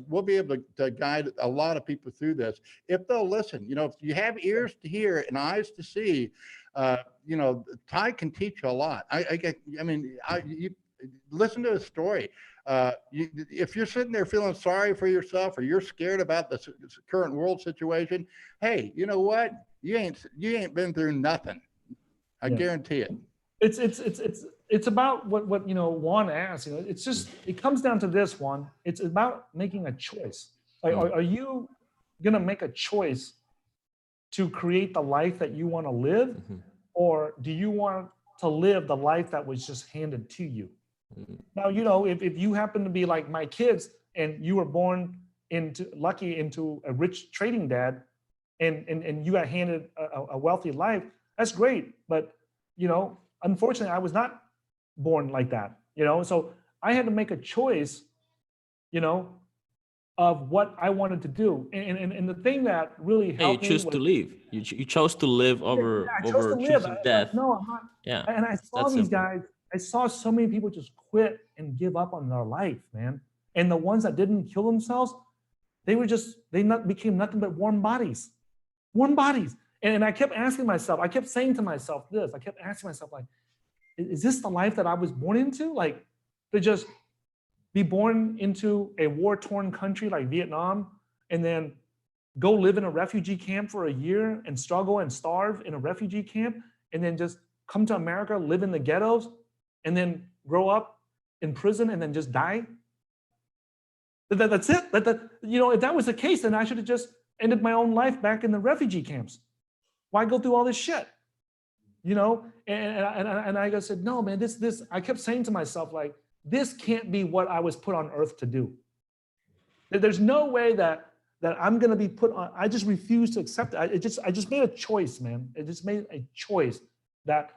we'll be able to guide a lot of people through this if they'll listen. If you have ears to hear and eyes to see, Ty can teach you a lot. You listen to his story. If you're sitting there feeling sorry for yourself, or you're scared about the current world situation, hey, you know what? You ain't been through nothing. I guarantee it. It's about what Juan asked. It comes down to this, Juan. It's about making a choice. Like, are you gonna make a choice to create the life that you want to live, or do you want to live the life that was just handed to you? Now, if you happen to be like my kids and you were born into a rich trading dad, and you got handed a wealthy life, that's great. But unfortunately, I was not born like that. So I had to make a choice, of what I wanted to do. And the thing that really helped me. You choose to live. You chose to live over choosing death. No, I'm not. Yeah. And I saw these guys. I saw so many people just quit and give up on their life, man. And the ones that didn't kill themselves, they became nothing but warm bodies. Warm bodies. And I kept asking myself, I kept saying to myself this, I kept asking myself, like, is this the life that I was born into? Like, to just be born into a war-torn country like Vietnam, and then go live in a refugee camp for a year and struggle and starve in a refugee camp, and then just come to America, live in the ghettos, and then grow up in prison and then just die? That's it. If that was the case, then I should have just ended my own life back in the refugee camps. Why go through all this shit? And I said, no, man, this, I kept saying to myself, like, this can't be what I was put on earth to do. There's no way that I'm going to be put on. I just refuse to accept it. I just made a choice, man. I just made a choice that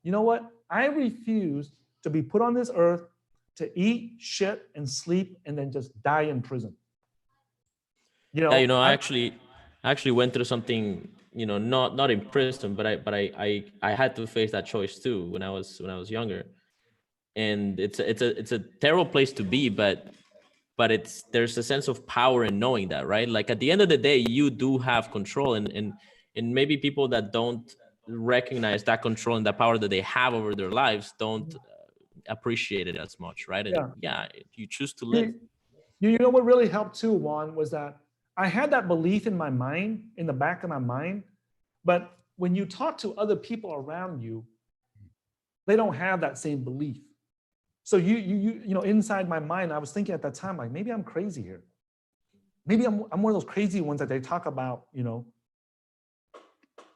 you know what? I refuse to be put on this earth to eat, shit, and sleep, and then just die in prison. I actually went through something, not in prison, but I had to face that choice too when I was younger. And it's a terrible place to be, but there's a sense of power in knowing that, right? Like, at the end of the day, you do have control, and maybe people that don't recognize that control and that power that they have over their lives don't appreciate it as much, right? And you choose to live. You know what really helped too, Juan, was that I had that belief in my mind, in the back of my mind, but when you talk to other people around you, they don't have that same belief. So inside my mind, I was thinking at that time, like, maybe I'm crazy here. Maybe I'm one of those crazy ones that they talk about,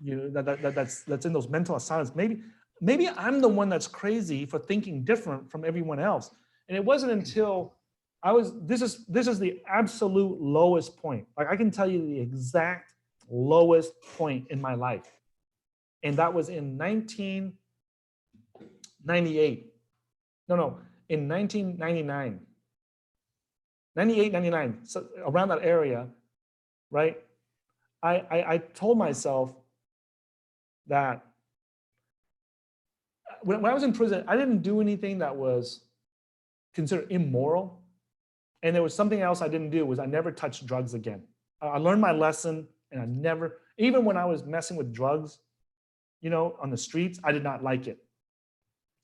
that's in those mental asylums. Maybe I'm the one that's crazy for thinking different from everyone else. And it wasn't until this is the absolute lowest point. Like, I can tell you the exact lowest point in my life. And that was in 1998. In 1999. 98, 99, so around that area, right? I told myself that when I was in prison, I didn't do anything that was considered immoral. And there was something else I didn't do, was I never touched drugs again. I learned my lesson, and I never, even when I was messing with drugs, you know, on the streets, I did not like it.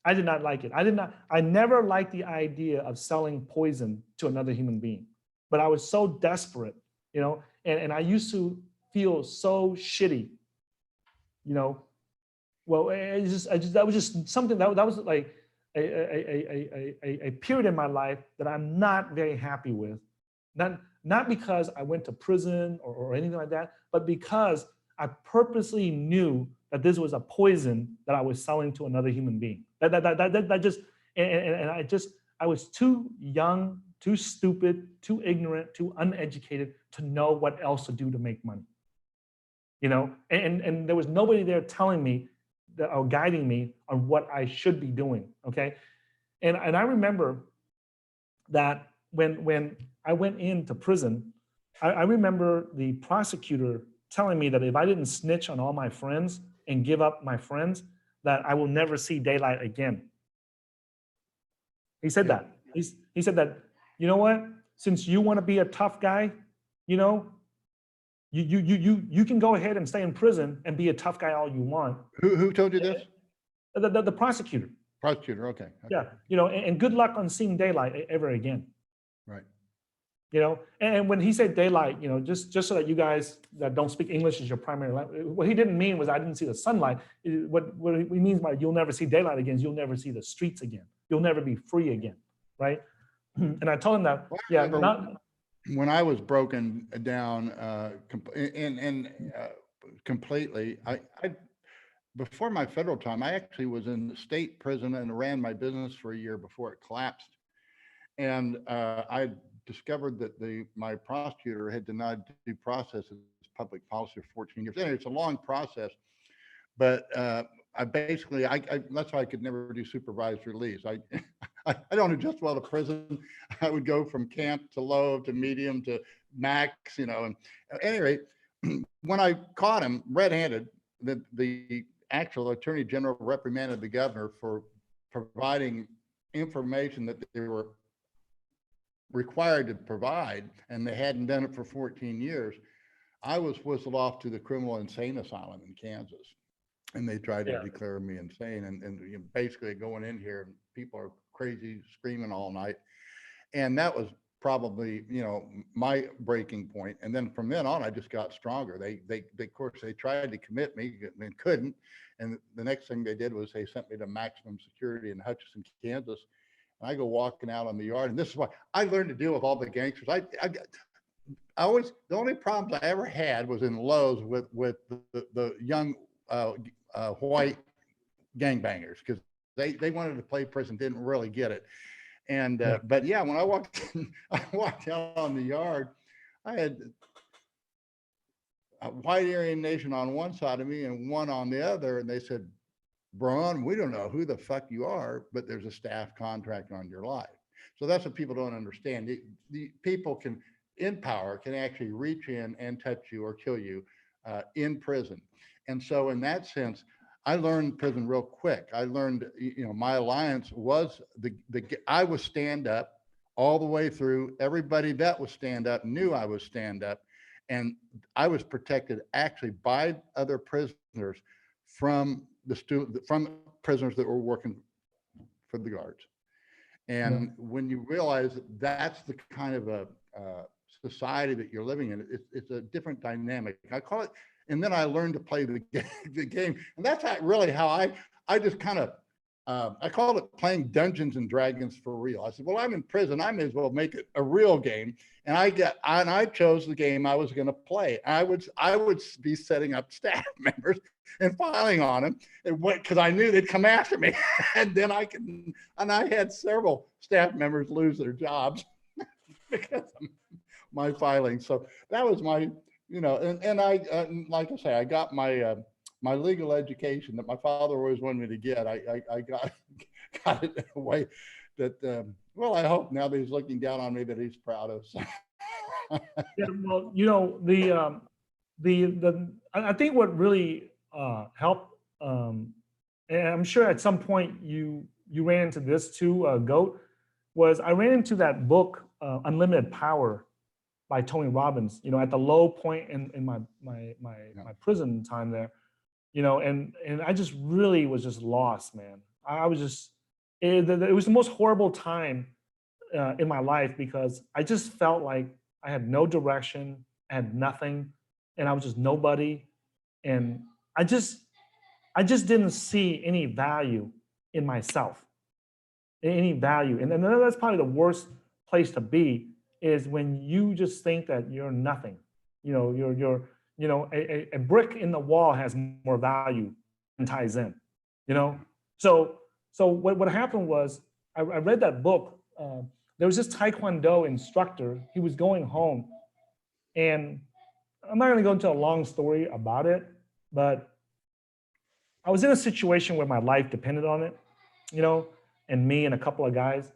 I did not like it. I never liked the idea of selling poison to another human being. But I was so desperate, you know, and I used to feel so shitty, you know. Well, that was just something that was like a period in my life that I'm not very happy with. Not because I went to prison or anything like that, but because I purposely knew that this was a poison that I was selling to another human being. That just, and I was too young, too stupid, too ignorant, too uneducated to know what else to do to make money. You know, and there was nobody there telling me that, or guiding me on what I should be doing. Okay, and I remember that when I went into prison, I remember the prosecutor telling me that if I didn't snitch on all my friends and give up my friends, that I will never see daylight again. He said that. He said that, you know what? Since you want to be a tough guy, you know, you can go ahead and stay in prison and be a tough guy all you want. Who told you this? The prosecutor. Prosecutor, okay. Yeah, you know, and good luck on seeing daylight ever again. Right. You know, and when he said daylight, you know, just so that you guys that don't speak English is your primary language, what he didn't mean was I didn't see the sunlight. What he means by you'll never see daylight again is you'll never see the streets again. You'll never be free again, right? And I told him that, Well, yeah, when I was broken down completely, I before my federal time, I actually was in the state prison and ran my business for a year before it collapsed. And I discovered that my prosecutor had denied due process as public policy for 14 years. Anyway, it's a long process, but I basically, that's why I could never do supervised release. I don't adjust well to prison. I would go from camp to low to medium to max, you know. And at any rate, when I caught him red-handed, the actual attorney general reprimanded the governor for providing information that they were required to provide, and they hadn't done it for 14 years. I was whistled off to the criminal insane asylum in Kansas, and they tried to declare me insane. And you know, basically going in here, and people are crazy, screaming all night. And that was probably, you know, my breaking point. And then from then on, I just got stronger. They of course, they tried to commit me and couldn't. And the next thing they did was they sent me to maximum security in Hutchinson, Kansas. And I go walking out on the yard, and this is why I learned to deal with all the gangsters. I always, the only problems I ever had was in Lowe's with the young white gangbangers, because they wanted to play prison, didn't really get it. And but yeah, when I walked out on the yard, I had a white Aryan nation on one side of me and one on the other, and they said, "Braun, we don't know who the fuck you are, but there's a staff contract on your life." So that's what people don't understand. The people in power can actually reach in and touch you or kill you in prison. And so in that sense, I learned prison real quick. I learned, you know, my alliance was I was stand up all the way through. Everybody that was stand up knew I was stand up, and I was protected actually by other prisoners from prisoners that were working for the guards. And when you realize that that's the kind of a society that you're living in, it's a different dynamic. I call it. And then I learned to play the game. And that's really how I just kind of, I called it playing Dungeons and Dragons for real. I said, well, I'm in prison. I may as well make it a real game. And I chose the game I was going to play. I would be setting up staff members and filing on them, because I knew they'd come after me. And then I had several staff members lose their jobs because of my filing. So that was my, you know, and I, like I say, I got my my legal education that my father always wanted me to get. I got it in a way that, well, I hope now that he's looking down on me that he's proud of. So. Yeah, well, you know, I think what really helped, and I'm sure at some point you ran into this too, Goat, was I ran into that book, Unlimited Power, by Tony Robbins, you know, at the low point in my prison time there, you know, and I just really was just lost, man. I was just, it was the most horrible time in my life because I just felt like I had no direction, I had nothing, and I was just nobody. And I just didn't see any value in myself, any value. And that's probably the worst place to be is when you just think that you're nothing. You know, you know, a brick in the wall has more value than Tyson, you know? So what happened was I read that book. There was this Taekwondo instructor. He was going home, and I'm not going to go into a long story about it, but I was in a situation where my life depended on it, you know, and me and a couple of guys,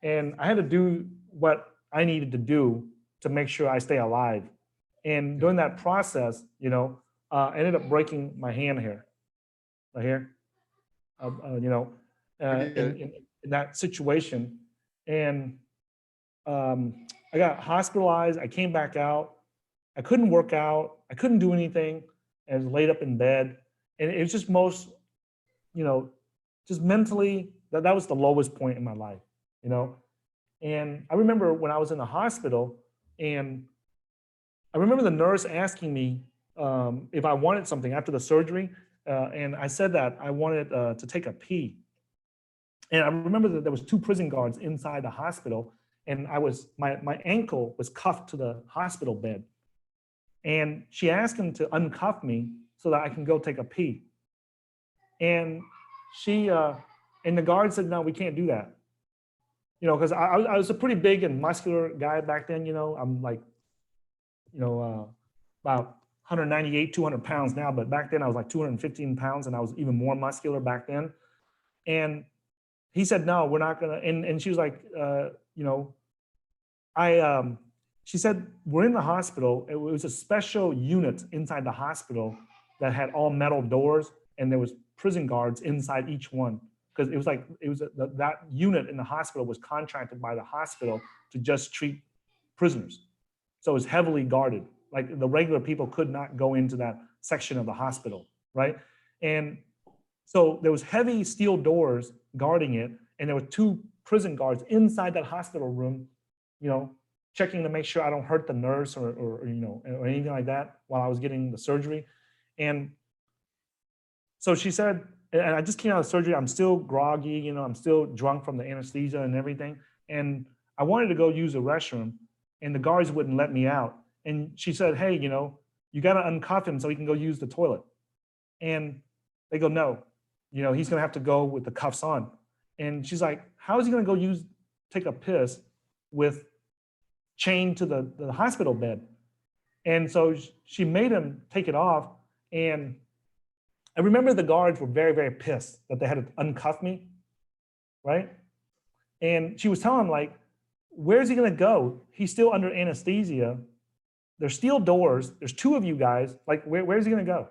and I had to do what I needed to do to make sure I stay alive. And during that process, you know, I ended up breaking my hand here, right here, you know, in that situation. And I got hospitalized. I came back out. I couldn't work out. I couldn't do anything. I was laid up in bed. And it was just most, you know, just mentally, that was the lowest point in my life, you know? And I remember when I was in the hospital, and I remember the nurse asking me if I wanted something after the surgery. And I said that I wanted to take a pee. And I remember that there was 2 prison guards inside the hospital, and my ankle was cuffed to the hospital bed. And she asked him to uncuff me so that I can go take a pee. And and the guard said, no, we can't do that. You know, because I was a pretty big and muscular guy back then, you know, I'm like, you know, about 198, 200 pounds now, but back then I was like 215 pounds and I was even more muscular back then. And he said, no, we're not gonna, and she was like, you know, she said, we're in the hospital. It was a special unit inside the hospital that had all metal doors, and there was prison guards inside each one. Because that unit in the hospital was contracted by the hospital to just treat prisoners. So it was heavily guarded. Like the regular people could not go into that section of the hospital, right? And so there was heavy steel doors guarding it, and there were 2 prison guards inside that hospital room, you know, checking to make sure I don't hurt the nurse or you know, or anything like that while I was getting the surgery. And so she said, and I just came out of surgery, I'm still groggy, you know, I'm still drunk from the anesthesia and everything. And I wanted to go use the restroom, and the guards wouldn't let me out. And she said, hey, you know, you got to uncuff him so he can go use the toilet. And they go, no, you know, he's going to have to go with the cuffs on. And she's like, how is he going to go take a piss with chained to the hospital bed? And so she made him take it off. And I remember the guards were very, very pissed that they had to uncuff me, right? And she was telling him, like, where's he gonna go? He's still under anesthesia. There's steel doors. There's 2 of you guys. Like, where's he gonna go?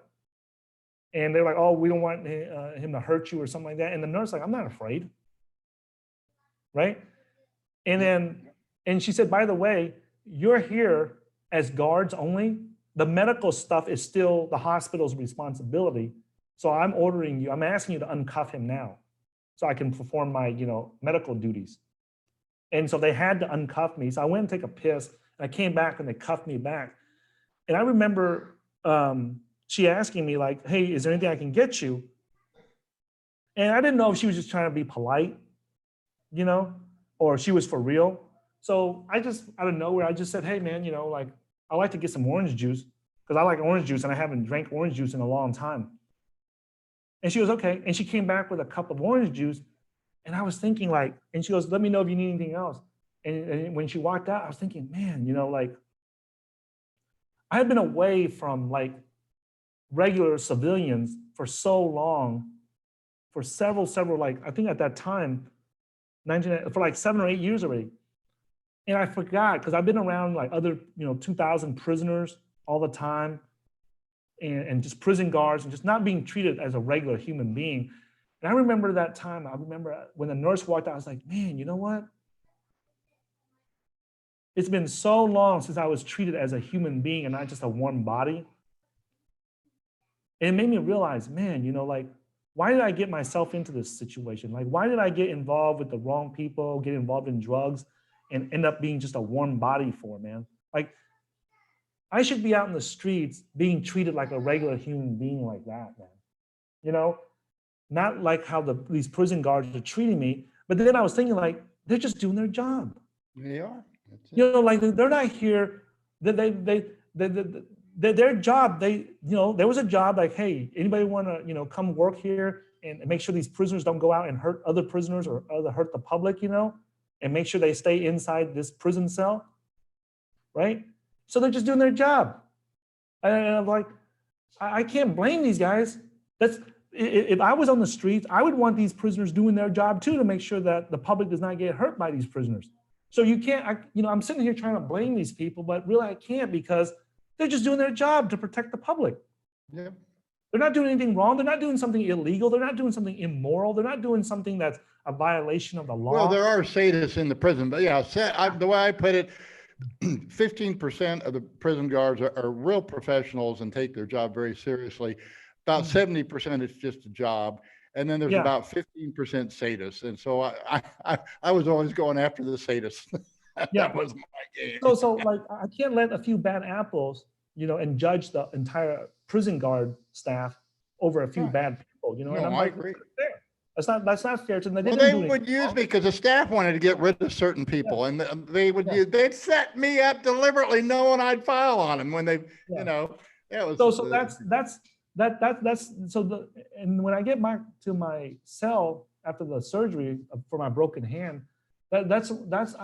And they're like, oh, we don't want him to hurt you or something like that. And the nurse like, I'm not afraid, right? And she said, by the way, you're here as guards only. The medical stuff is still the hospital's responsibility. So I'm ordering you, I'm asking you to uncuff him now so I can perform my, you know, medical duties. And so they had to uncuff me. So I went and take a piss, and I came back and they cuffed me back. And I remember she asking me like, hey, is there anything I can get you? And I didn't know if she was just trying to be polite, you know, or she was for real. So I just, out of nowhere, I just said, hey man, you know, like, I like to get some orange juice because I like orange juice and I haven't drank orange juice in a long time. And she was okay. And she came back with a cup of orange juice. And I was thinking like, and she goes, let me know if you need anything else. And when she walked out, I was thinking, man, you know, like, I had been away from like regular civilians for so long, for several, like, I think at that time, for like 7 or 8 years already. And I forgot, because I've been around like other, you know, 2,000 prisoners all the time, and just prison guards, and just not being treated as a regular human being. And I remember that time, I remember when the nurse walked out, I was like, man, you know what? it's been so long since I was treated as a human being and not just a warm body. And it made me realize, man, you know, like, why did I get myself into this situation? Like, why did I get involved with the wrong people, get involved in drugs, and end up being just a warm body for, man? Like, I should be out in the streets being treated like a regular human being like that, man. You know, not like how these prison guards are treating me. But then I was thinking, like, they're just doing their job. They are. That's it. You know, like they're not here. Their job. You know, there was a job like, hey, anybody want to, you know, come work here and make sure these prisoners don't go out and hurt other prisoners or hurt the public, you know, and make sure they stay inside this prison cell, right? So they're just doing their job. And I'm like, I can't blame these guys. If I was on the streets, I would want these prisoners doing their job too, to make sure that the public does not get hurt by these prisoners. So you can't, you know, I'm sitting here trying to blame these people, but really I can't, because they're just doing their job to protect the public. Yep. They're not doing anything wrong. They're not doing something illegal. They're not doing something immoral. They're not doing something that's a violation of the law. Well, there are sadists in the prison, but yeah, the way I put it, 15% of the prison guards are real professionals and take their job very seriously. About 70% is just a job. And then there's about 15% sadists. And so I was always going after the sadists. That was my game. So like, I can't let a few bad apples, you know, and judge the entire prison guard staff over a few bad people, you know. No, and I'm I like, agree. That's not fair to them. Well, they would use me because the staff wanted to get rid of certain people, and they'd set me up deliberately, knowing I'd file on them when they, you know. And when I get back to my cell after the surgery for my broken hand, I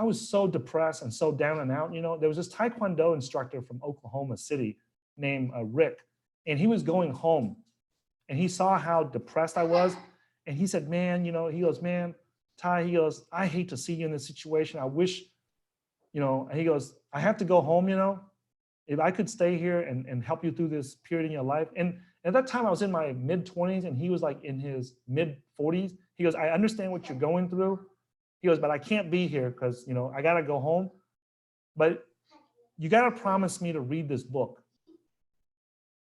was so depressed and so down and out. You know, there was this Taekwondo instructor from Oklahoma City named Rick, and he was going home, and he saw how depressed I was. And he said, man, you know, he goes, man, Ty, he goes, I hate to see you in this situation. I wish, you know, he goes, I have to go home, you know, if I could stay here and help you through this period in your life. And at that time I was in my mid-20s and he was like in his mid-40s. He goes, I understand what you're going through. He goes, but I can't be here because, you know, I got to go home. But you got to promise me to read this book.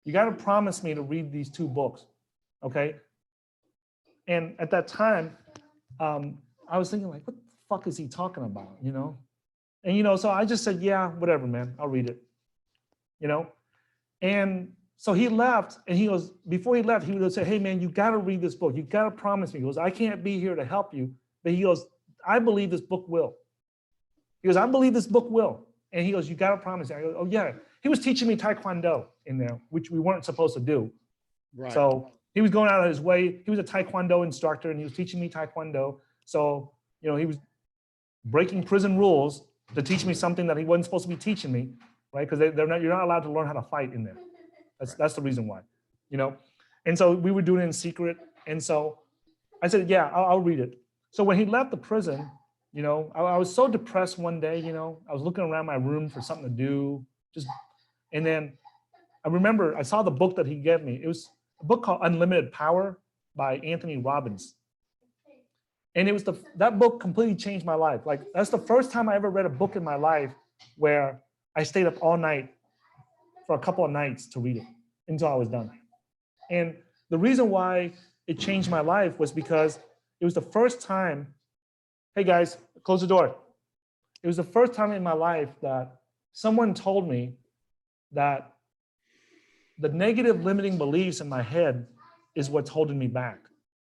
You got to promise me to read these 2 books, okay? And at that time, I was thinking like, what the fuck is he talking about, you know? And, you know, so I just said, yeah, whatever, man, I'll read it, you know? And so he left, and he goes, before he left, he would say, hey, man, you got to read this book. You got to promise me. He goes, I can't be here to help you. But he goes, I believe this book will. He goes, I believe this book will. And he goes, you got to promise me. I go, oh, yeah. He was teaching me Taekwondo in there, which we weren't supposed to do. Right. So he was going out of his way. He was a Taekwondo instructor and he was teaching me Taekwondo. So, you know, he was breaking prison rules to teach me something that he wasn't supposed to be teaching me, right? Because you're not allowed to learn how to fight in there. That's the reason why, you know? And so we were doing it in secret. And so I said, yeah, I'll read it. So when he left the prison, you know, I was so depressed one day, you know, I was looking around my room for something to do, and then I remember I saw the book that he gave me. It was a book called Unlimited Power by Anthony Robbins. And it was that book completely changed my life. Like, that's the first time I ever read a book in my life where I stayed up all night for a couple of nights to read it until I was done. And the reason why it changed my life was because it was the first time, hey guys, close the door. It was the first time in my life that someone told me that the negative limiting beliefs in my head is what's holding me back.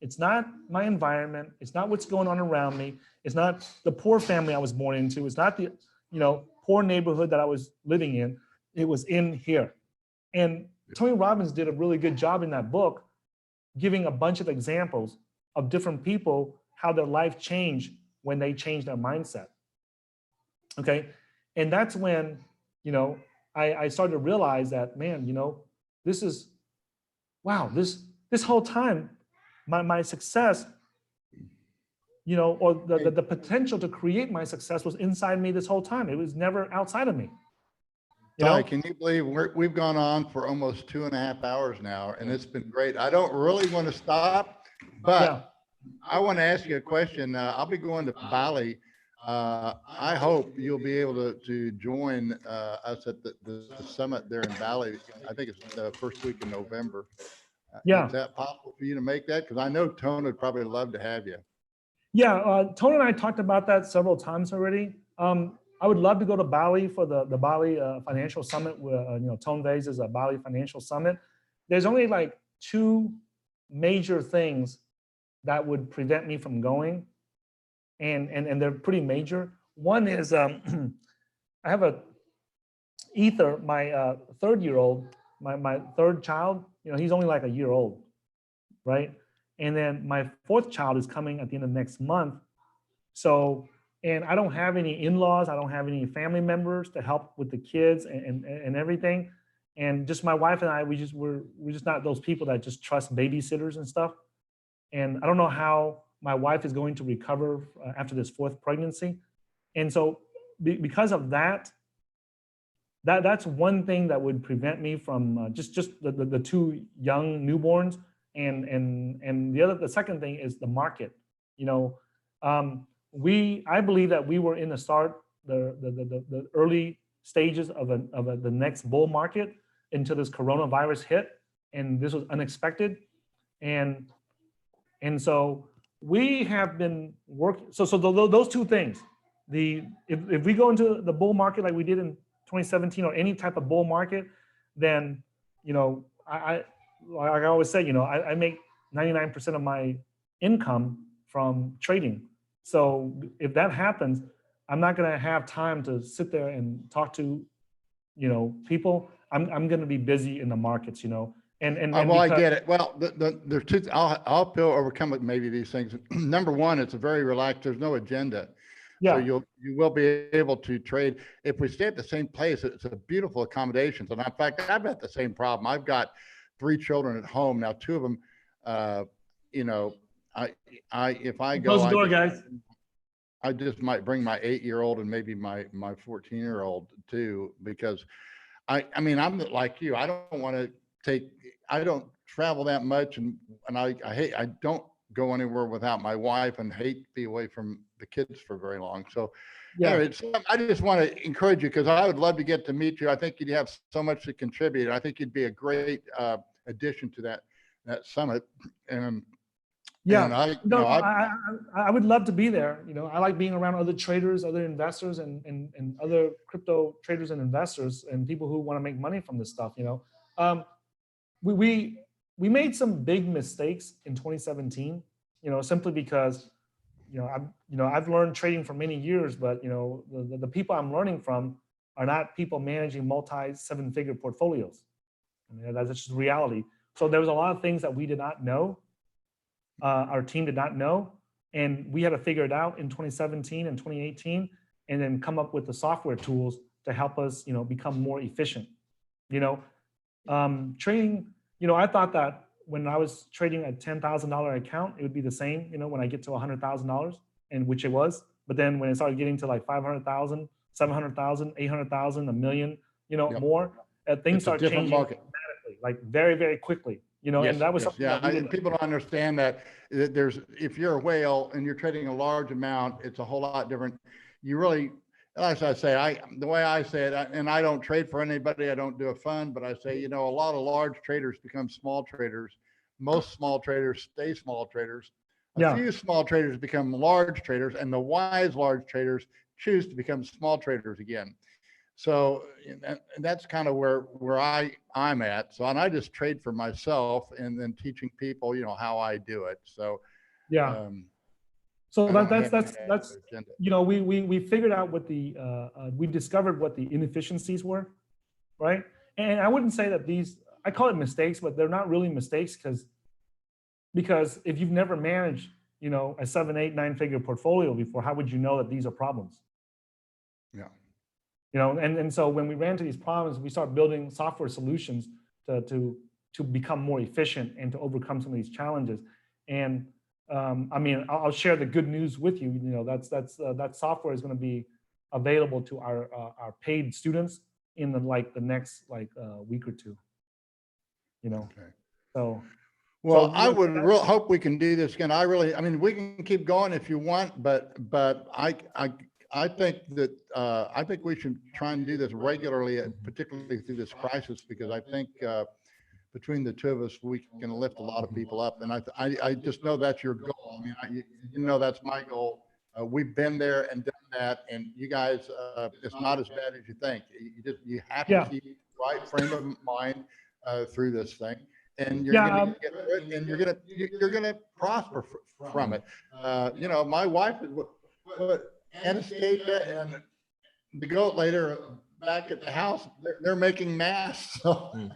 It's not my environment. It's not what's going on around me. It's not the poor family I was born into. It's not the, you know, poor neighborhood that I was living in. It was in here. And Tony Robbins did a really good job in that book, giving a bunch of examples of different people, how their life changed when they changed their mindset. Okay. And that's when, you know, I started to realize that, man, you know, this is, wow, this whole time, my success, you know, or the potential to create my success was inside me this whole time. It was never outside of me. Ty, can you believe we've gone on for almost 2.5 hours now, and it's been great. I don't really want to stop, but I want to ask you a question. I'll be going to Bali I hope you'll be able to join us at the summit there in Bali. I think it's the first week in November. Yeah. Is that possible for you to make that? Because I know Tone would probably love to have you. Yeah, Tony and I talked about that several times already. I would love to go to Bali for the Bali Financial Summit. Where, Tone Vase is a Bali Financial Summit. There's only like two major things that would prevent me from going, and they're pretty major. One is I have a Ether, my third-year-old, my third child. He's only like a year old, right? And then my fourth child is coming at the end of next month. So, and I don't have any in-laws. I don't have any family members to help with the kids and everything. And just my wife and I, we're just not those people that just trust babysitters and stuff. And I don't know how my wife is going to recover after this fourth pregnancy. And so because of that, that's one thing that would prevent me from just the two young newborns. And the second thing is the market. I believe that we were in the early stages of the next bull market until this coronavirus hit, and this was unexpected. And so we have been working. So those two things, if we go into the bull market like we did in 2017 or any type of bull market, then I like I always say, I make 99% of my income from trading. So if that happens, I'm not going to have time to sit there and talk to, people. I'm going to be busy in the markets, well, I get it. Well, there's two. I'll overcome it. Maybe these things. Number one, it's a very relaxed. There's no agenda. Yeah. So you will be able to trade. If we stay at the same place, it's a beautiful accommodations. And in fact, I've got the same problem. I've got 3 children at home now. 2 of them, if I go, Close the door, guys. I just might bring my 8-year-old and maybe my 14-year-old too, because I mean, I'm like you. I don't travel that much, and I don't go anywhere without my wife, and hate to be away from the kids for very long. So Yeah. anyway, I just want to encourage you, because I would love to get to meet you. I think you'd have so much to contribute. I think you'd be a great addition to that summit. Yeah, and I would love to be there. I like being around other traders, other investors, and other crypto traders and investors, and people who want to make money from this stuff. We made some big mistakes in 2017. Simply because I've learned trading for many years, but the people I'm learning from are not people managing multi 7-figure portfolios. That's just reality. So there was a lot of things that we did not know. Our team did not know, and we had to figure it out in 2017 and 2018, and then come up with the software tools to help us, become more efficient. Trading, I thought that when I was trading a $10,000 account, it would be the same, when I get to $100,000, and which it was. But then when it started getting to like 500,000, 700,000, 800,000, $1 million, Yep. more, things start changing dramatically, like very, very quickly. Yes, and that was yes, something and people don't understand that if you're a whale and you're trading a large amount, it's a whole lot different. You really, as I say, the way I say it, and I don't trade for anybody, I don't do a fund, but I say, a lot of large traders become small traders. Most small traders stay small traders. A few small traders become large traders, and the wise large traders choose to become small traders again. So and that's kind of where I'm at. So, and I just trade for myself, and then teaching people, how I do it. So yeah. So that's we figured out what we discovered what the inefficiencies were, right? And I wouldn't say that I call it mistakes, but they're not really mistakes, because if you've never managed a 7, 8, 9-figure portfolio before, how would you know that these are problems? Yeah. And so when we ran into these problems, we started building software solutions to become more efficient and to overcome some of these challenges. And I'll share the good news with you. That software is going to be available to our paid students in the next week or two. Okay. So. Well, I would really hope we can do this again. We can keep going if you want, but I think that I think we should try and do this regularly, particularly through this crisis, because I think between the two of us, we can lift a lot of people up. And I just know that's your goal. I mean, you know, that's my goal. We've been there and done that, and you guys, it's not as bad as you think. You have to keep the right frame of mind through this thing, and you're going to get through it, and you're going to prosper from it. You know, my wife is Anastasia and the goat later back at the house. They're making masks. So.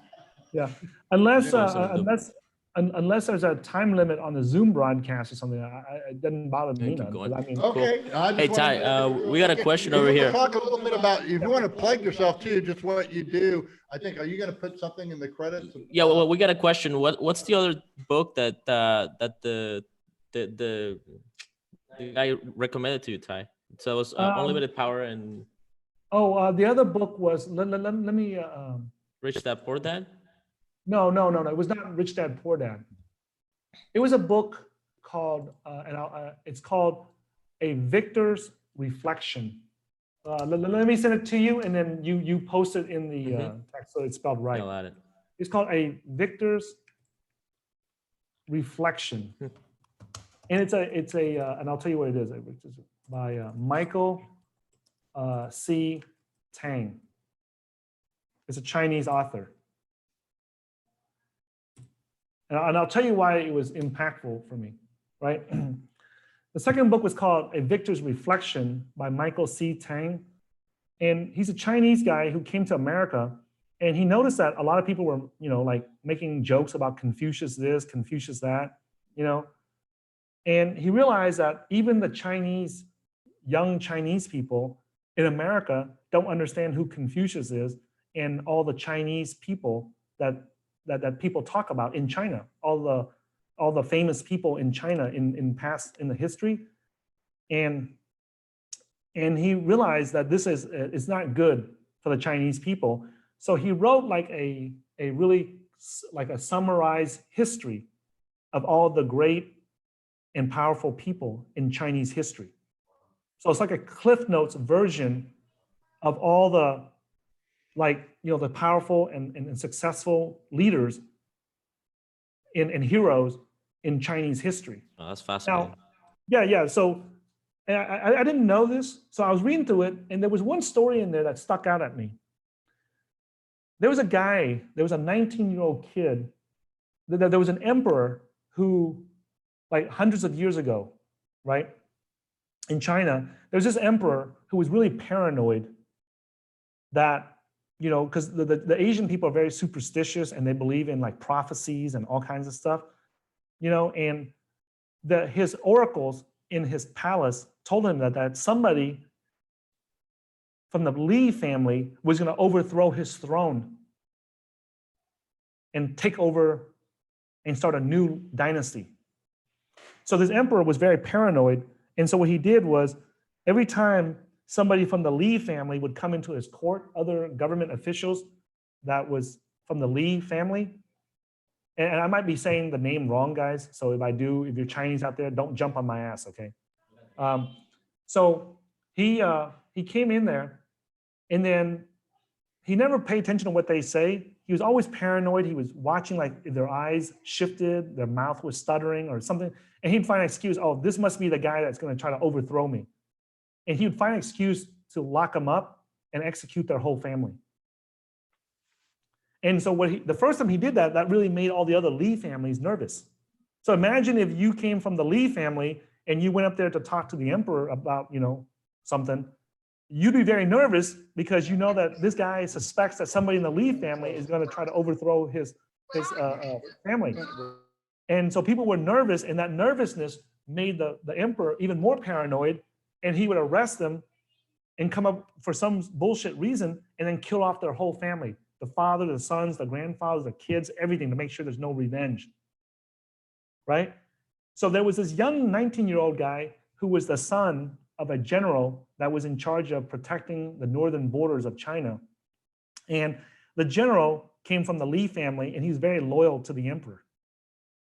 Yeah, unless there's a time limit on the Zoom broadcast or something, it doesn't bother me none. I mean, okay. Cool. Hey Ty, we got a question over here. Talk a little bit about, if you want to plug yourself too, just what you do. I think, are you going to put something in the credits? Yeah, well, we got a question. What's the other book that the guy recommended to you, Ty? So it was Unlimited Power and. The other book was let me. Rich Dad Poor Dad. No. It was not Rich Dad Poor Dad. It was a book called, it's called A Victor's Reflection. Let me send it to you, and then you post it in the text so it's spelled right. I'll add it. It's called A Victor's Reflection, and it's a, and I'll tell you what it is. It's by Michael C. Tang. It's a Chinese author. And I'll tell you why it was impactful for me, right? The second book was called A Victor's Reflection by Michael C. Tang. And he's a Chinese guy who came to America, and he noticed that a lot of people were, you know, like making jokes about Confucius this, Confucius that, you know. And he realized that even the Chinese, young Chinese people in America don't understand who Confucius is, and all the Chinese people that people talk about in China, all the famous people in China in the history, and he realized that this is not good for the Chinese people. So he wrote like a really like a summarized history of all the great and powerful people in Chinese history. So it's like a Cliff Notes version of all the, like, you know, the powerful and successful leaders and heroes in Chinese history. Oh, that's fascinating. Now, yeah. So I didn't know this. So I was reading through it, and there was one story in there that stuck out at me. There was a 19-year-old kid. There was an emperor who, like hundreds of years ago, right? In China, there was this emperor who was really paranoid that, you know, because the Asian people are very superstitious, and they believe in like prophecies and all kinds of stuff, you know, and his oracles in his palace told him that somebody from the Li family was going to overthrow his throne and take over and start a new dynasty. So this emperor was very paranoid, and so what he did was, every time somebody from the Li family would come into his court, other government officials that was from the Li family, and I might be saying the name wrong, guys, so if you're Chinese out there, don't jump on my ass, okay? So he came in there, and then he never paid attention to what they say. He was always paranoid. He was watching, like, if their eyes shifted, their mouth was stuttering or something, and he'd find an excuse. Oh, this must be the guy that's going to try to overthrow me. And he would find an excuse to lock them up and execute their whole family. And so the first time he did that, that really made all the other Li families nervous. So imagine if you came from the Li family and you went up there to talk to the emperor about, you know, something. You'd be very nervous because you know that this guy suspects that somebody in the Li family is going to try to overthrow his family. And so people were nervous, and that nervousness made the emperor even more paranoid, and he would arrest them and come up for some bullshit reason and then kill off their whole family. The father, the sons, the grandfathers, the kids, everything, to make sure there's no revenge, right? So there was this young 19-year-old guy who was the son of a general that was in charge of protecting the northern borders of China. And the general came from the Li family, and he was very loyal to the emperor.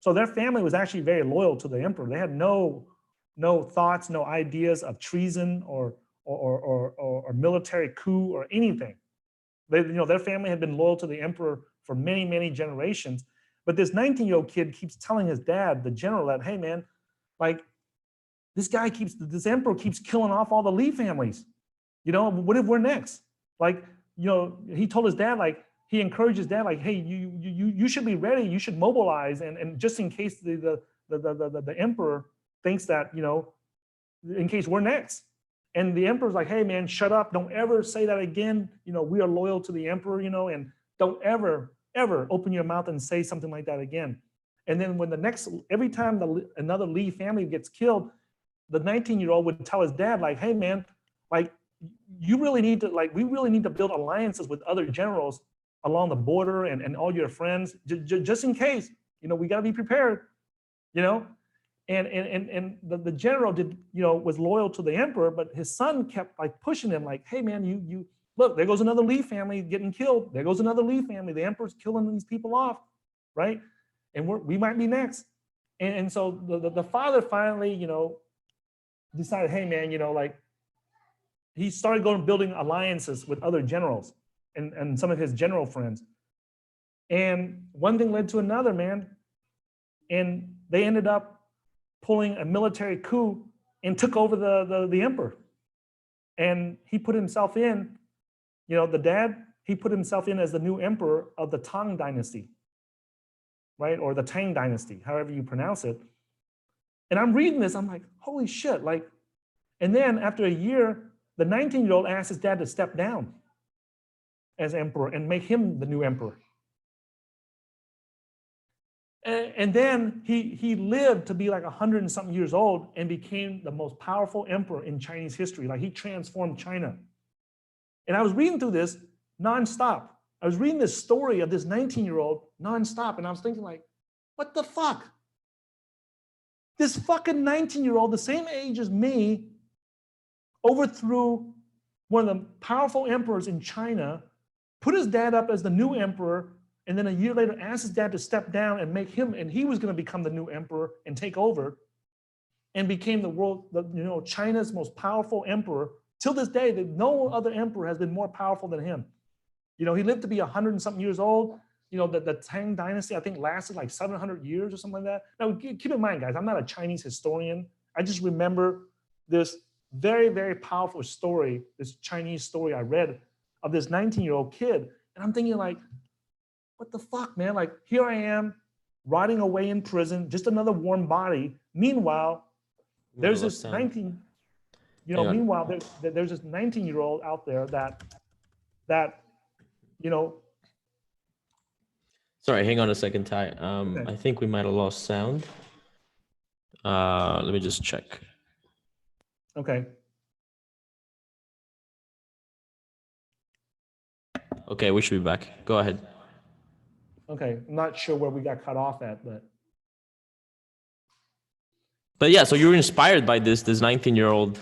So their family was actually very loyal to the emperor. They had no thoughts, no ideas of treason or or military coup or anything. Their family had been loyal to the emperor for many, many generations. But this 19-year-old kid keeps telling his dad, the general, that, hey man, like this emperor keeps killing off all the Li families. What if we're next? Like, he told his dad, like, he encouraged his dad, like, hey, you should be ready. You should mobilize, and just in case the emperor thinks that, in case we're next. And the emperor's like, hey man, shut up. Don't ever say that again. We are loyal to the emperor, and don't ever open your mouth and say something like that again. And then every time another Li family gets killed, the 19-year-old would tell his dad, like, hey man, like, we really need to build alliances with other generals along the border and all your friends, just in case, we got to be prepared, And the general was loyal to the emperor, but his son kept like pushing him, like, hey man, you look, there goes another Li family getting killed. There goes another Li family. The emperor's killing these people off, right? And we might be next. And so the father finally, decided, hey man, like, he started building alliances with other generals and some of his general friends. And one thing led to another, man. And they ended up pulling a military coup and took over the emperor. And he put himself in, the dad, he put himself in as the new emperor of the Tang dynasty, right? Or the Tang dynasty, however you pronounce it. And I'm reading this, I'm like, holy shit, like, and then after a year, the 19-year-old asked his dad to step down as emperor and make him the new emperor. And then he lived to be like 100 and something years old and became the most powerful emperor in Chinese history. Like, he transformed China. And I was reading through this nonstop. I was reading this story of this 19-year-old nonstop, and I was thinking, like, what the fuck? This fucking 19-year-old, the same age as me, overthrew one of the powerful emperors in China, put his dad up as the new emperor, and then a year later asked his dad to step down and make him, and he was going to become the new emperor and take over, and became China's most powerful emperor. Till this day, no other emperor has been more powerful than him. He lived to be 100 and something years old. The Tang dynasty, I think, lasted like 700 years or something like that. Now, keep in mind, guys, I'm not a Chinese historian. I just remember this very, very powerful story, this Chinese story I read of this 19-year-old kid. And I'm thinking, like, what the fuck, man? Like, here I am rotting away in prison, just another warm body. Meanwhile, there's this 19, meanwhile, there's this 19-year-old out there that Sorry, hang on a second, Ty. Okay. I think we might have lost sound. Let me just check. Okay. Okay, we should be back. Go ahead. Okay. I'm not sure where we got cut off at, But yeah, so you were inspired by this 19-year-old.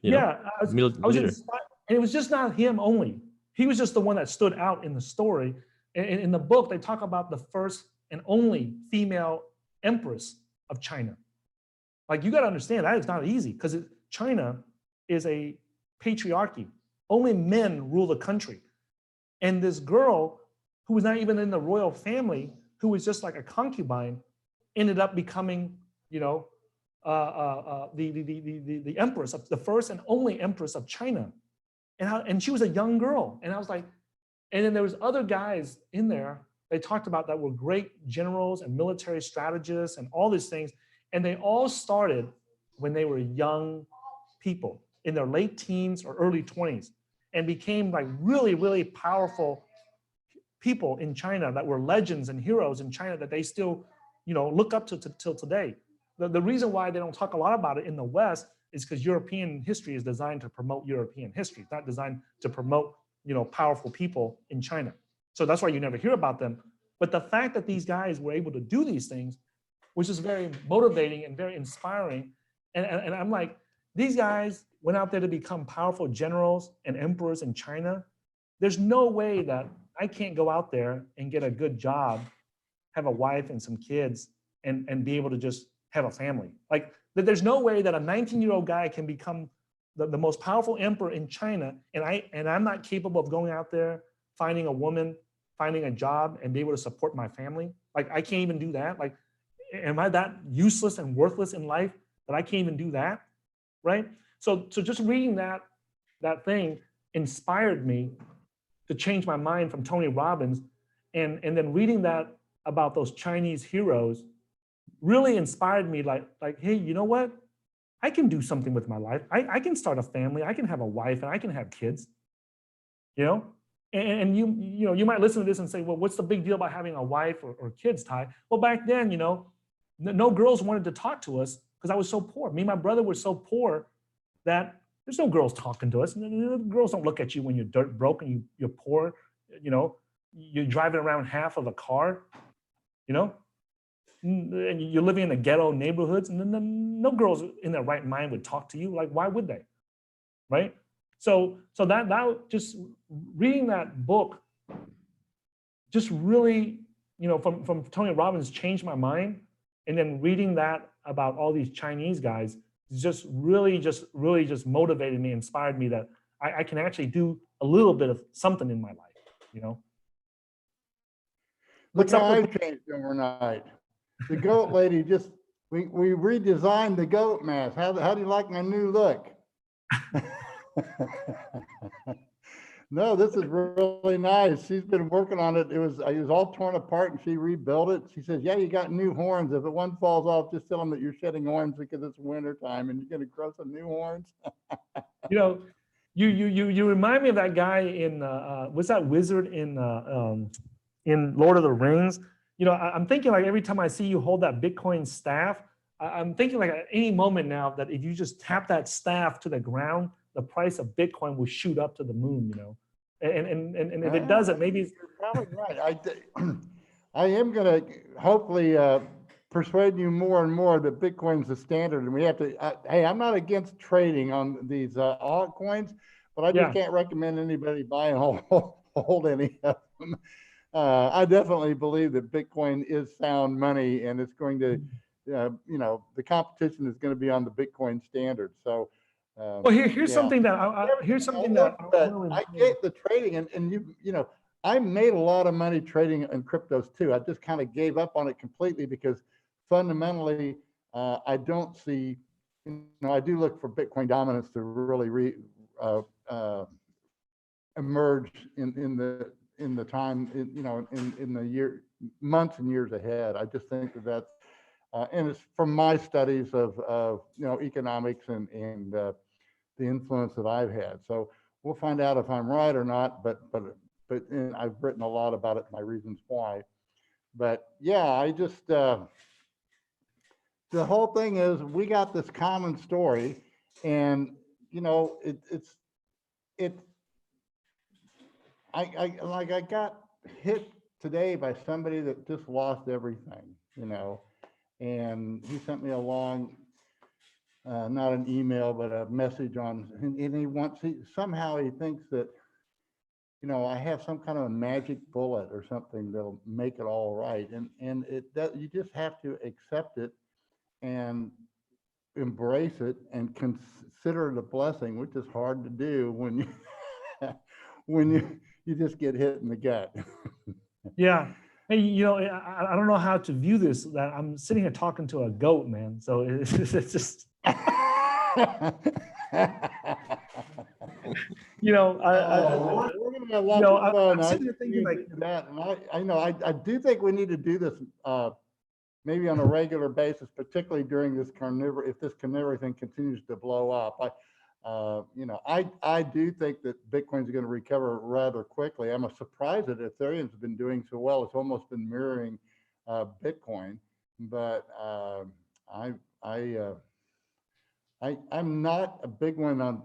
Yeah, I was leader. inspired, and it was just not him only. He was just the one that stood out in the story. In the book, they talk about the first and only female empress of China. Like, you got to understand, that is not easy, because China is a patriarchy. Only men rule the country. And this girl, who was not even in the royal family, who was just like a concubine, ended up becoming, the empress, the first and only empress of China. And she was a young girl. And I was like, and then there was other guys in there they talked about that were great generals and military strategists and all these things. And they all started when they were young people in their late teens or early 20s, and became like really, really powerful people in China that were legends and heroes in China that they still, look up to till today. The reason why they don't talk a lot about it in the West is because European history is designed to promote European history. It's not designed to promote, powerful people in China. So that's why you never hear about them. But the fact that these guys were able to do these things was just very motivating and very inspiring. And I'm like, these guys went out there to become powerful generals and emperors in China. There's no way that I can't go out there and get a good job, have a wife and some kids, and be able to just have a family. Like, there's no way that a 19-year-old guy can become the most powerful emperor in China, and I'm not capable of going out there, finding a woman, finding a job, and be able to support my family. Like, I can't even do that. Like, am I that useless and worthless in life that I can't even do that? Right? So just reading that thing inspired me to change my mind from Tony Robbins, and then reading that about those Chinese heroes really inspired me, like, hey, you know what? I can do something with my life. I can start a family. I can have a wife, and I can have kids. You know, and you might listen to this and say, well, what's the big deal about having a wife or kids, Ty? Well, back then, no girls wanted to talk to us because I was so poor. Me and my brother were so poor that there's no girls talking to us. Girls don't look at you when you're dirt broke and you're poor. You're driving around half of a car. And you're living in the ghetto neighborhoods, and then no girls in their right mind would talk to you. Like, why would they? Right? So that just reading that book just really, from Tony Robbins changed my mind. And then reading that about all these Chinese guys just really motivated me, inspired me that I can actually do a little bit of something in my life, Look how I changed overnight. The goat lady we redesigned the goat mask. How do you like my new look? No, this is really nice. She's been working on it. It was all torn apart and she rebuilt it. She says, yeah, you got new horns. If one falls off, just tell them that you're shedding horns because it's winter time and you're going to grow some new horns. You remind me of that guy in what's that wizard in Lord of the Rings? I'm thinking, like, every time I see you hold that Bitcoin staff, I'm thinking, like, at any moment now that if you just tap that staff to the ground, the price of Bitcoin will shoot up to the moon. And if it doesn't, maybe you're probably right. I am going to hopefully persuade you more and more that Bitcoin's the standard, and we have to. Hey, I'm not against trading on these altcoins, but I just can't recommend anybody buy and hold any of them. I definitely believe that Bitcoin is sound money, and it's going to, the competition is going to be on the Bitcoin standard. So, well, here's something that I get the trading, and I made a lot of money trading in cryptos too. I just kind of gave up on it completely because fundamentally, I don't see, I do look for Bitcoin dominance to really emerge in the time, in the months and years ahead. I just think that's, and it's from my studies of economics and the influence that I've had. So we'll find out if I'm right or not, but I've written a lot about it, my reasons why. But yeah, I just, the whole thing is we got this common story, and I got hit today by somebody that just lost everything, and he sent me along, not an email, but a message and somehow he thinks that, I have some kind of a magic bullet or something that'll make it all right. And you just have to accept it and embrace it and consider it a blessing, which is hard to do when you just get hit in the gut. Yeah. Hey, I don't know how to view this, that I'm sitting here talking to a goat, man. So it's just, We're gonna have lots of fun. I'm sitting here thinking like that, and I do think we need to do this maybe on a regular basis, particularly during this carnivore. If this carnivore thing continues to blow up, I do think that Bitcoin's going to recover rather quickly. I'm surprised that Ethereum's been doing so well. It's almost been mirroring Bitcoin, but I'm not a big one on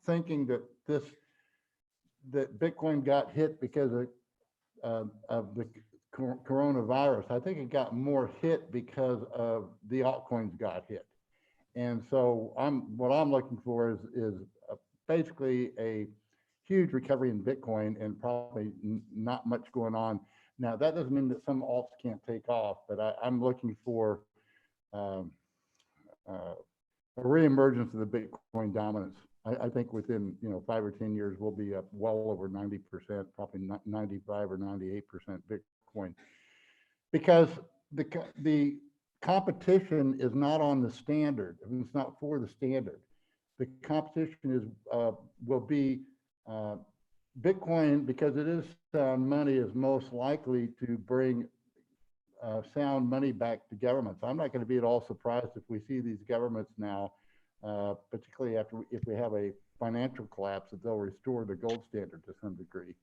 thinking that Bitcoin got hit because of the coronavirus. I think it got more hit because of the altcoins got hit. And so what I'm looking for is basically a huge recovery in Bitcoin and probably not much going on. Now, that doesn't mean that some alts can't take off, but I'm looking for a reemergence of the Bitcoin dominance. I think within, 5 or 10 years, we'll be up well over 90%, probably 95 or 98% Bitcoin. Because the competition is not on the standard. I mean, it's not for the standard. The competition will be Bitcoin, because it is sound money, is most likely to bring sound money back to governments. I'm not going to be at all surprised if we see these governments now, particularly if we have a financial collapse, that they'll restore the gold standard to some degree.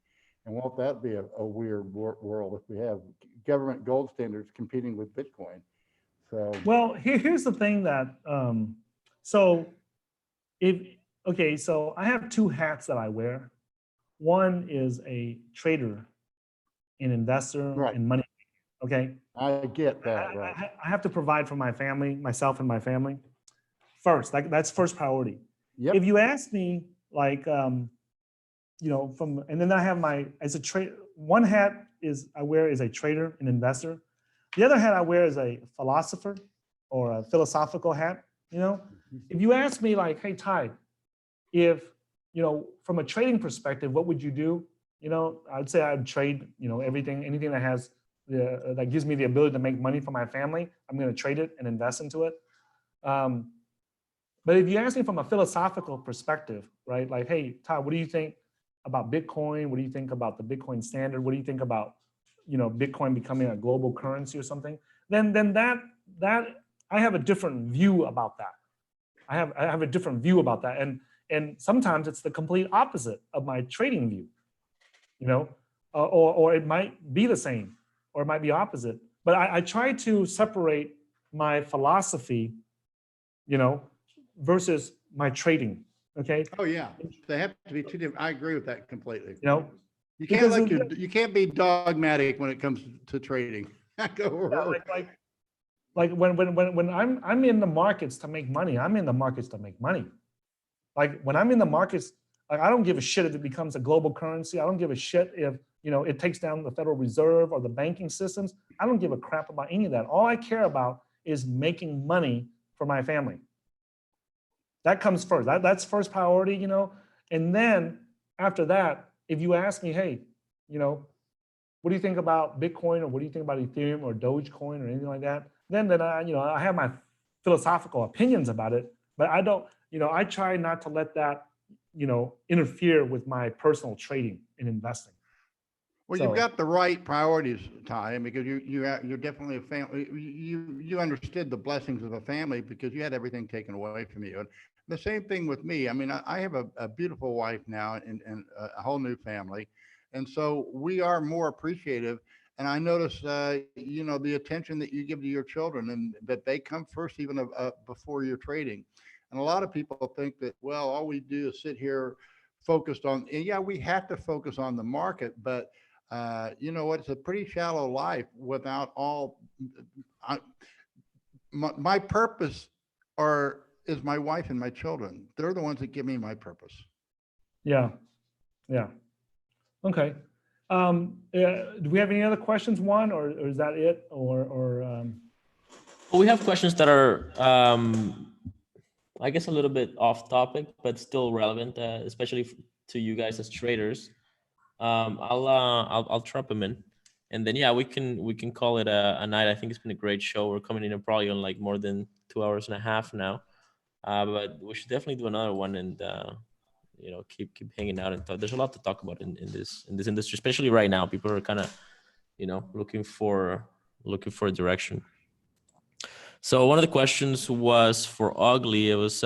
And won't that be a weird world if we have government gold standards competing with Bitcoin? So, well, here's the thing that, so I have two hats that I wear. One is a trader, an investor, Right. and money. Okay. I get that, right? I have to provide for my family, myself and my family first. That's first priority. Yep. If you ask me, like, and then I have one hat I wear is a trader, an investor. The other hat I wear is a philosopher, or a philosophical hat. If you ask me, like, hey, Ty, if, from a trading perspective, what would you do? I'd say I'd trade, anything that has that gives me the ability to make money for my family. I'm going to trade it and invest into it. But if you ask me from a philosophical perspective, right? Like, hey, Ty, what do you think about Bitcoin? What do you think about the Bitcoin standard? What do you think about, Bitcoin becoming a global currency or something? Then that I have a different view about that. I have a different view about that. And sometimes it's the complete opposite of my trading view, or it might be the same, or it might be opposite. But I try to separate my philosophy, versus my trading. Okay. Oh yeah, they have to be two different. I agree with that completely. You Because you can't be dogmatic when it comes to trading. Like when I'm in the markets to make money, I'm in the markets to make money. Like when I'm in the markets, like I don't give a shit if it becomes a global currency. I don't give a shit if it takes down the Federal Reserve or the banking systems. I don't give a crap about any of that. All I care about is making money for my family. That comes first. That's first priority, And then after that, if you ask me, hey, what do you think about Bitcoin, or what do you think about Ethereum or Dogecoin or anything like that? Then I have my philosophical opinions about it, but I don't, I try not to let that, interfere with my personal trading and investing. Well, you've got the right priorities, Ty, because you're definitely a family. You understood the blessings of a family because you had everything taken away from you. And the same thing with me. I mean, I have a beautiful wife now and a whole new family. And so we are more appreciative. And I notice, the attention that you give to your children, and that they come first, even before you're trading. And a lot of people think that, well, all we do is sit here focused on, and yeah, we have to focus on the market, but it's a pretty shallow life without all. My purpose is my wife and my children. They're the ones that give me my purpose. Yeah. Okay. Do we have any other questions, Juan, or is that it? Well, we have questions that are, I guess, a little bit off topic, but still relevant, especially to you guys as traders. I'll trump them in, and then we can call it a night. I think it's been a great show. We're coming in probably on like more than 2 hours and a half now, but we should definitely do another one and keep hanging out and talk. There's a lot to talk about in this industry, especially right now. People are kind of looking for a direction. So one of the questions was for Ugly. It was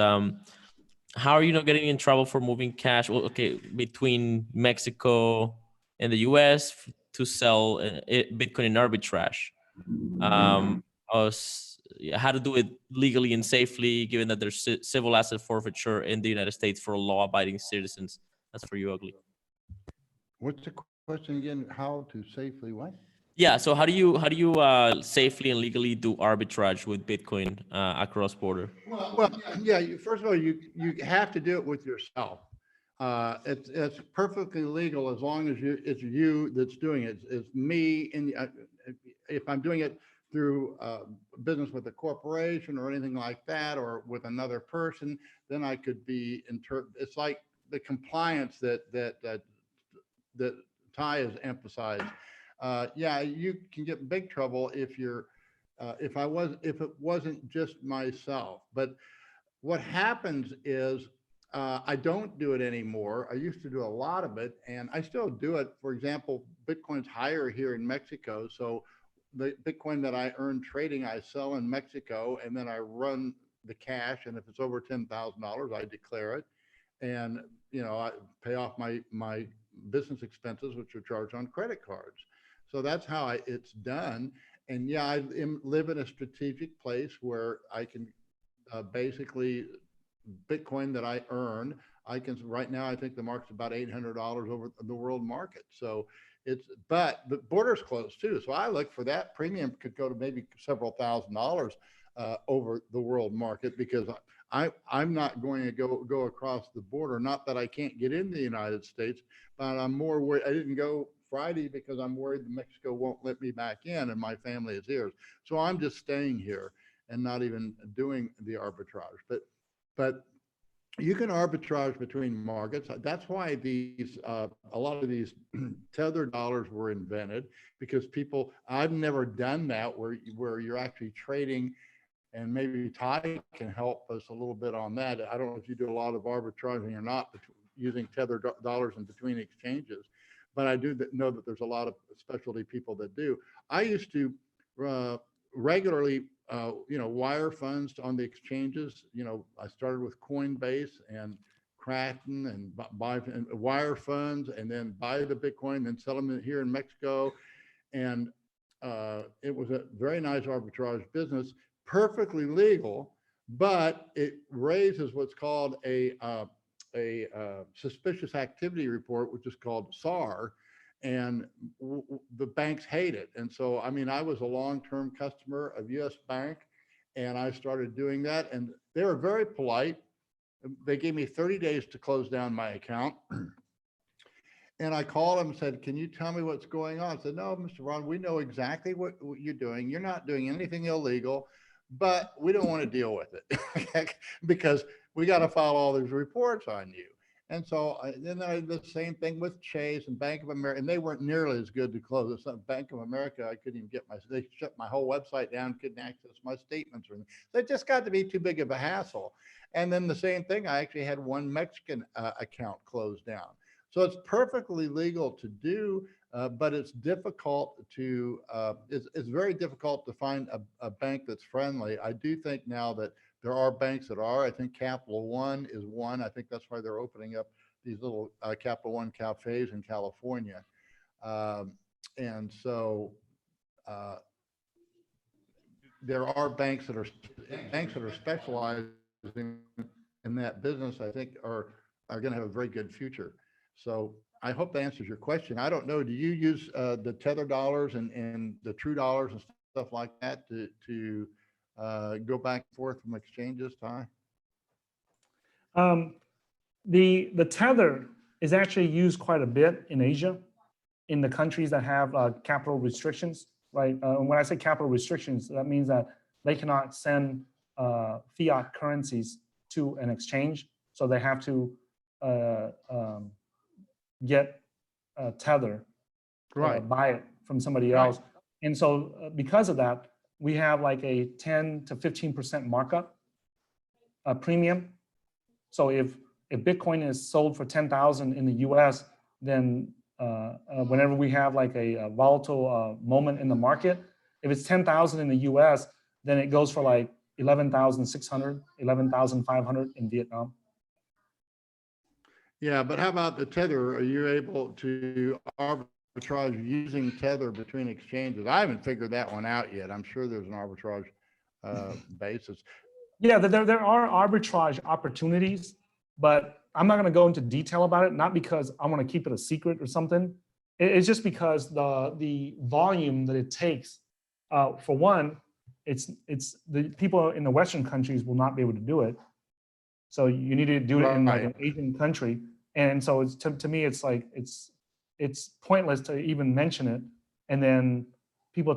how are you not getting in trouble for moving cash? Well, okay, between Mexico and the U.S. to sell Bitcoin in arbitrage. How to do it legally and safely, given that there's civil asset forfeiture in the United States for law-abiding citizens. That's for you, Ugly. What's the question again? How to safely what? Yeah. So how do you safely and legally do arbitrage with Bitcoin across border? Well, yeah. First of all, you have to do it with yourself. It's perfectly legal as long as it's you that's doing it. It's me, and if I'm doing it through business with a corporation or anything like that, or with another person, then I could be it's like the compliance that Ty has emphasized. Yeah, you can get in big trouble if you're if it wasn't just myself. But what happens is I don't do it anymore. I used to do a lot of it, and I still do it. For example, Bitcoin's higher here in Mexico, so the Bitcoin that I earn trading, I sell in Mexico, and then I run the cash. And if it's over $10,000, I declare it, and I pay off my business expenses, which are charged on credit cards. So that's how it's done. And yeah, I live in a strategic place where I can basically Bitcoin that I earn, I can right now, I think the market's about $800 over the world market. So but the border's closed too. So I look for that premium could go to maybe several $1,000s over the world market, because I'm not going to go across the border. Not that I can't get in the United States, but I'm more worried. I didn't go Friday because I'm worried that Mexico won't let me back in, and my family is here. So I'm just staying here and not even doing the arbitrage. But you can arbitrage between markets. That's why a lot of these tether dollars were invented, because I've never done that where you're actually trading, and maybe Ty can help us a little bit on that. I don't know if you do a lot of arbitraging or not using tether dollars in between exchanges, but I do know that there's a lot of specialty people that do. I used to regularly wire funds on the exchanges. I started with Coinbase and Kraken, and buy and wire funds, and then buy the Bitcoin, then sell them here in Mexico. And it was a very nice arbitrage business, perfectly legal, but it raises what's called a suspicious activity report, which is called SAR. And the banks hate it. And so, I mean, I was a long-term customer of US Bank, and I started doing that, and they were very polite. They gave me 30 days to close down my account. And I called them and said, can you tell me what's going on? I said, no, Mr. Ron, we know exactly what you're doing. You're not doing anything illegal, but we don't want to deal with it because we got to file all these reports on you. And so then I did the same thing with Chase and Bank of America, and they weren't nearly as good to close. Bank of America, I couldn't even they shut my whole website down, couldn't access my statements or anything. It just got to be too big of a hassle. And then the same thing, I actually had one Mexican account closed down. So it's perfectly legal to do, but it's difficult to, it's very difficult to find a bank that's friendly. I do think now that there are banks that are. I think Capital One is one. I think that's why they're opening up these little Capital One cafes in California. And so there are banks that are specializing in that business, I think are going to have a very good future. So I hope that answers your question. I don't know, do you use the tether dollars and the true dollars and stuff like that to go back and forth from exchanges, Ty? The tether is actually used quite a bit in Asia, in the countries that have capital restrictions, right? And when I say capital restrictions, that means that they cannot send fiat currencies to an exchange, so they have to get a tether, Right. buy it from somebody else. And so because of that, we have like a 10 to 15% markup premium. So if Bitcoin is sold for 10,000 in the US, then whenever we have like a volatile moment in the market, if it's 10,000 in the US, then it goes for like 11,600, 11,500 in Vietnam. Yeah, but how about the tether? Are you able to arbitrage using tether between exchanges? I haven't figured that one out yet. I'm sure there's an arbitrage basis. Yeah, there are arbitrage opportunities, but I'm not going to go into detail about it, not because I want to keep it a secret or something. It's just because the volume that it takes, for one, it's the people in the Western countries will not be able to do it. So you need to do it in like an Asian country. And so it's, to me, it's like, it's pointless to even mention it. And then people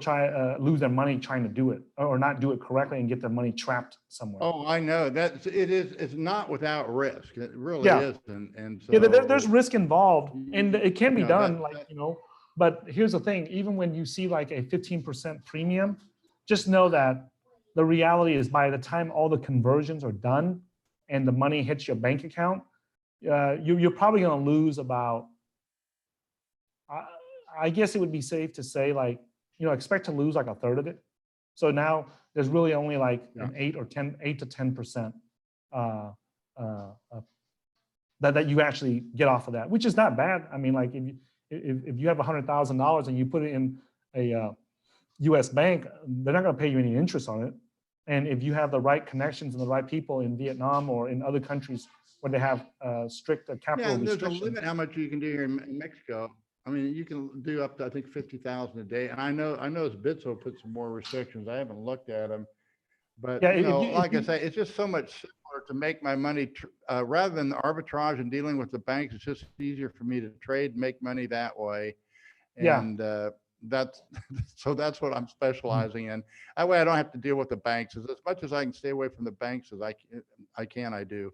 lose their money trying to do it or not do it correctly and get their money trapped somewhere. Oh, I know that it's not without risk. It really Yeah. isn't. And so Yeah, there's risk involved, and it can be you know, done, but here's the thing, even when you see like a 15% premium, just know that the reality is by the time all the conversions are done and the money hits your bank account, you're probably going to lose about, I guess it would be safe to say, like, expect to lose like a third of it. So now there's really only like an 8 to 10% that you actually get off of that, which is not bad. I mean, like if you have $100,000 and you put it in a U.S. bank, they're not going to pay you any interest on it. And if you have the right connections and the right people in Vietnam or in other countries where they have strict capital and there's a restrictions. limit how much you can do here in Mexico. I mean, you can do up to, I think, 50,000 a day. And I know Bitso put some more restrictions. I haven't looked at them, but Yeah, like I say, it's just so much simpler to make my money rather than arbitrage and dealing with the banks. It's just easier for me to trade, make money that way. And that's that's what I'm specializing in. That way I don't have to deal with the banks. As much as I can stay away from the banks as I do.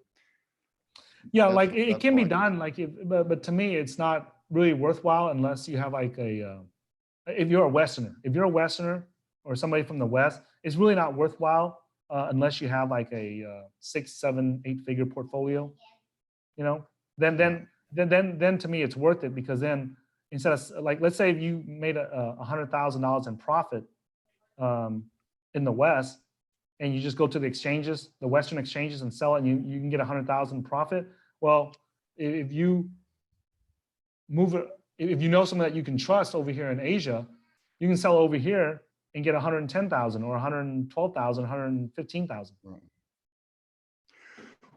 Yeah, like it can be done, like but to me it's not really worthwhile unless you have like if you're a Westerner or somebody from the West, it's really not worthwhile unless you have like a 6, 7, 8 figure portfolio. Then to me it's worth it, because then instead of, like, let's say if you made $100,000 in profit in the West, and you just go to the exchanges, the Western exchanges, and sell it, and you can get 100,000 profit. Well, if you move it, if you know someone that you can trust over here in Asia, you can sell over here and get 110,000 or 112,000, 115,000. Right.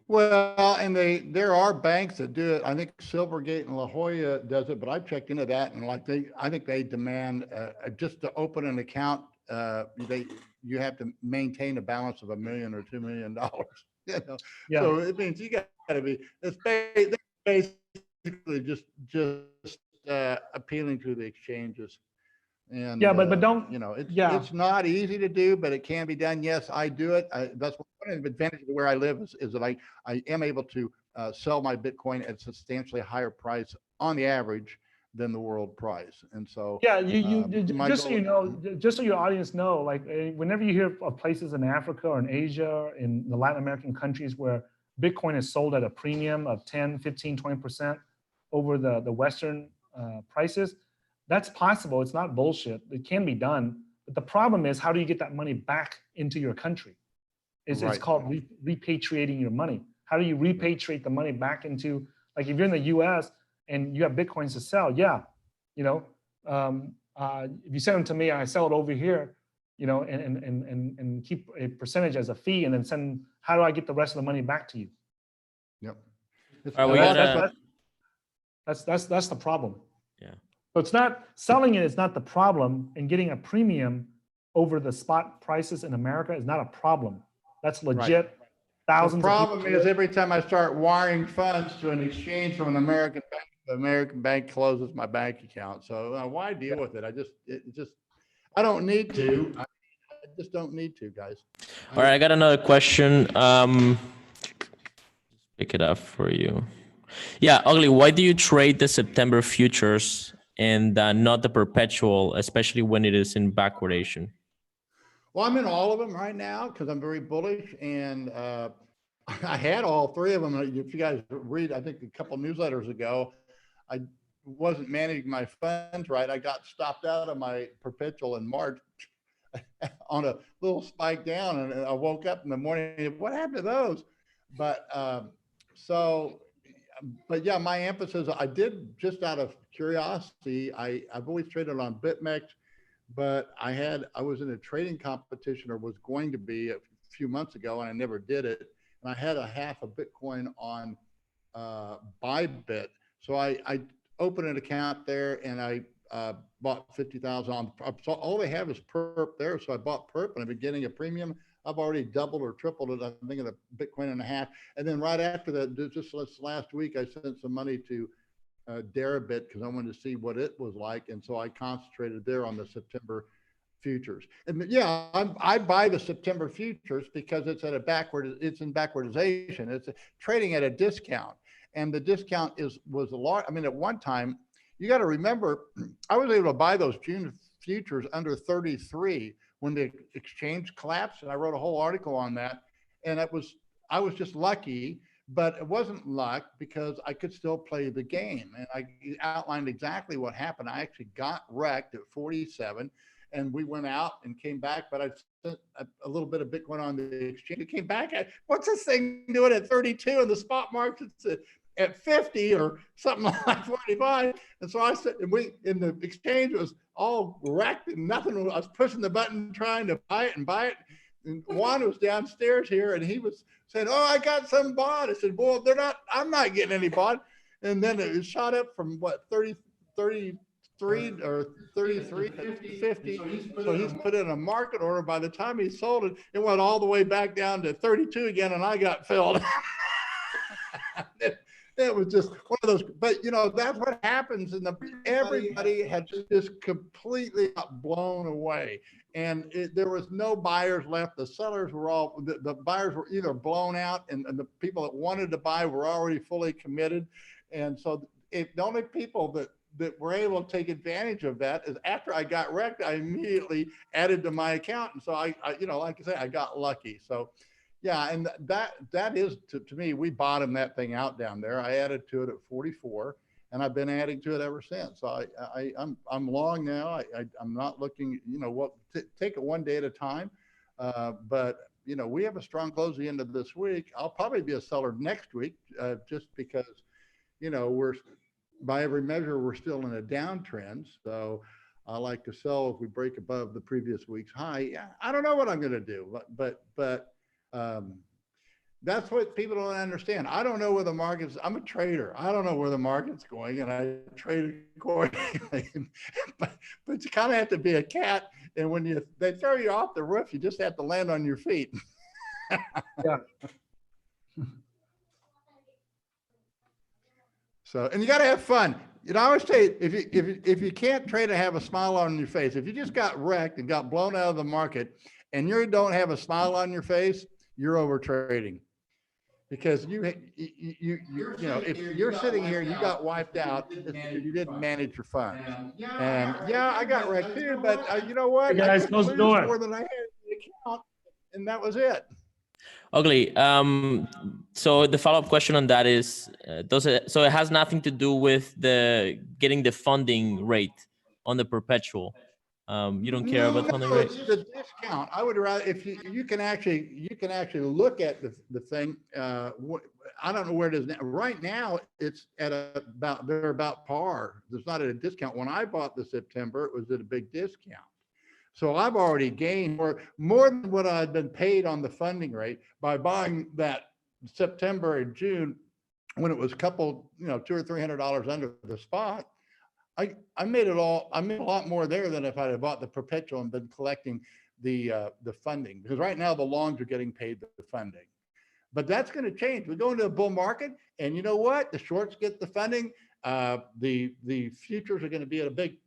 Well, and there are banks that do it. I think Silvergate and La Jolla does it, but I've checked into that, and like I think they demand just to open an account. You have to maintain a balance of $1 million or $2 million. Yeah. So it means you got to be. It's basically just appealing to the exchanges. And but don't, it's not easy to do, but it can be done. Yes, I do it. That's one of the advantages of where I live is that I am able to sell my Bitcoin at a substantially higher price on the average than the world price. And so just so your audience know, like whenever you hear of places in Africa or in Asia, in the Latin American countries where Bitcoin is sold at a premium of 10, 15, 20% over the Western prices, that's possible. It's not bullshit. It can be done. But the problem is, how do you get that money back into your country? It's called repatriating your money. How do you repatriate the money back into, like if you're in the US and you have Bitcoins to sell, if you send them to me, I sell it over here, and keep a percentage as a fee, and then how do I get the rest of the money back to you? Yep. That's the problem. Yeah. So it's not selling it is not the problem, and getting a premium over the spot prices in America is not a problem. That's legit. Right. Thousands. The problem is every time I start wiring funds to an exchange from an American bank, the American bank closes my bank account. So why deal with it? I don't need to. I just don't need to, guys. All right, I got another question. Pick it up for you. Yeah, Ugly, why do you trade the September futures and not the perpetual, especially when it is in backwardation? Well, I'm in all of them right now because I'm very bullish, and I had all three of them. If you guys read, I think a couple newsletters ago, I wasn't managing my funds right. I got stopped out of my perpetual in March on a little spike down, and I woke up in the morning. What happened to those? But yeah, my emphasis, I did just out of curiosity. I've always traded on BitMEX, but I was in a trading competition, or was going to be a few months ago, and I never did it. And I had a half a Bitcoin on Bybit. So I opened an account there, and I bought 50,000 on. So all they have is perp there. So I bought perp, and I've been getting a premium. I've already doubled or tripled it. I'm thinking of Bitcoin and a half. And then right after that, just last week, I sent some money to Deribit because I wanted to see what it was like. And so I concentrated there on the September futures. And yeah, I buy the September futures because it's at it's in backwardization. It's trading at a discount, and the discount was a lot. I mean, at one time, you got to remember, I was able to buy those June futures under 33 when the exchange collapsed, and I wrote a whole article on that. And I was just lucky, but it wasn't luck because I could still play the game. And I outlined exactly what happened. I actually got wrecked at 47, and we went out and came back, but I sent a little bit of Bitcoin on the exchange. It came back at, what's this thing doing at 32 and the spot market's at 50 or something like 45. And so I said, and in the exchange, it was all wrecked and nothing. I was pushing the button, trying to buy it and buy it. And Juan was downstairs here, and he was saying, "Oh, I got some bought." I said, "Well, I'm not getting any bought." And then it shot up from what, 33 or 33 to 50. So he's put in a market order. By the time he sold it, it went all the way back down to 32 again, and I got filled. It was just one of those, but you know, that's what happens. And everybody had just completely got blown away. And there was no buyers left. The sellers were all, the buyers were either blown out, and the people that wanted to buy were already fully committed. And so the only people that were able to take advantage of that is after I got wrecked, I immediately added to my account. And so I you know, like I say, I got lucky. So yeah, and that is to me, we bottomed that thing out down there. I added to it at 44, and I've been adding to it ever since. So I'm long now. I'm not looking, you know, take it one day at a time. But you know, we have a strong close at the end of this week. I'll probably be a seller next week, just because, you know, we're, by every measure, we're still in a downtrend. So I like to sell if we break above the previous week's high. Yeah, I don't know what I'm going to do, but that's what people don't understand. I don't know where the market's, I'm a trader. I don't know where the market's going, and I trade accordingly. but you kind of have to be a cat. And when they throw you off the roof, you just have to land on your feet. Yeah. So, and you got to have fun. You know, I always say, if you can't trade and have a smile on your face, if you just got wrecked and got blown out of the market and you don't have a smile on your face, you're over trading. Because you know, if you're sitting here and you got wiped out, it's because you didn't manage your funds. And yeah, I got wrecked too, but you know what? Hey guys, I close the lose door. more than I had in the account, and that was it. Ugly. So the follow-up question on that is, so it has nothing to do with getting the funding rate on the perpetual. You don't care about funding rate? It's the discount. I would rather, if you can actually look at the thing. I don't know where it is now. Right now, it's at they're about par. It's not at a discount. When I bought the September, it was at a big discount. So I've already gained more than what I'd been paid on the funding rate by buying that September and June when it was a couple, you know, $200 or $300 under the spot. I made a lot more there than if I had bought the perpetual and been collecting the funding, because right now the longs are getting paid the funding. But that's going to change. We go into a bull market, and you know what? The shorts get the funding. The futures are going to be at a big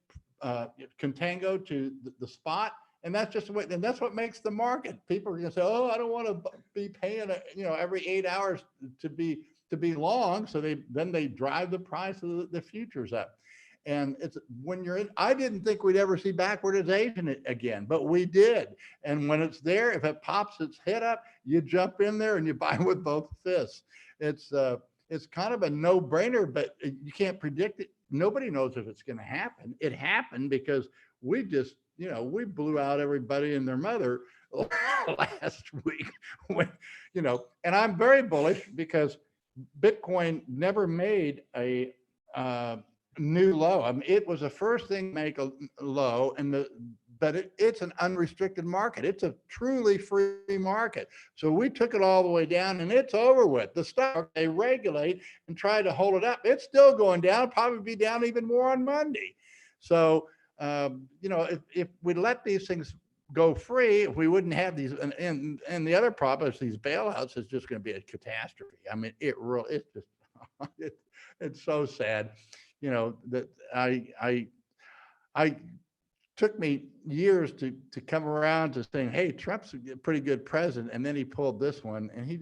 contango to the spot, and that's just the way. And that's what makes the market. People are going to say, "Oh, I don't want to be paying, you know, every 8 hours to be long." So they drive the price of the futures up. And it's when you're in, I didn't think we'd ever see backwardization again, but we did. And when it's there, if it pops its head up, you jump in there and you buy with both fists. It's kind of a no-brainer, but you can't predict it. Nobody knows if it's going to happen. It happened because we just, you know, we blew out everybody and their mother last week. When, you know, and I'm very bullish because Bitcoin never made a new low. I mean, it was the first thing to make a low, but it's an unrestricted market. It's a truly free market. So we took it all the way down, and it's over with. The stock, they regulate and try to hold it up. It's still going down, probably be down even more on Monday. So, you know, if we let these things go free, if we wouldn't have these, and the other problem is these bailouts is just going to be a catastrophe. I mean, it's just, it's so sad. You know, that I took me years to come around to saying, hey, Trump's a pretty good president. And then he pulled this one, and he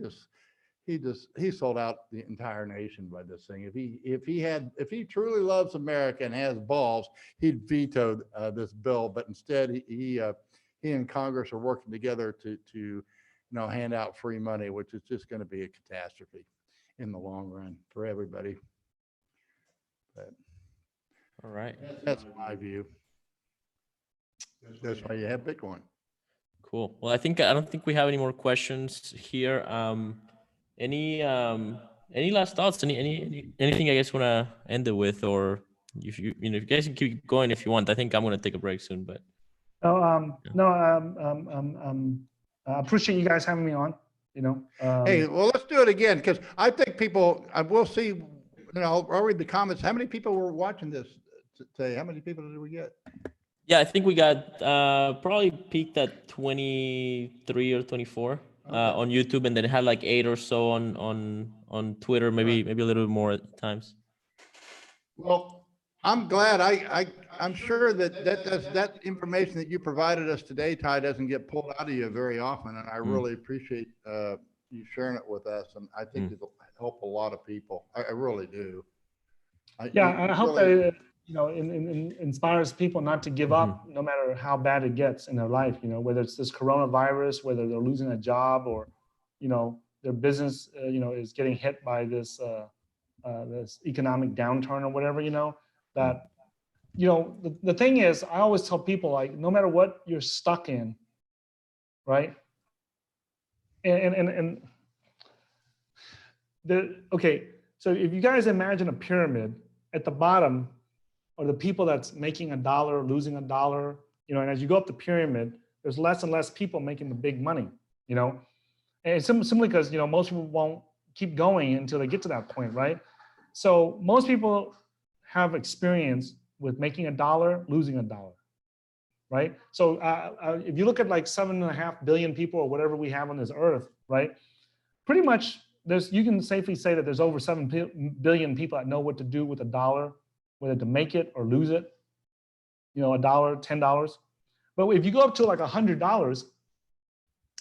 sold out the entire nation by this thing. If he truly loves America and has balls, he'd veto this bill. But instead, he and Congress are working together to hand out free money, which is just going to be a catastrophe in the long run for everybody. But All right. that's my view. That's why you have Bitcoin. Cool. Well, I don't think we have any more questions here. Any last thoughts? Anything I guess want to end it with, or if you guys can keep going if you want. I think I'm gonna take a break soon, but. I appreciate you guys having me on. Hey, well, let's do it again, because I think people. We'll see. I'll read the comments. How many people were watching this today? How many people did we get? Yeah, I think we got probably peaked at 23 or 24 on YouTube, and then it had like 8 or so on Twitter, maybe a little bit more at times. Well, I'm glad. I'm sure that information that you provided us today, Ty, doesn't get pulled out of you very often, and I really appreciate you sharing it with us. And I think it'll help a lot of people. I really do. I hope that it, inspires people not to give up, no matter how bad it gets in their life. Whether it's this coronavirus, whether they're losing a job, or their business is getting hit by this this economic downturn or whatever. That the thing is, I always tell people, like, no matter what you're stuck in, right? Okay, so if you guys imagine a pyramid, at the bottom are the people that's making $1, losing $1, and as you go up the pyramid, there's less and less people making the big money, and it's simply because, most people won't keep going until they get to that point, right? So most people have experience with making $1, losing $1, right? So if you look at like 7.5 billion people or whatever we have on this earth, right? Pretty much you can safely say that there's over 7 billion people that know what to do with $1, whether to make it or lose it, $1, $10. But if you go up to like $100,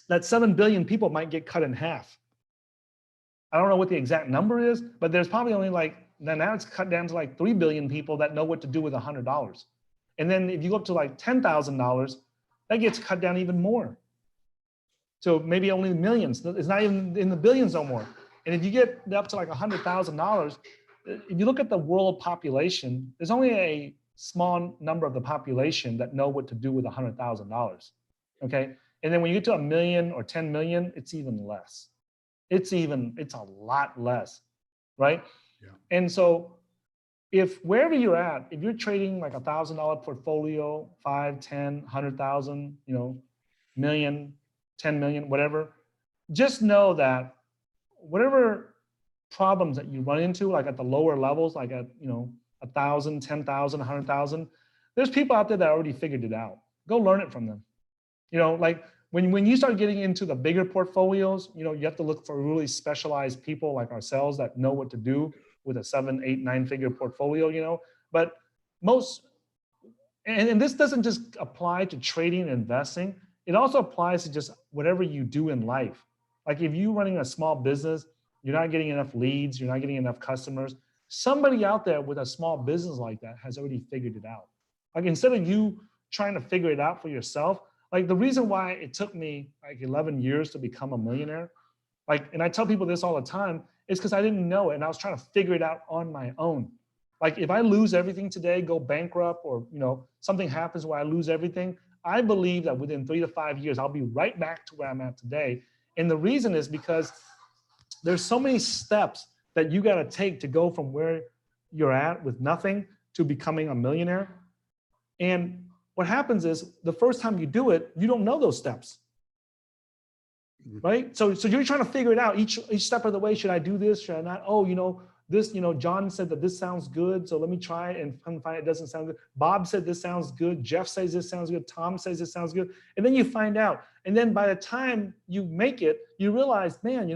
that 7 billion people might get cut in half. I don't know what the exact number is, but there's probably only now it's cut down to like 3 billion people that know what to do with $100. And then if you go up to like $10,000, that gets cut down even more. So maybe only millions. It's not even in the billions no more. And if you get up to like $100,000, if you look at the world population, there's only a small number of the population that know what to do with $100,000. Okay. And then when you get to 1 million or 10 million, it's even less. It's a lot less, right? Yeah. And so if wherever you're at, if you're trading like $1,000 portfolio, 5, 10, 100,000, million, 10 million, whatever, just know that whatever problems that you run into, like at the lower levels, like at 1,000, 10,000, 100,000, there's people out there that already figured it out. Go learn it from them. Like when you start getting into the bigger portfolios, you have to look for really specialized people like ourselves that know what to do with a 7, 8, 9 figure portfolio, but most, and this doesn't just apply to trading and investing. It also applies to just whatever you do in life. Like if you're running a small business, you're not getting enough leads, you're not getting enough customers. Somebody out there with a small business like that has already figured it out. Like instead of you trying to figure it out for yourself, like the reason why it took me like 11 years to become a millionaire, and I tell people this all the time, is because I didn't know it and I was trying to figure it out on my own. Like if I lose everything today, go bankrupt, or something happens where I lose everything, I believe that within 3 to 5 years, I'll be right back to where I'm at today. And the reason is because there's so many steps that you got to take to go from where you're at with nothing to becoming a millionaire. And what happens is the first time you do it, you don't know those steps, right? So you're trying to figure it out each step of the way. Should I do this? Should I not? Oh, this, John said that this sounds good, so let me try it and find it doesn't sound good. Bob said this sounds good. Jeff says this sounds good. Tom says this sounds good. And then you find out. And then by the time you make it, you realize, man,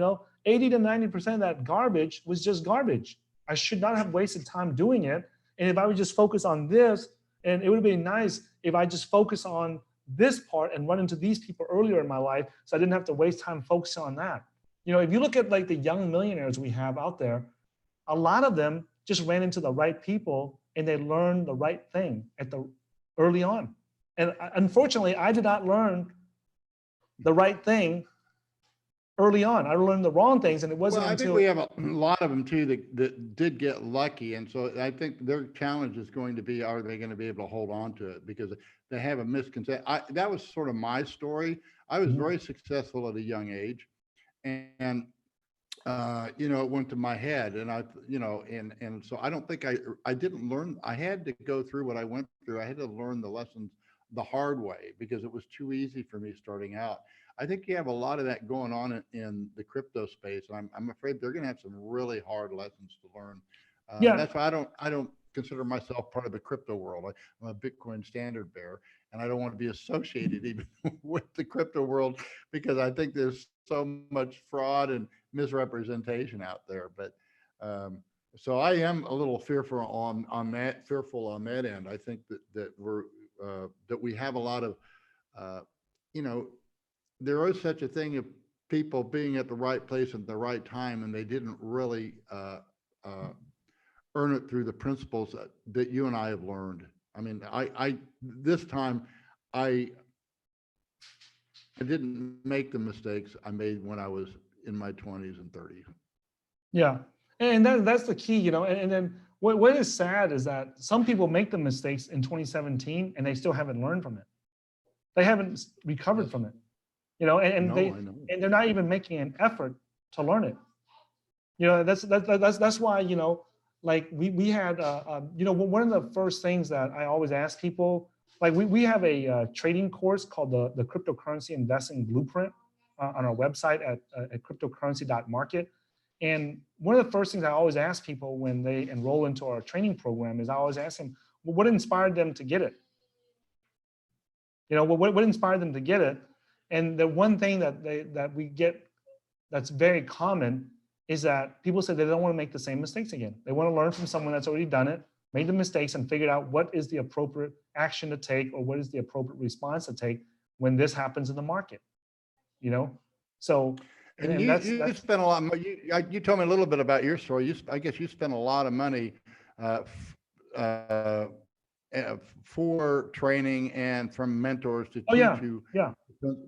80 to 90% of that garbage was just garbage. I should not have wasted time doing it. And if I would just focus on this, And it would have been nice if I just focus on this part and run into these people earlier in my life, so I didn't have to waste time focusing on that. You know, if you look at like the young millionaires we have out there, a lot of them just ran into the right people and they learned the right thing early on. And unfortunately, I did not learn the right thing early on. I learned the wrong things, and it wasn't Well, I until think we have a lot of them too that did get lucky. And so I think their challenge is going to be, are they going to be able to hold on to it? Because they have a misconception. That was sort of my story. I was Mhm. very successful at a young age. And you know, it went to my head, and and so I don't think I didn't learn. I had to go through what I went through. I had to learn the lessons the hard way because it was too easy for me starting out. I think you have a lot of that going on in the crypto space. And I'm afraid they're going to have some really hard lessons to learn. Yeah, That's why I don't consider myself part of the crypto world. I'm a Bitcoin standard bearer, and I don't want to be associated even with the crypto world because I think there's so much fraud and misrepresentation out there. But so I am a little fearful on that end. I think that we have a lot of you know, there is such a thing of people being at the right place at the right time, and they didn't really earn it through the principles that you and I have learned. I mean, this time I I didn't make the mistakes I made when I was in my 20s and 30s. yeah. And that's the key, you know. And then what is sad is that some people make the mistakes in 2017 and they still haven't learned from it. They haven't recovered Yes. from it, you know, and No, I know. they're not even making an effort to learn it. You know, that's why, you know, like we had, you know, one of the first things that I always ask people, like we have a trading course called the Cryptocurrency Investing Blueprint on our website at cryptocurrency.market. And one of the first things I always ask people when they enroll into our training program is I always ask them, well, what inspired them to get it? You know, what inspired them to get it? And the one thing that we get that's very common is that people say they don't want to make the same mistakes again. They want to learn from someone that's already done it, made the mistakes, and figured out what is the appropriate action to take or what is the appropriate response to take when this happens in the market. You know, so And and you that's spent a lot. You told me a little bit about your story. I guess you spent a lot of money for training and from mentors to oh teach yeah, you yeah.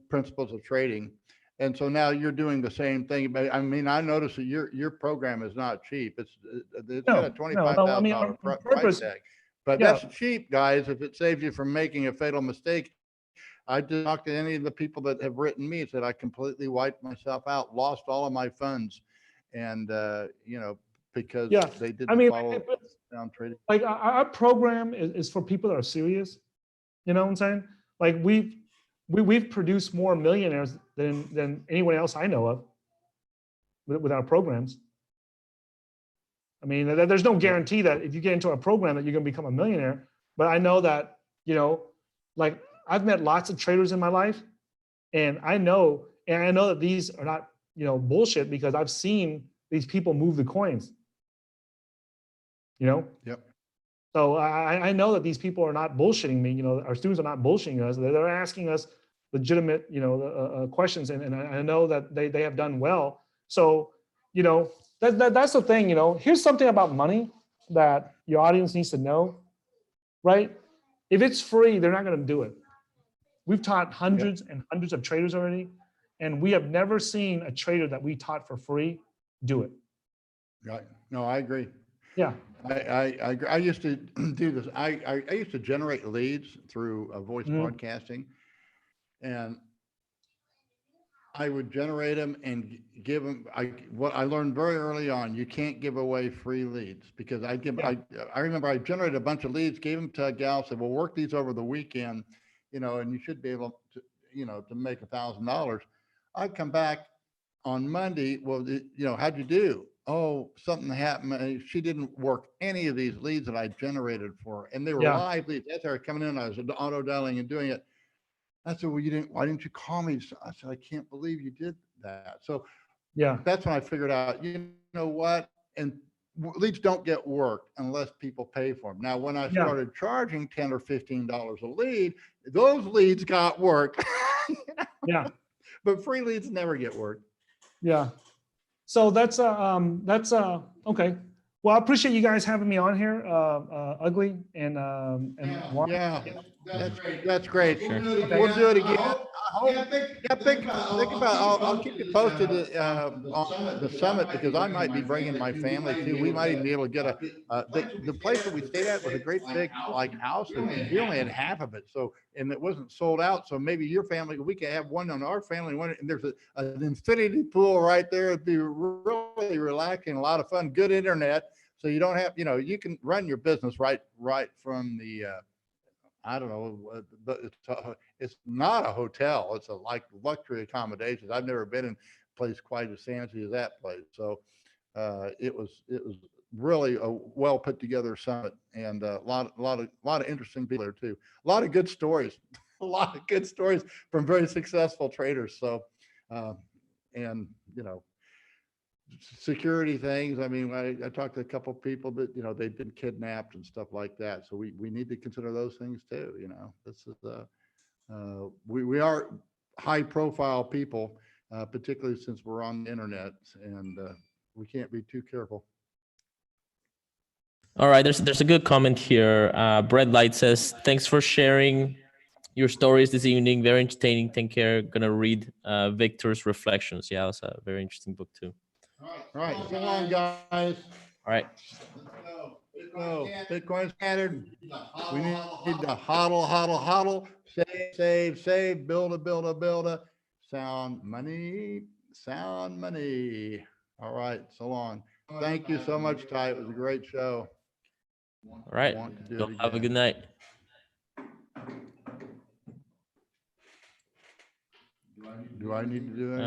principles of trading. And so now you're doing the same thing. But I mean, I noticed that your program is not cheap. It's got a No. I mean, $25,000 on price purpose. tag, but Yeah, that's cheap, guys. If it saves you from making a fatal mistake. I did talk to any of the people that have written me, said I completely wiped myself out, lost all of my funds, and you know, because yeah. they I didn't mean, follow sound trading. like our program is for people that are serious. You know what I'm saying? Like we've produced more millionaires than anyone else I know of with our programs. I mean, there's no Yeah. guarantee that if you get into a program that you're going to become a millionaire. But I know that, you know, like I've met lots of traders in my life, and I know that these are not, you know, bullshit because I've seen these people move the coins. You know, Yep. so I know that these people are not bullshitting me. You know, our students are not bullshitting us. They're asking us legitimate, you know, questions, and I know that they have done well. So, you know, that's the thing. You know, here's something about money that your audience needs to know, right? If it's free, they're not going to do it. We've taught Yep. hundreds and hundreds of traders already, and we have never seen a trader that we taught for free do it. Right. No, I agree. Yeah. I agree. I used to do this. I used to generate leads through voice Mhm. broadcasting, and I would generate them and give them. What I learned very early on, you can't give away free leads because Yeah. I remember I generated a bunch of leads, gave them to a gal, said, "Well, work these over the weekend, you know, and you should be able to, you know, to make $1,000." I'd come back on Monday. Well, you know, how'd you do? Oh, something happened. She didn't work any of these leads that I generated for her, and they were Yeah. live leads. As they were coming in, I was auto dialing and doing it. I said, well, why didn't you call me? So I said, I can't believe you did that. So Yeah. that's when I figured out, you know what? And leads don't get worked unless people pay for them. Now, when I Yeah. started charging $10 or $15 a lead, those leads got worked. Yeah. But free leads never get worked. Yeah. So that's okay. Well, I appreciate you guys having me on here, Ugly and Juan. Yeah, that's great. Sure. We'll do it again. I hope, yeah, think about, I'll keep you posted on the summit, because I might be bringing my family too. We might even be able to get the place that we stayed at was a great big like house, and we only had half of it. So, and it wasn't sold out. So maybe your family, we could have one on our family, one, and there's an infinity pool right there. It'd be really relaxing, a lot of fun, good internet. So you don't have, you can run your business right from the, I don't know, but it's not a hotel. It's a like luxury accommodations. I've never been in a place quite as fancy as that place. So it was really a well put together summit, and a lot of interesting people there too. A lot of good stories, a lot of good stories from very successful traders. So and security things. I mean, I talked to a couple of people that, they've been kidnapped and stuff like that. So we need to consider those things too. This is, we are high profile people, particularly since we're on the internet, and we can't be too careful. All right, there's a good comment here. Bread Light says, thanks for sharing your stories this evening. Very entertaining. Take care. Gonna read Victor's Reflections. Yeah, it's a very interesting book too. All right, so long, guys. All right. Let's go. Bitcoin standard. We need to hodl, save, build a. Sound money. All right, so long. Thank you so much, Ty. It was a great show. All right. Want to do Y'all it have a again. good night. Do I need to do anything?